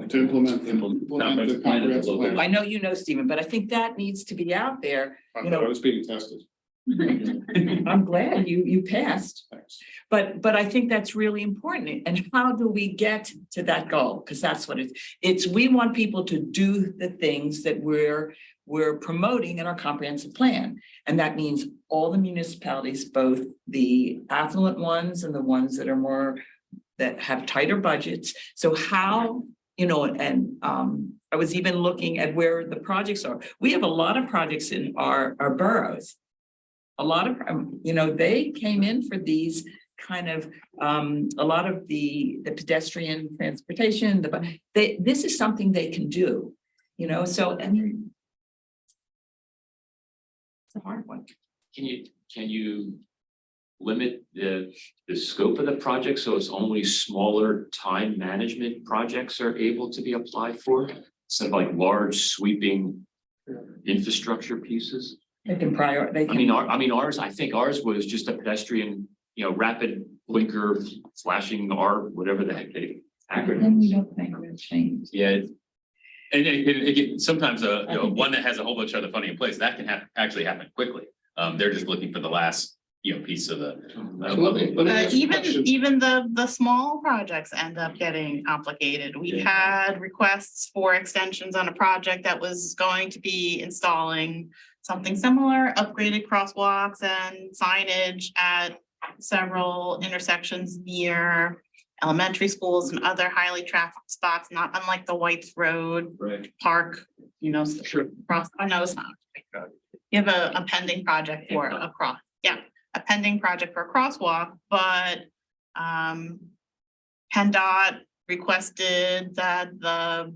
To implement the comprehensive plan. I know you know, Stephen, but I think that needs to be out there. I You know, thought I was being tested. I'm glad you passed, Thanks. but I think that's really important. And how do we get to that goal? Because that's what it's we want people to do the things that we're promoting in our comprehensive plan. And that means all the municipalities, both the affluent ones and the ones that are more, that have tighter budgets. So how, you know, and I was even looking at where the projects are. We have a lot of projects in our boroughs. A lot of, you know, they came in for these kind of, a lot of the pedestrian transportation, this is something they can do, you know, so, I mean, it's a hard one. Can you limit the scope of the project so it's only smaller time management projects are able to be applied for? Instead of like large sweeping infrastructure pieces? They can they I mean, can, ours, I think ours was just a pedestrian, rapid blinker flashing R, whatever the heck they. then we don't think we'll change. Yeah. And sometimes one that has a whole bunch of other funding in place, that can actually happen quickly. They're just looking for the last, piece of the. Even the small projects end up getting complicated. We've had requests for extensions on a project that was going to be installing something similar, upgraded crosswalks and signage at several intersections near elementary schools and other highly trafficked spots, not unlike the White's Road Park, Sure. cross, oh, no, it's not. You have a pending project for a a pending project for a crosswalk, but PennDOT requested that the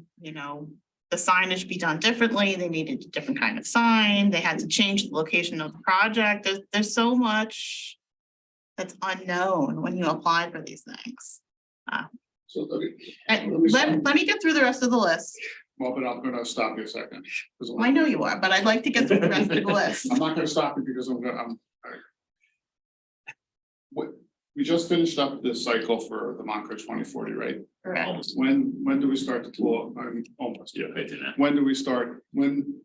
signage be done differently. They needed a different kind of sign. They had to change the location of the project. There's so much that's unknown when you apply for these things. So Let me get through the rest of the list. Well, but I'm gonna stop you a second. I know you are, but I'd like to get through the rest of the list. I'm not gonna stop you because we just finished up this cycle for the Montgomery 2040, right? Correct. When do we start to pull up? Almost. Yeah, right to that. When do we start? When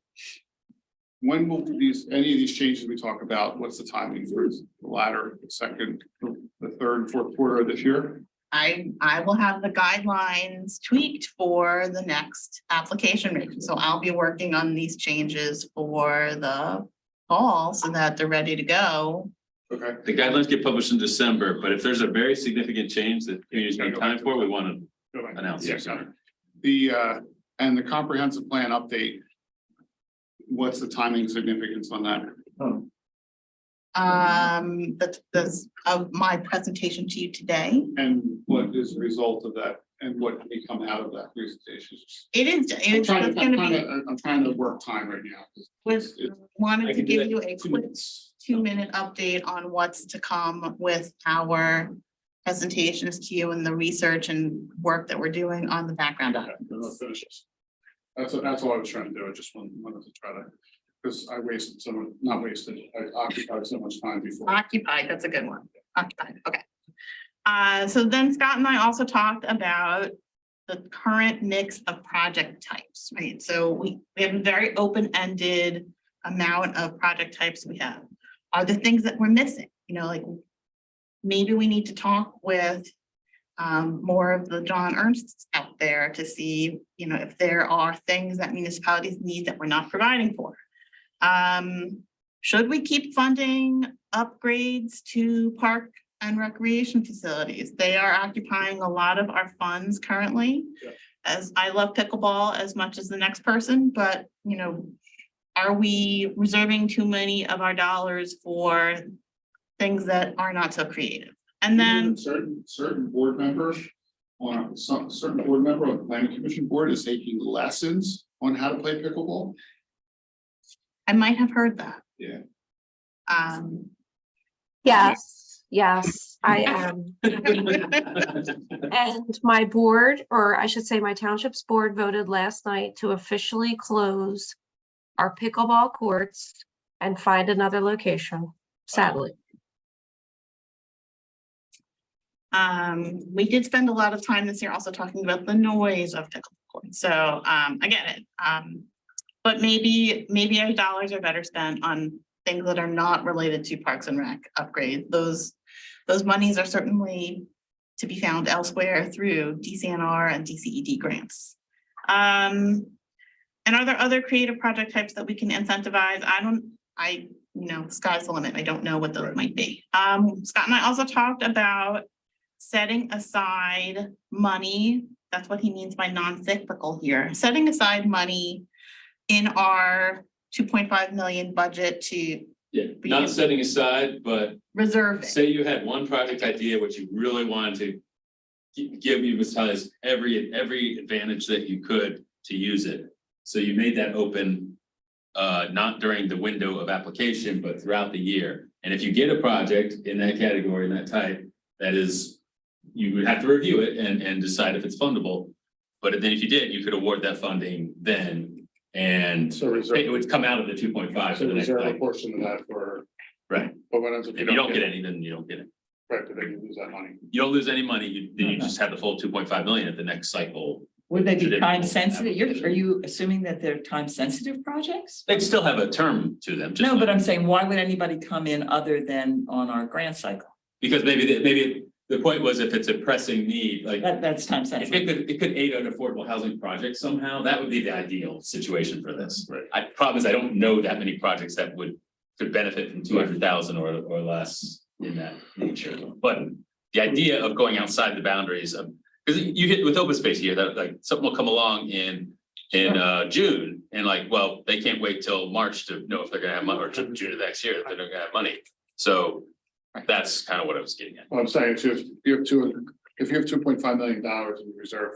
will any of these changes we talk about, what's the timing for the latter, the second, the third, and fourth quarter of this year? I will have the guidelines tweaked for the next application review. So I'll be working on these changes for the fall so that they're ready to go. Okay. The guidelines get published in December, but if there's a very significant change that communities need time for, we want to announce it sooner. And the comprehensive plan update, what's the timing significance on that? That's of my presentation to you today. And what is the result of that? And what may come out of that presentation? It's I'm trying to work time right now. Wanted to give you a 2 quick minutes. 2-minute update on what's to come with our presentations to you and the research and work that we're doing on the background. Okay, then I'll finish this. That's all I was trying to do. I just wanted to try to, because I wasted not wasted, I occupied so much time before. Occupied, that's a good one. Occupied, okay. So then Scott and I also talked about the current mix of project types, right? So we have a very open-ended amount of project types we have. Are there things that we're missing? Like maybe we need to talk with more of the John Ernsts out there to see, if there are things that municipalities need that we're not providing for. Should we keep funding upgrades to park and recreation facilities? They are occupying a lot of our funds currently. Yeah. As I love pickleball as much as the next person, but are we reserving too many of our dollars for things that are not so creative? And then certain board members on certain board member on the planning commission board is taking lessons on how to play pickleball. I might have heard that. Yeah. Yes, I am. And my board, or I should say my township's board, voted last night to officially close our pickleball courts and find another location, sadly. We did spend a lot of time this year also talking about the noise of pickleball. So I get it. But maybe our dollars are better spent on things that are not related to Parks and Rec upgrades. Those monies are certainly to be found elsewhere through DCNR and DCED grants. And are there other creative project types that we can incentivize? Sky's the limit. I don't know what those might be. Scott and I also talked about setting aside money. That's what he means by non-cyclical here. Setting aside money in our 2.5 million budget to Not setting aside, but reserve it. say you had one project idea, which you really wanted to give you besides every advantage that you could to use it. So you made that open, not during the window of application, but throughout the year. And if you get a project in that category, in that type, that is, you would have to review it and decide if it's fundable. But then if you did, you could award that funding then And So reserve, it would come out of the 2.5 for so the next reserve a cycle. portion of that for, Right. but what happens If you don't get any, then you don't get it. Right, but then you lose that money. You don't lose any money, then you No, no. just have the full 2.5 million at the next cycle. Would they be Traditional time sensitive? application. Are you assuming that they're time sensitive projects? They'd still have a term to them. just No, but like- I'm saying, why would anybody come in other than on our grant cycle? Because maybe the point was if it's a pressing need, like. That's time If sensitive. it could aid an affordable housing project somehow, that would be the ideal situation for this. Right. Problem is, I don't know that many projects that could benefit from 200,000 or less in that nature. But the idea of going outside the boundaries of, because you hit with open space here, that like something will come along in June and like, well, they can't wait till March to know if they're gonna have money, or June of next year, if they're gonna have money. So that's kind of what I was getting at. What I'm saying is if you have $2.5 million in reserve,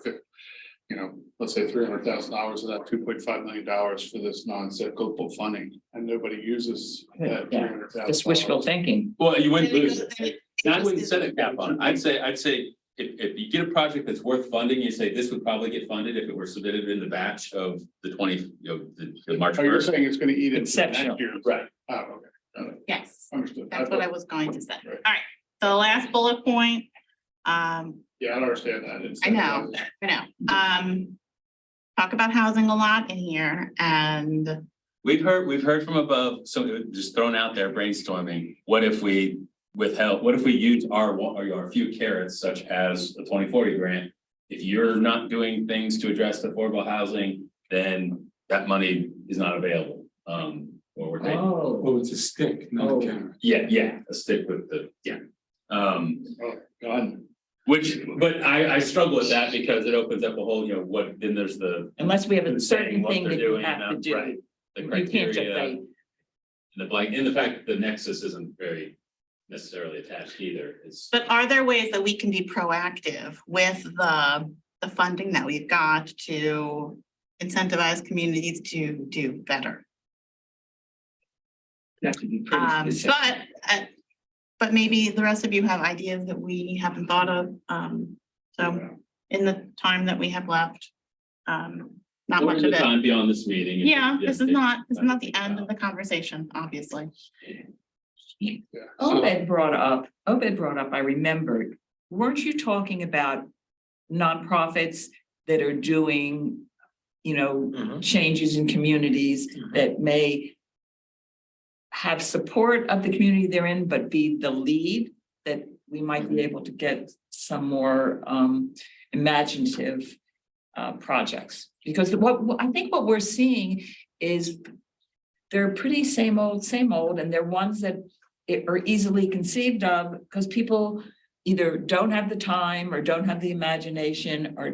you know, let's say $300,000 of that $2.5 million for this non-cyclical funding, and nobody uses that Yeah, $300,000. Just wishful thinking. Well, you wouldn't lose it. Then it- I wouldn't set a cap on it. I'd say if you get a project that's worth funding, you say this would probably get funded if it were submitted in the batch of the the March Oh, you're 1st. saying it's gonna eat into Exceptional. next year. Right. Oh, okay. Got it. Yes, Understood. that's what I was going to say. Right. All right, the last bullet point, Yeah, I don't understand that. It's- I know. Talk about housing a lot in here and We've heard from above, so just thrown out there brainstorming, what if we use our few carrots such as the 2040 grant? If you're not doing things to address affordable housing, then that money is not available. Or we're taking, Oh, it's a stick, not a carrot. yeah, a stick with Oh, God. but I struggle with that because it opens up a whole, then there's Unless we have a saying certain what thing they're that you doing, have to do. right, the You can't just criteria. say, And the fact that the nexus isn't very necessarily attached either is. but are there ways that we can be proactive with the funding that we've got to incentivize communities to do better? that could be pretty specific. But maybe the rest of you have ideas that we haven't thought of. So in the time that we have left, not much During of the it. time beyond this meeting. Yeah, this is not the end of the conversation, obviously. Obed brought up, I remembered, weren't you talking about nonprofits that are doing, changes in communities that may have support of the community they're in, but be the lead, that we might be able to get some more imaginative projects? Because I think what we're seeing is they're pretty same old, and they're ones that are easily conceived of because people either don't have the time or don't have the imagination or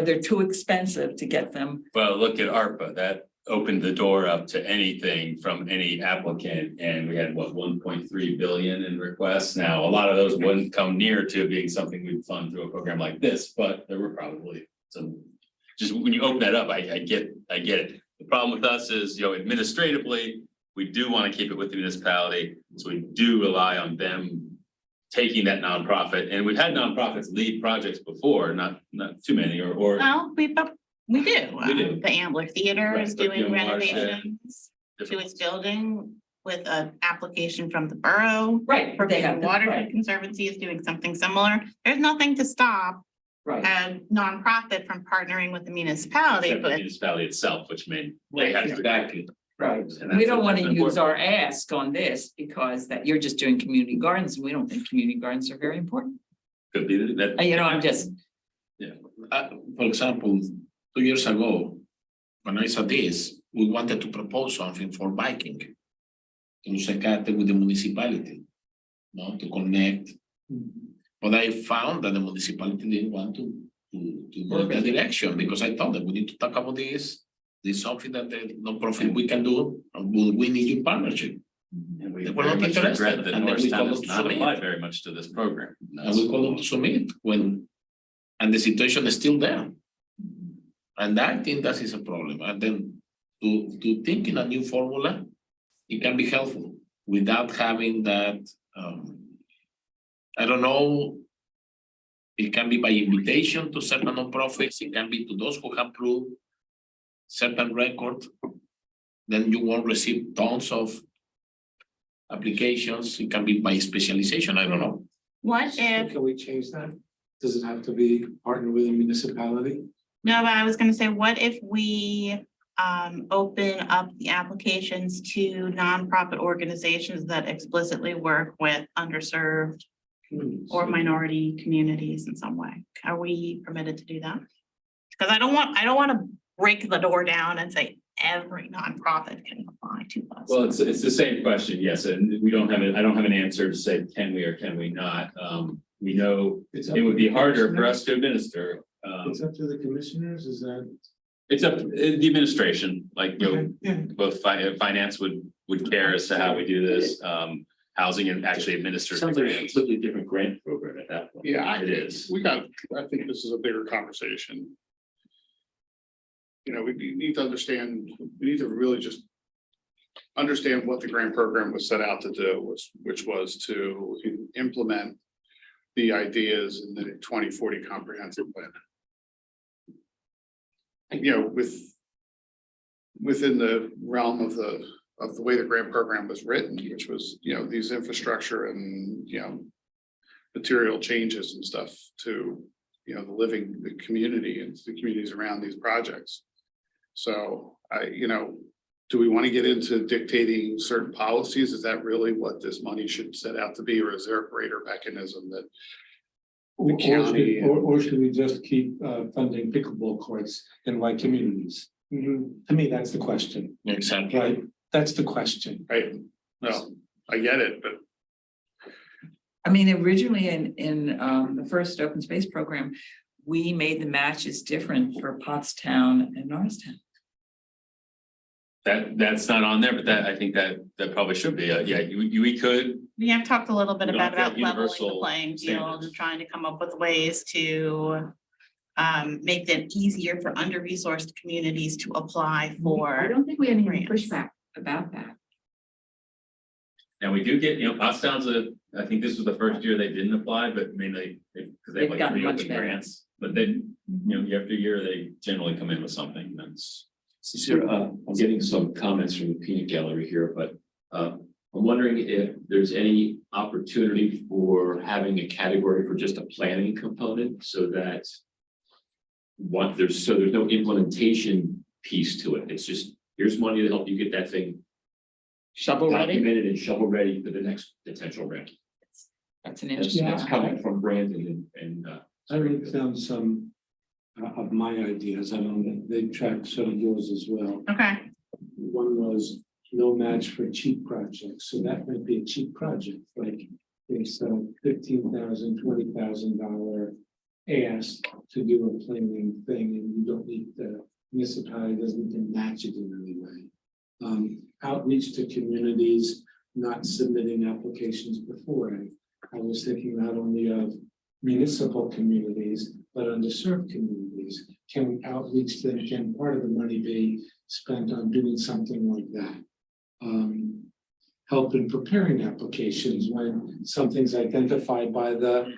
they're too expensive to get them. Well, look at ARPA, that opened the door up to anything from any applicant, and we had 1.3 billion in requests. Now, a lot of those wouldn't come near to being something we'd fund through a program like this, but there were probably some. Just when you open that up, I get it. The problem with us is, administratively, we do want to keep it with the municipality, so we do rely on them taking that nonprofit, and we've had nonprofits lead projects before, not too many, or. Well, we do. We do. The Ambler Theater Right, is but doing watershed, renovations to different- its building with an application from the borough. Right. They have, Watershed right, Conservancy is doing something similar. There's nothing to stop right. a nonprofit from partnering with the municipality, Except the but municipality itself, which made. they had to- Exactly. Right. And We that's- don't want to that's use our important. ask on this because that you're just doing community gardens. We don't think community gardens are very important. Could be that. I'm just, For example, 2 years ago, when I saw this, we wanted to propose something for biking. To Secate with the municipality, to connect. But I found that the municipality didn't want to go in that direction, because I told them, we need to talk about this. This is something that the non-profit we can do, and we need your partnership. And we They were very not much interested, regret that and then we Norristown called does them not to apply submit. very much to this program. And we call them to submit and the situation is still there. And I think that is a problem. And then to think in a new formula, it can be helpful without having that, I don't know. It can be by invitation to certain nonprofits. It can be to those who have proved certain record, then you won't receive tons of applications. It can be by specialization, I don't know. What if, Can we change that? Does it have to be partnered with a municipality? no, but I was gonna say, what if we open up the applications to nonprofit organizations that explicitly work with underserved or minority communities in some way? Are we permitted to do that? Because I don't want to break the door down and say every nonprofit can apply to us. Well, it's the same question, yes, and I don't have an answer to say, can we or can we not? We know it would be harder for us to administer. It's up to the commissioners, is that? It's up to the administration, like, you know, Yeah. both finance would care as to how we do this. Housing and actually administers the Sounds like a grants. completely different grant program at that point. Yeah, It is. I think this is a bigger conversation. You know, we need to understand, we need to really just understand what the grant program was set out to do, which was to implement the ideas in the 2040 comprehensive plan. You know, within the realm of the way the grant program was written, which was, you know, these infrastructure and, you know, material changes and stuff to, you know, the community and the communities around these projects. So you know, do we want to get into dictating certain policies? Is that really what this money should set out to be, or is there a greater mechanism that the county? Or should we just keep funding pickleball courts in white communities? To me, that's the question, Exactly. right? That's the question. Right, well, I get it, but I mean, originally in the first open space program, we made the matches different for Pottstown and Norristown. That's not on there, but I think that probably should be, yeah, we could. We have talked a little bit We don't about have leveling the universal playing field standards. and trying to come up with ways to make it easier for under-resourced communities to apply I for. don't think we had any grants. pushback about that. And we do get, you know, Pottstown's I think this was the first year they didn't apply, but mainly because they They've have like gotten 3 much open better. grants. But then, you know, year after year, they generally come in with something that's. Sir, I'm getting some comments from the peanut gallery here, but I'm wondering if there's any opportunity for having a category for just a planning component so that there's no implementation piece to it. It's just, here's money to help you get that thing Shovel ready? documented and shovel ready for the next potential grant. That's an That's interesting. coming from Brandon and I wrote down some of my ideas. I don't know, they tracked some of yours as well. Okay, One was no match for cheap projects, so that might be a cheap project, like it's $15,000, $20,000 ask to do a planning thing, and you don't need the municipality doesn't need to match it in any way. Outreach to communities, not submitting applications beforehand. I was thinking not only of municipal communities, but underserved communities. Can we outreach them? Can part of the money be spent on doing something like that? Help in preparing applications when something's identified by the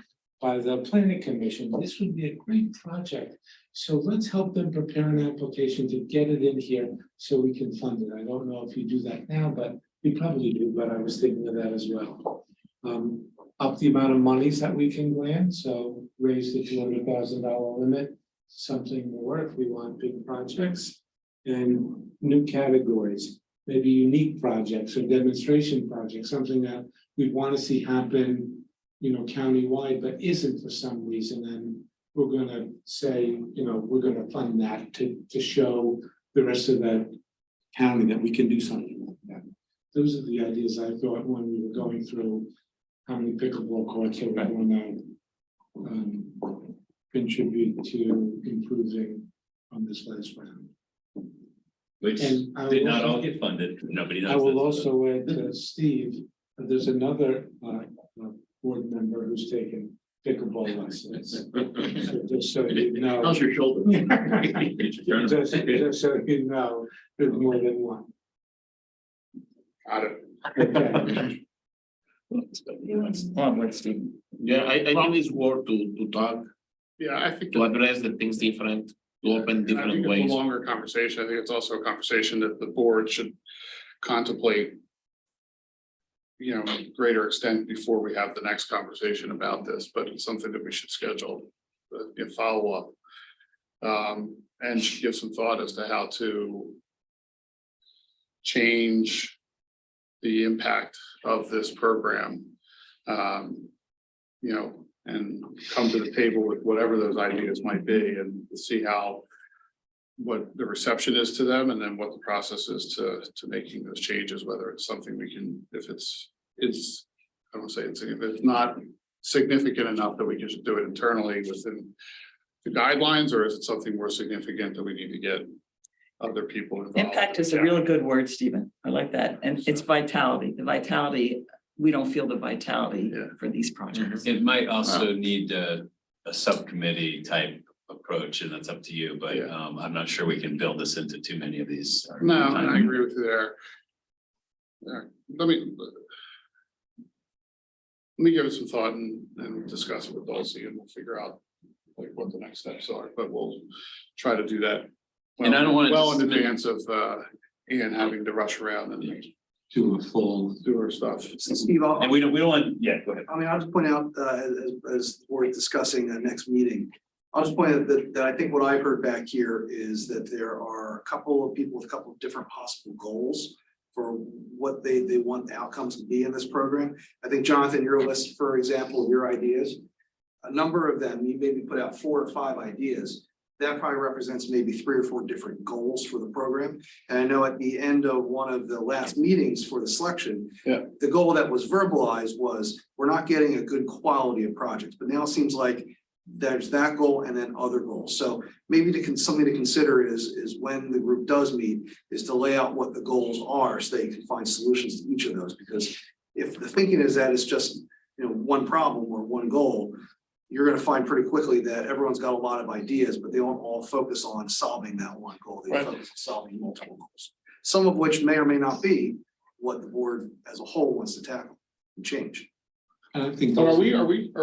planning commission. This would be a great project. So let's help them prepare an application to get it in here so we can fund it. I don't know if you do that now, but you probably do, but I was thinking of that as well. Up the amount of monies that we can grant, so raise the $200,000 limit, something more if we want big projects. And new categories, maybe unique projects or demonstration projects, something that we want to see happen, you know, countywide, but isn't for some reason. And we're gonna say, you know, we're gonna fund that to show the rest of the county that we can do something like that. Those are the ideas I thought when we were going through how many pickleball courts are we going to contribute to improving on this last round. Which And I did will not also- all get funded, nobody knows. I will that. also add to Steve, there's another board member who's taken pickleball lessons. So just so you know. how's your shoulder? Just so you know, there's more than one. got it. Okay. yeah, I think it's worth to talk, Yeah, I think to address the things different. to open And I different think it's ways. a longer conversation. I think it's also a conversation that the board should contemplate, you know, to greater extent before we have the next conversation about this, but it's something that we should schedule, follow up. And should give some thought as to how to change the impact of this program. You know, and come to the table with whatever those ideas might be and see how, what the reception is to them, and then what the process is to making those changes, whether it's something we can, if it's, I don't say it's, if it's not significant enough that we can just do it internally within the guidelines, or is it something more significant that we need to get other people involved? Impact is a really good word, Stephen. I like that. And it's vitality. The vitality, we don't feel the vitality for these projects. It might also need a subcommittee type approach, and that's up to you, but I'm not sure we can build this into too many of these. No, and I agree with you there. Let me give it some thought and discuss it with Dulcie, and we'll figure out like what the next steps are, but we'll try to do that. And I don't want to well in advance of Ian having to rush around and do a full do her stuff. Steve, And we don't want, go ahead. I mean, I'll just point out, as we're discussing the next meeting, I'll just point out that I think what I've heard back here is that there are a couple of people with a couple of different possible goals for what they want the outcomes to be in this program. I think, Jonathan, your list, for example, your ideas, a number of them, you maybe put out 4 or 5 ideas. That probably represents maybe 3 or 4 different goals for the program. And I know at the end of one of the last meetings for the selection, the goal that was verbalized was, we're not getting a good quality of projects, but now it seems like there's that goal and then other goals. So maybe something to consider is when the group does meet, is to lay out what the goals are so they can find solutions to each of those. Because if the thinking is that it's just, you know, one problem or one goal, you're going to find pretty quickly that everyone's got a lot of ideas, but they don't all focus on solving that one goal. They focus on solving multiple goals, some of which may or may not be what the board as a whole wants to tackle and change. And I think. So are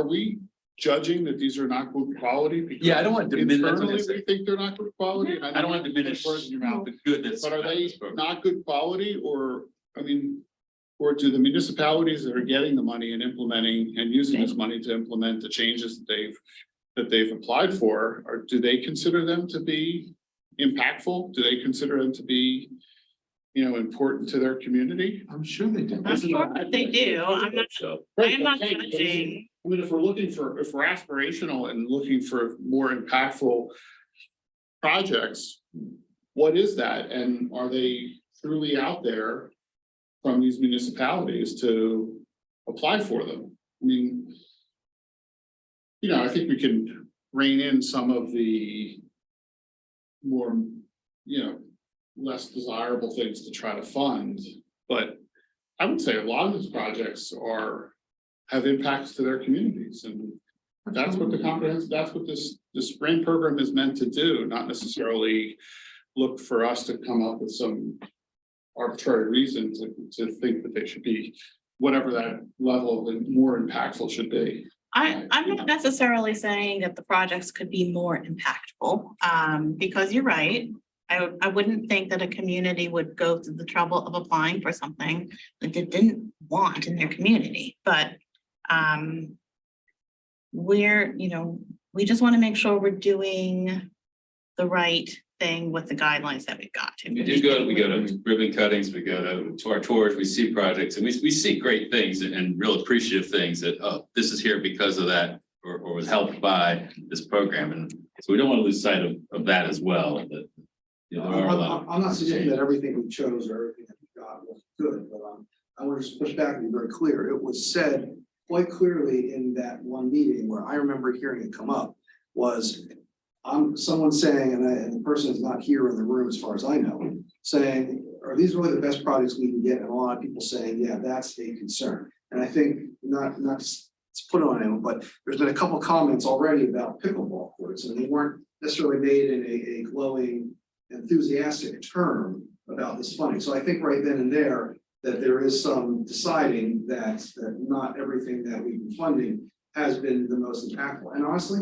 we judging that these are not good quality? Because I don't want to diminish. internally we think they're not good quality. And I don't want to diminish words in your mouth, the good that's. but are they not good quality, or, I mean, or do the municipalities that are getting the money and implementing and using this money to implement the changes that they've applied for, or do they consider them to be impactful? Do they consider them to be, you know, important to their community? I'm sure they do. I'm sure that they do. I'm not judging. I mean, if we're aspirational and looking for more impactful projects, what is that? And are they truly out there from these municipalities to apply for them? I mean, you know, I think we can rein in some of the more, you know, less desirable things to try to fund, but I would say a lot of these projects have impacts to their communities, and that's what that's what this grant program is meant to do, not necessarily look for us to come up with some arbitrary reason to think that they should be whatever that level of more impactful should be. I'm not necessarily saying that the projects could be more impactful, because you're right. I wouldn't think that a community would go through the trouble of applying for something that they didn't want in their community, but we just want to make sure we're doing the right thing with the guidelines that we've got. We go to ribbon cuttings, we go to our tours, we see projects, and we see great things and real appreciative things that, oh, this is here because of that, or was helped by this program. And so we don't want to lose sight of that as well. That, you know, there are a lot of. I'm not suggesting that everything we chose or everything that we got was good, but I want to just push back and be very clear. It was said quite clearly in that one meeting where I remember hearing it come up was someone saying, and the person is not here in the room as far as I know, saying, are these really the best projects we can get? And a lot of people saying, yeah, that's a concern. And I think not to put on anyone, but there's been a couple comments already about pickleball courts, and they weren't necessarily made in a glowing, enthusiastic term about this funding. So I think right then and there that there is some deciding that not everything that we've been funding has been the most impactful. And honestly,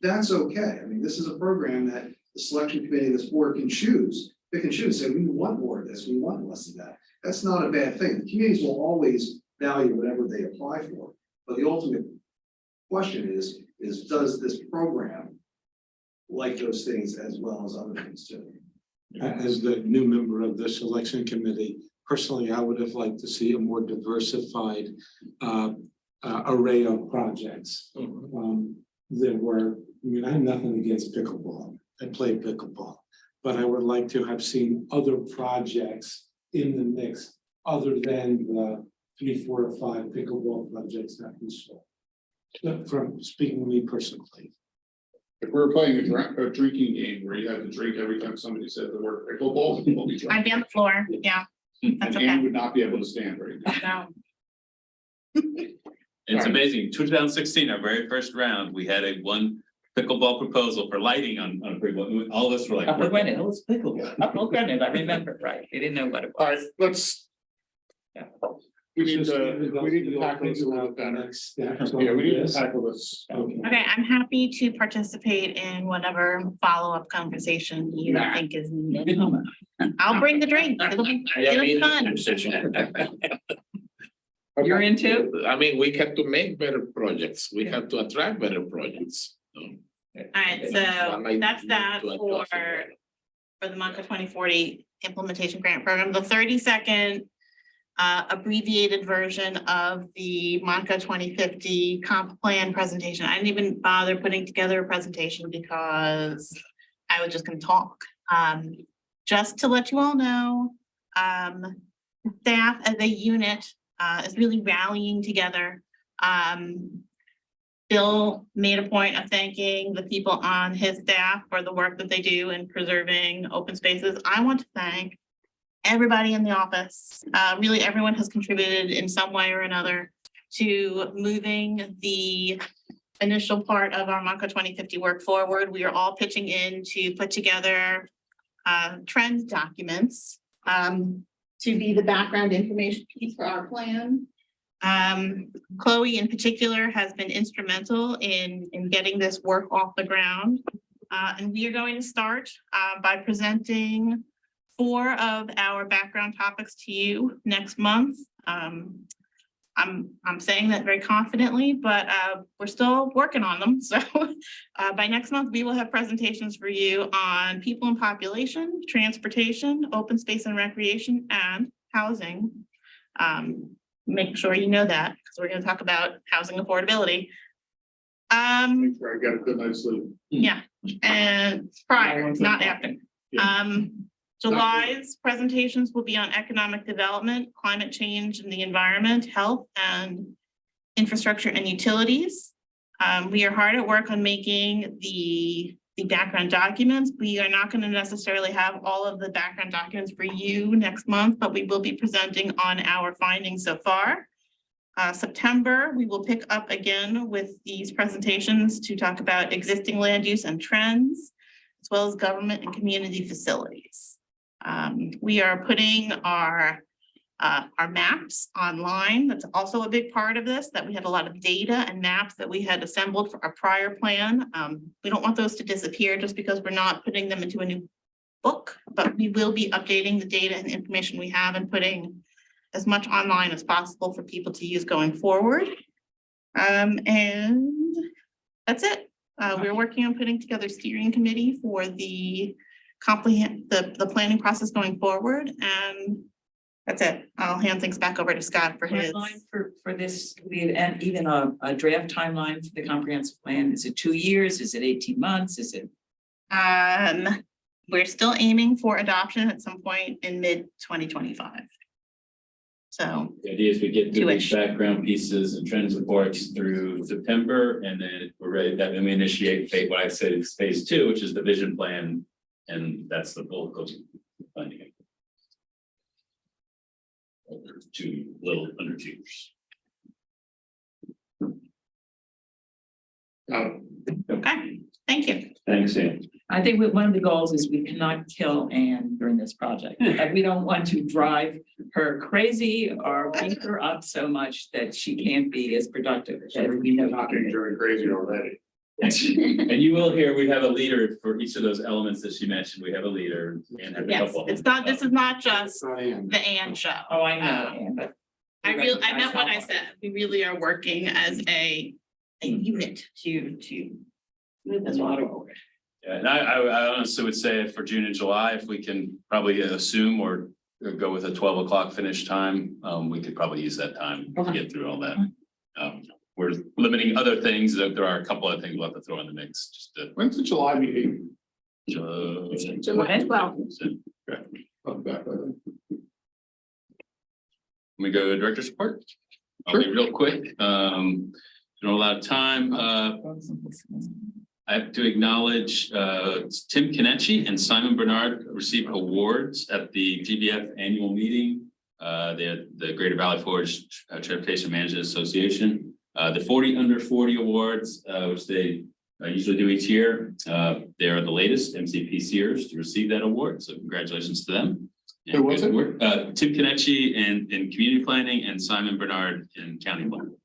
that's okay. I mean, this is a program that the selection committee, this board can choose, pick and choose, say, we want more of this, we want less of that. That's not a bad thing. The communities will always value whatever they apply for. But the ultimate question is does this program like those things as well as other things too? As the new member of the selection committee, personally, I would have liked to see a more diversified array of projects. There were, I mean, I have nothing against pickleball. I play pickleball, but I would like to have seen other projects in the mix other than the 3, 4, or 5 pickleball projects that we saw. From speaking to me personally. If we were playing a drinking game where you had to drink every time somebody said the word pickleball, we'll be drunk. I'd be on the floor, yeah. And That's Andy okay. would not be able to stand right now. No. It's amazing. 2016, our very first round, we had a one pickleball proposal for lighting on pickleball. All of us were like. Upper Gwinnett, it was pickleball. Upper Gwinnett, I remember, right, they didn't know what it All right, was. let's. Yeah. We need to tackle this a little bit better. Yeah, we need to tackle this. Okay, I'm happy to participate in whatever follow-up conversation you think is needed. I'll bring the drink. It'll be fun. You're into? I mean, we have to make better projects. We have to attract better projects. All right, so that's that for the MACA 2040 implementation grant program. The 30-second abbreviated version of the MACA 2050 comp plan presentation. I didn't even bother putting together a presentation because I was just going to talk. Just to let you all know, staff as a unit is really rallying together. Bill made a point of thanking the people on his staff for the work that they do in preserving open spaces. I want to thank everybody in the office. Really, everyone has contributed in some way or another to moving the initial part of our MACA 2050 work forward. We are all pitching in to put together trend documents to be the background information piece for our plan. Chloe in particular has been instrumental in getting this work off the ground. And we are going to start by presenting 4 of our background topics to you next month. I'm saying that very confidently, but we're still working on them. So by next month, we will have presentations for you on people and population, transportation, open space and recreation, and housing. Make sure you know that because we're going to talk about housing affordability. I got a good night's sleep. Yeah, and prior, not after. July's presentations will be on economic development, climate change and the environment, health and infrastructure and utilities. We are hard at work on making the background documents. We are not going to necessarily have all of the background documents for you next month, but we will be presenting on our findings so far. September, we will pick up again with these presentations to talk about existing land use and trends, as well as government and community facilities. We are putting our maps online. That's also a big part of this, that we had a lot of data and maps that we had assembled for our prior plan. We don't want those to disappear just because we're not putting them into a new book, but we will be updating the data and information we have and putting as much online as possible for people to use going forward. And that's it. We're working on putting together a steering committee for the planning process going forward, and that's it. I'll hand things back over to Scott for his. Timeline for this, and even a draft timeline for the comprehensive plan. Is it 2 years? Is it 18 months? Is it? We're still aiming for adoption at some point in mid-2025. So. The idea is we get through these 2-ish. background pieces and trends reports through September, and then we're ready, that then we initiate what I said is phase 2, which is the vision plan. And that's the bulk of funding it. Under 2 years. Okay, thank you. Thanks, Sam. I think one of the goals is we cannot kill Anne during this project. And we don't want to drive her crazy or beat her up so much that she can't be as productive as we know. Talking during crazy already. And you will hear, we have a leader for each of those elements that she mentioned. We have a leader. And have a Yes, couple. it's not, this is not just the and show. Oh, I know, but. I meant what I said. We really are working as a unit to move this water forward. Yeah, and I honestly would say for June and July, if we can probably assume or go with a 12 o'clock finish time, we could probably use that time to get through all that. We're limiting other things. There are a couple of things we'll have to throw in the mix. Just to, When's the July meeting? July 12th. Let me go to director's report. I'll be real quick. Don't have a lot of time. I have to acknowledge Tim Kenichi and Simon Bernard received awards at the GBF annual meeting. They're the Greater Valley Forge Transportation Management Association. The 40 under 40 awards, which they usually do each year. They are the latest MCPCers to receive that award. So congratulations to them. Who was it? Tim Kenichi in community planning and Simon Bernard in county planning.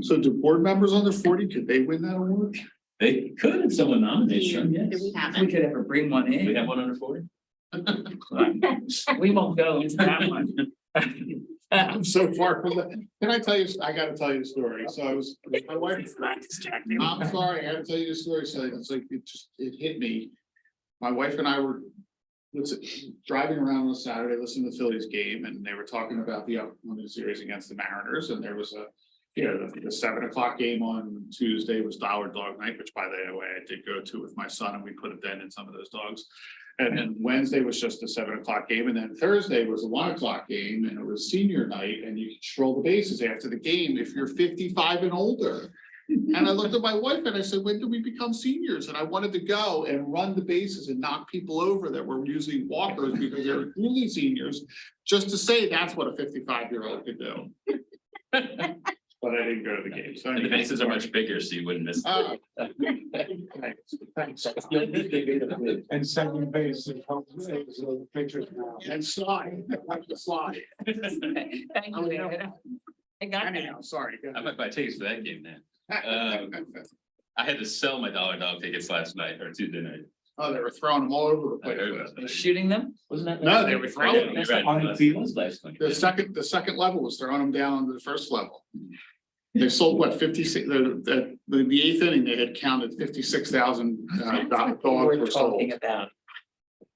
So do board members under 40, could they win that award? They could if someone nominates them, yes. Do we have If we it? could ever bring one We in, have one under 40. we won't go into that one. I'm so far from that. Can I tell you, I gotta tell you a story. So I was, my wife, I'm sorry, I gotta tell you the story. So it's like, it hit me. My wife and I were driving around on a Saturday, listening to the Phillies game, and they were talking about the upcoming series against the Mariners, and there was the 7 o'clock game on Tuesday was Dollar Dog Night, which by the way, I did go to with my son, and we put a dent in some of those dogs. And then Wednesday was just a 7 o'clock game, and then Thursday was a 1 o'clock game, and it was senior night, and you could stroll the bases after the game if you're 55 and older. And I looked at my wife and I said, when do we become seniors? And I wanted to go and run the bases and knock people over that were using walkers because they were truly seniors, just to say that's what a 55-year-old could do. But I didn't go to the game. So And the bases are much bigger, so you wouldn't miss. Thanks. And second base, and pictures now. And slide, like the slide. Thank you, David. I got it. Anyhow, sorry. go I ahead. might buy tickets for that game then. I had to sell my Dollar Dog tickets last night or Tuesday night. Oh, they were throwing them all over the I heard place. about that. Shooting them? Wasn't that? No, they were throwing them. Right. On the field last night. The second level was throwing them down to the first level. They sold what, 56, the 8th inning, they had counted 56,000 dogs We're were sold. talking about.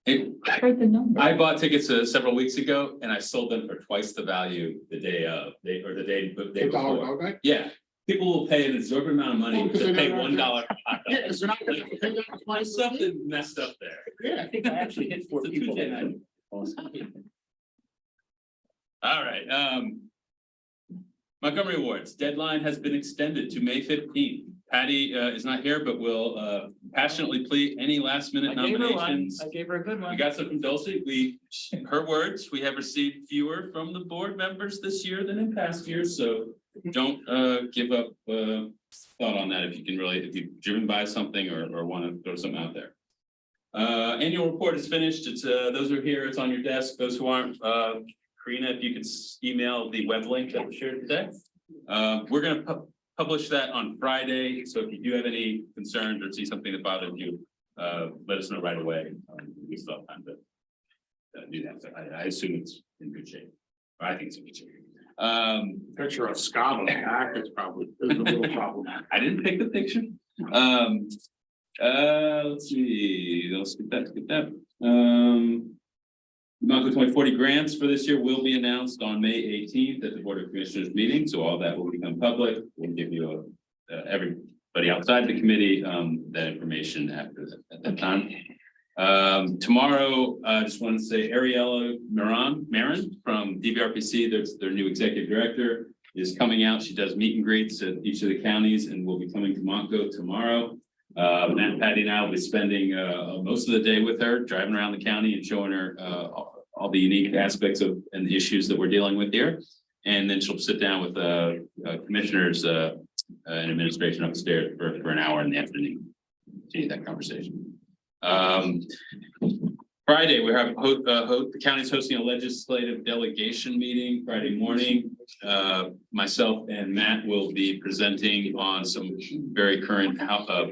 Hey, I heard the number. I bought tickets several weeks ago and I sold them for twice the value the day of, the day The Dollar before. Dog Night? Yeah, people will pay an exorbitant amount of money Well, 'cause to they pay don't have $1 for hot Yeah, dogs. because they're not gonna pay that much money. There's something messed up there. Yeah. I think I actually hit 4 It's a people Tuesday that night. night. All right, Montgomery Awards, deadline has been extended to May 15th. Patty is not here, but will passionately plead any last minute I gave her one. nominations. I gave her a good We one. got some from Dulcie. Her words, we have received fewer from the board members this year than in past years, so don't give up thought on that if you can really, if you're driven by something or want to throw something out there. Annual report is finished. It's those who are here, it's on your desk. Those who aren't, Karina, if you could email the web link that was shared today. We're gonna publish that on Friday, so if you do have any concerns or see something that bothers you, let us know right away. We still have time to do that. So I assume it's in good shape. Or I think it's in good shape. Picture of Scott on the back is probably is a little problematic. I didn't pick the picture. Let's see, let's get that. Montgomery 2040 grants for this year will be announced on May 18th at the Board of Commissioners meeting, so all that will become public. We'll give you everybody outside the committee that information after that, at that time. Tomorrow, I just want to say Ariella Marin from DVRPC, their new executive director, is coming out. She does meet and greets at each of the counties and will be coming to Montgo tomorrow. Matt, Patty and I will be spending most of the day with her, driving around the county and showing her all the unique aspects of and issues that we're dealing with here. And then she'll sit down with commissioners and administration upstairs for an hour in the afternoon. See that conversation. Friday, we have the county's hosting a legislative delegation meeting Friday morning. Myself and Matt will be presenting on some very current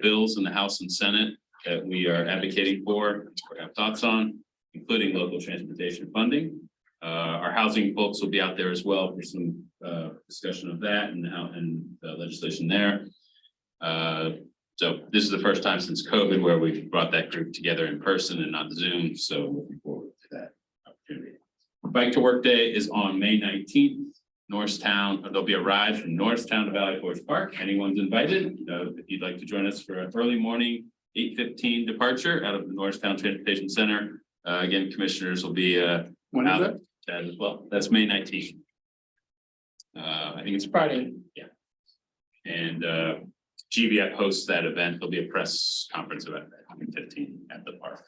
bills in the House and Senate that we are advocating for, or have thoughts on, including local transportation funding. Our housing folks will be out there as well for some discussion of that and legislation there. So this is the first time since COVID where we've brought that group together in person and not Zoom. So looking forward to that opportunity. Bike to Work Day is on May 19th, Norristown. There'll be a ride from Norristown to Valley Forge Park. Anyone's invited. If you'd like to join us for an early morning 8:15 departure out of the Norristown Transportation Center. Again, commissioners will be When is out it? that as well. That's May 19th. I think it's Friday. Yeah. And GVF hosts that event. There'll be a press conference event at 15 at the park.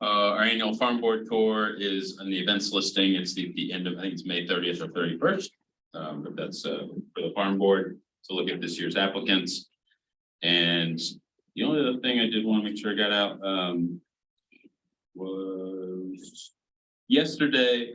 Our annual farm board tour is on the events listing. It's the end of, I think it's May 30th or 31st. But that's for the farm board to look at this year's applicants. And the only other thing I did want to make sure I got out was yesterday.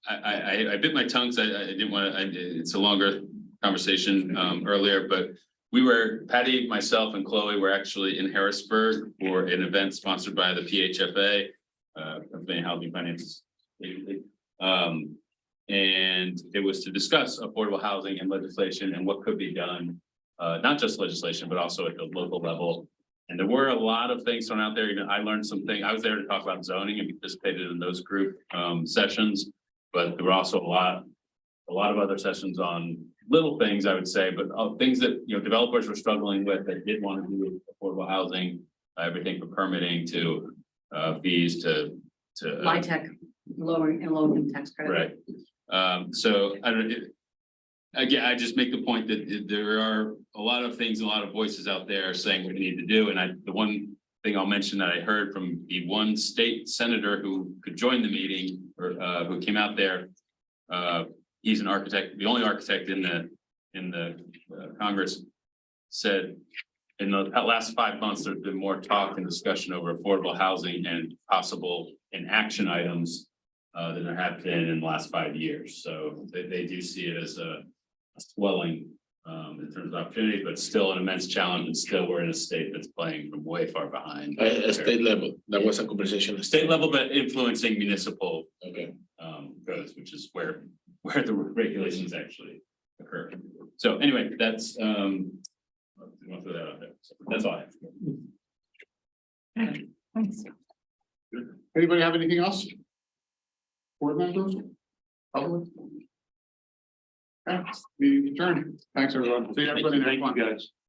I bit my tongue, so I didn't want to, it's a longer conversation earlier, but we were, Patty, myself and Chloe were actually in Harrisburg for an event sponsored by the PHFA, Pennsylvania Housing Finance Agency. And it was to discuss affordable housing and legislation and what could be done, not just legislation, but also at the local level. And there were a lot of things thrown out there. Even I learned something. I was there to talk about zoning and participated in those group sessions. But there were also a lot of other sessions on little things, I would say, but things that, you know, developers were struggling with that did want to do with affordable housing, everything from permitting to fees to LIHTC, lowering and low tax credit. right. So I don't. Again, I just make the point that there are a lot of things, a lot of voices out there saying what we need to do, and the one thing I'll mention that I heard from the one state senator who could join the meeting or who came out there. He's an architect, the only architect in the Congress, said in the last 5 months, there's been more talk and discussion over affordable housing and possible inaction items than there have been in the last 5 years. So they do see it as a swelling in terms of opportunity, but still an immense challenge. And still we're in a state that's playing from way far behind. State level, that was a conversation. State level, but influencing municipal Okay. codes, which is where the regulations actually occur. So anyway, that's I'll throw that out there. So that's all I have. Okay, thanks. Anybody have anything else? Board members? Public? Okay, meeting adjourned. Thanks, everyone. See everybody next month. Guys.